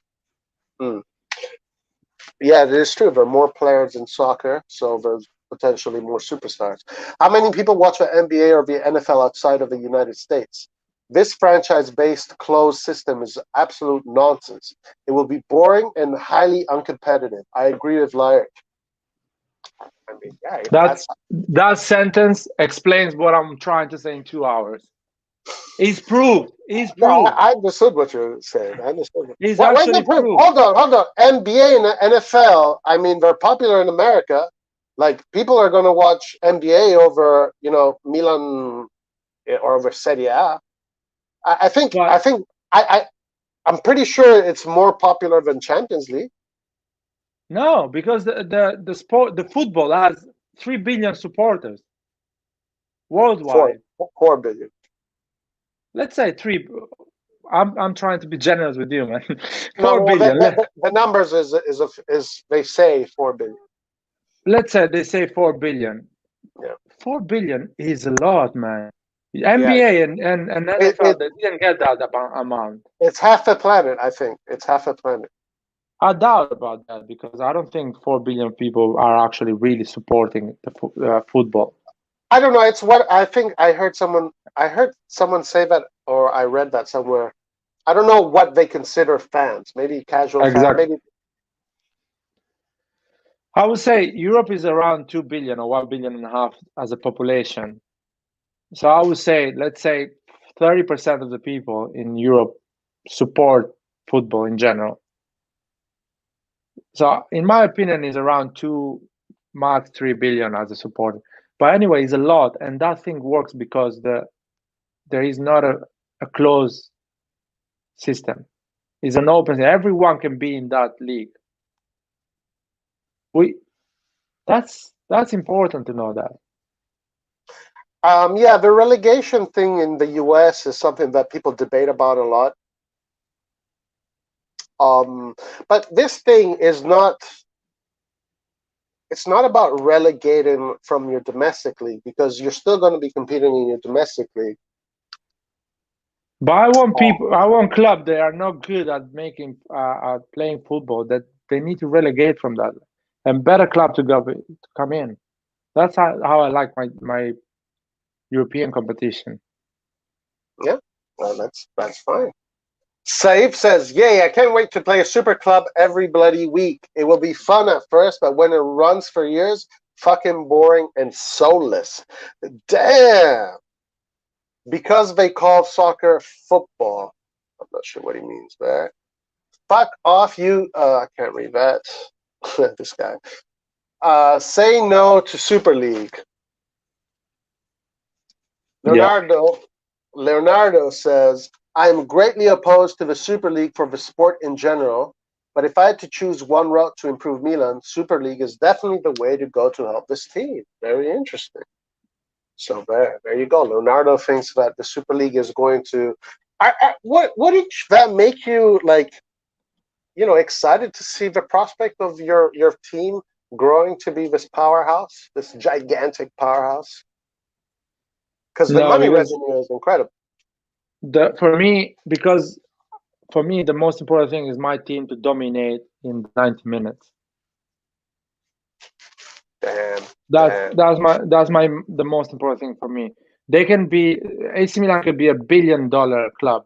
Speaker 5: Yeah, it is true. There are more players in soccer, so there's potentially more superstars. How many people watch the NBA or the NFL outside of the United States? This franchise-based closed system is absolute nonsense. It will be boring and highly uncompetitive. I agree with Lyric. I mean, yeah,
Speaker 2: that sentence explains what I'm trying to say in 2 hours. It's proved. It's proved.
Speaker 5: No, I understood what you're saying. I understood.
Speaker 2: It's actually proved.
Speaker 5: Hold on. NBA and NFL, I mean, they're popular in America. Like, people are going to watch NBA over, Milan or over Serie A. I'm pretty sure it's more popular than Champions League.
Speaker 2: No, because the football has 3 billion supporters worldwide.
Speaker 5: 4 billion.
Speaker 2: Let's say 3. I'm trying to be generous with you, man. 4
Speaker 5: No,
Speaker 2: billion.
Speaker 5: The numbers is they say 4 billion.
Speaker 2: Let's say they say 4 billion.
Speaker 5: Yeah.
Speaker 2: 4 billion is a lot, man. NBA and NFL, they didn't get that amount.
Speaker 5: It's half a planet, I think. It's half a planet.
Speaker 2: I doubt about that because I don't think 4 billion people are actually really supporting the football.
Speaker 5: I don't know. It's what I think. I heard someone say that, or I read that somewhere. I don't know what they consider fans. Maybe casual fans. Maybe.
Speaker 2: I would say Europe is around 2 billion or 1.5 billion as a population. So I would say, let's say 30% of the people in Europe support football in general. So in my opinion, it's around 2, max 3 billion as a supporter. But anyway, it's a lot, and that thing works because there is not a closed system. It's an open. Everyone can be in that league. That's important to know that.
Speaker 5: Yeah, the relegation thing in the US is something that people debate about a lot. But this thing is not. It's not about relegating from your domestic league because you're still going to be competing in your domestic league.
Speaker 2: But I want clubs that are not good at playing football, that they need to relegate from that, and better club to come in. That's how I like my European competition.
Speaker 5: Yeah, well, that's fine. Saif says, yay, I can't wait to play a super club every bloody week. It will be fun at first, but when it runs for years, fucking boring and soulless. Damn. Because they call soccer football. I'm not sure what he means there. Fuck off, you. I can't read that. This guy. Say no to Super League. Leonardo says, I am greatly opposed to the Super League for the sport in general, But if I had to choose one route to improve Milan, Super League is definitely the way to go to help this team. Very interesting. So there you go. Leonardo thinks that the Super League is going to. What did that make you like? Excited to see the prospect of your team growing to be this powerhouse, this gigantic powerhouse? Because the money revenue is incredible.
Speaker 2: Because for me, the most important thing is my team to dominate in 90 minutes.
Speaker 5: Damn.
Speaker 2: That's the most important thing for me. AC Milan could be $1 billion club,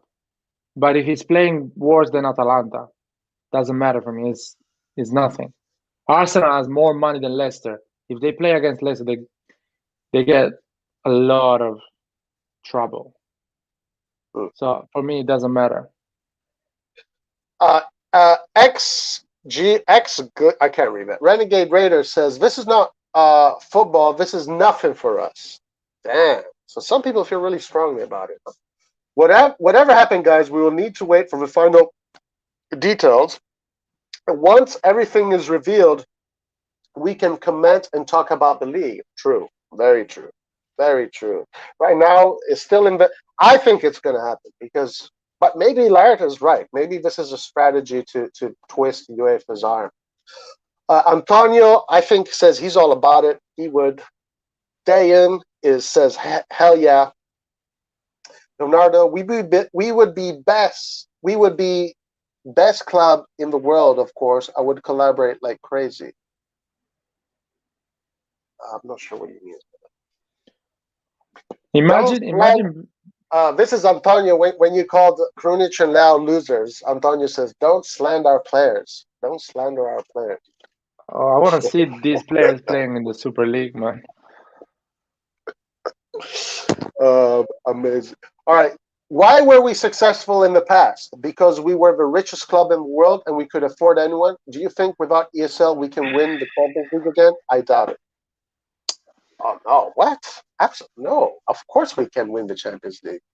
Speaker 2: but if it's playing worse than Atalanta, doesn't matter for me. It's nothing. Arsenal has more money than Leicester. If they play against Leicester, they get a lot of trouble. So for me, it doesn't matter.
Speaker 5: Good. I can't read that. Renegade Raider says this is not football. This is nothing for us. Damn. So some people feel really strongly about it. Whatever happened, guys, we will need to wait for the final details. Once everything is revealed, we can comment and talk about the league. True. Very true. Very true. Right now, it's still in the. I think it's going to happen but maybe Laird is right. Maybe this is a strategy to twist UEFA's arm. Antonio, I think, says he's all about it. He would. Dayan says, hell yeah. Leonardo, we would be best. We would be best club in the world, of course. I would collaborate like crazy. I'm not sure what you mean.
Speaker 2: Imagine.
Speaker 5: This is Antonio. When you called Krunic and Lau losers, Antonio says, "Don't slander our players. Don't slander our players."
Speaker 2: Oh, I want to see these players playing in the Super League, man.
Speaker 5: Amazing. All right. Why were we successful in the past? Because we were the richest club in the world and we could afford anyone. Do you think without ESL we can win the Champions League again? I doubt it. Oh no! What? Absolutely no. Of course we can win the Champions League.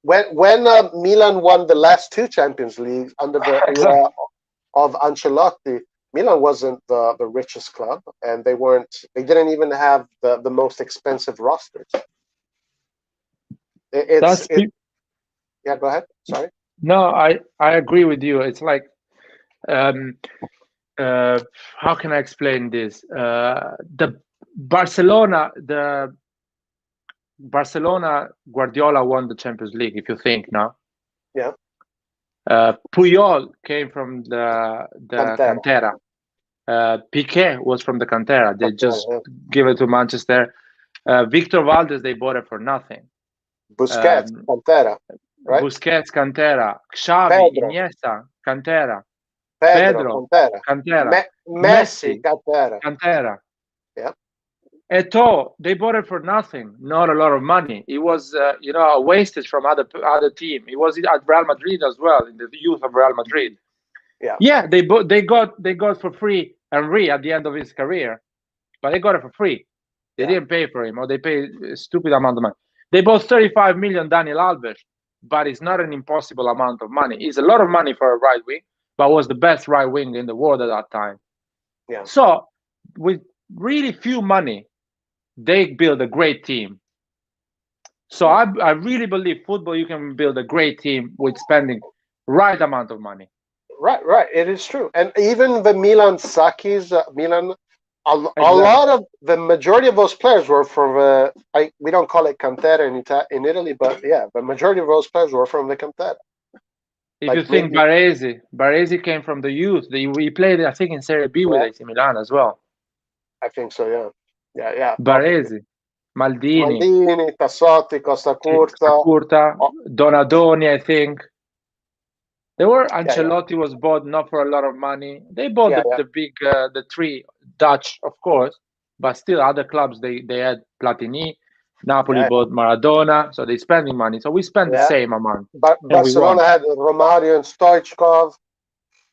Speaker 5: When Milan won the last two Champions Leagues under the era of Ancelotti, Milan wasn't the richest club, and they didn't even have the most expensive rosters. Yeah, go ahead. Sorry.
Speaker 2: No, I agree with you. It's like, how can I explain this? The Barcelona Guardiola won the Champions League. If you think now,
Speaker 5: yeah.
Speaker 2: Puyol came from the Cantera. Piqué was from the Cantera. They just give it to Manchester. Victor Valdes, they bought it for nothing.
Speaker 5: Busquets, Cantera, right?
Speaker 2: Busquets, Cantera. Xavi, Iniesta, Cantera.
Speaker 5: Pedro, Cantera. Messi,
Speaker 2: Cantera.
Speaker 5: Yeah.
Speaker 2: Eto'o, they bought it for nothing, not a lot of money. It was, wasted from other team. It was at Real Madrid as well, in the youth of Real Madrid. Yeah, they got for free Henry at the end of his career, but they got it for free. They didn't pay for him, or they paid a stupid amount of money. They bought 35 million Daniel Alves, but it's not an impossible amount of money. It's a lot of money for a right wing, but was the best right wing in the world at that time.
Speaker 5: Yeah.
Speaker 2: So with really few money, they build a great team. So I really believe football, you can build a great team with spending right amount of money.
Speaker 5: Right. It is true. And even the Milan Sakis, a lot of the majority of those players were from we don't call it Cantera in Italy, but yeah, the majority of those players were from the Cantera.
Speaker 2: If you think Baresi came from the youth. He played, I think, in Serie B with AC Milan as well.
Speaker 5: I think so, yeah.
Speaker 2: Baresi, Maldini,
Speaker 5: Tassotti, Costa Curta,
Speaker 2: Donadoni, I think. Ancelotti was bought not for a lot of money. They bought the three Dutch, of course, but still other clubs they had Platini. Napoli bought Maradona, so they're spending money. So we spend the same amount.
Speaker 5: But Barcelona had Romario and Stoichkov.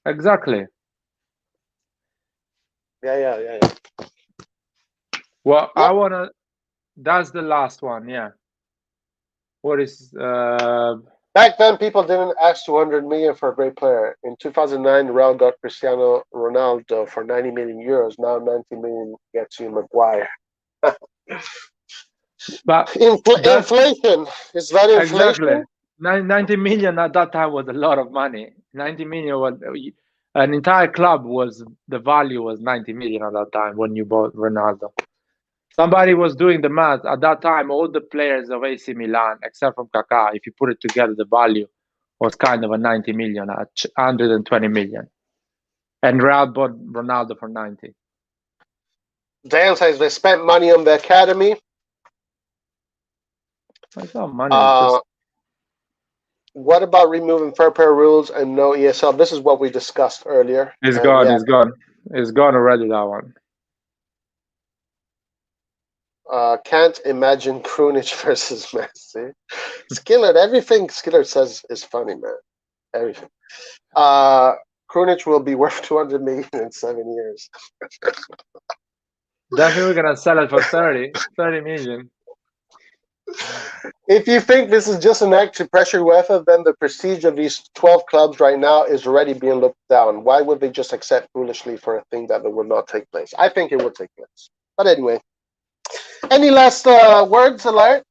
Speaker 2: Exactly.
Speaker 5: Yeah.
Speaker 2: Well, I wanna. That's the last one. Yeah. What is
Speaker 5: Back then, people didn't ask 200 million for a great player. In 2009, Real got Cristiano Ronaldo for 90 million euros. Now 90 million gets you Maguire.
Speaker 2: But that's
Speaker 5: Inflation is that
Speaker 2: exactly
Speaker 5: inflation?
Speaker 2: 90 million at that time was a lot of money. 90 million was an entire club was the value was 90 million at that time when you bought Ronaldo. Somebody was doing the math at that time. All the players of AC Milan, except from Kaká, if you put it together, the value was kind of a 90 million at 120 million, and Real bought Ronaldo for 90.
Speaker 5: Dan says they spent money on the academy.
Speaker 2: It's not money. It's just
Speaker 5: What about removing fair play rules and no ESL? This is what we discussed earlier.
Speaker 2: it's
Speaker 5: And
Speaker 2: gone.
Speaker 5: yeah,
Speaker 2: It's gone. It's gone already. That one.
Speaker 5: can't imagine Krunic versus Messi. Skillert, everything Skillert says is funny, man. Everything. Krunic will be worth 200 million in 7 years.
Speaker 2: Definitely we're gonna sell it for 30 million.
Speaker 5: If you think this is just an act to pressure UEFA, then the prestige of these 12 clubs right now is already being looked down. Why would they just accept foolishly for a thing that will not take place? I think it would take place. But anyway, any last words, Alert?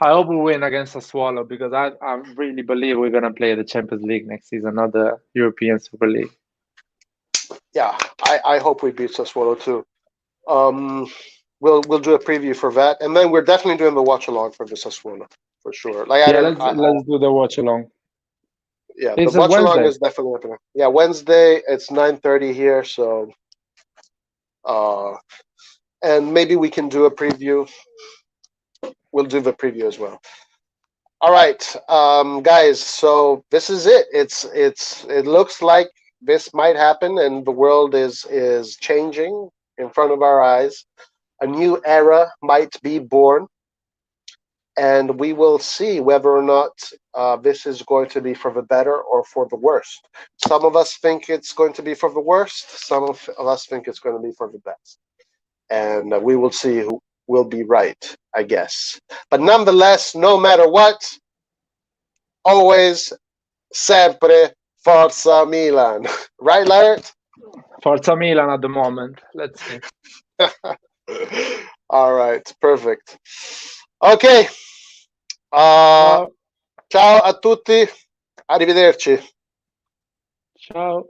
Speaker 2: I hope we win against Sassuolo because I really believe we're gonna play the Champions League next season, not the European Super League.
Speaker 5: Yeah, I hope we beat Sassuolo too. We'll do a preview for that, and then we're definitely doing the watch along for the Sassuolo for sure. Like
Speaker 2: let's do the watch along.
Speaker 5: Yeah,
Speaker 2: It's
Speaker 5: the watch along
Speaker 2: Wednesday.
Speaker 5: is definitely happening. Yeah, Wednesday. It's 9:30 here, so and maybe we can do a preview. We'll do the preview as well. All right, guys. So this is it. It looks like this might happen, and the world is changing in front of our eyes. A new era might be born, and we will see whether or not this is going to be for the better or for the worst. Some of us think it's going to be for the worst. Some of us think it's going to be for the best, and we will see who will be right, I guess. But nonetheless, no matter what, always, sempre, Forza Milan. Right, Larry?
Speaker 2: Forza Milan at the moment. Let's see.
Speaker 5: All right, perfect. Ok.
Speaker 2: Ciao.
Speaker 5: Ciao a tutti. Arrivederci.
Speaker 2: Ciao.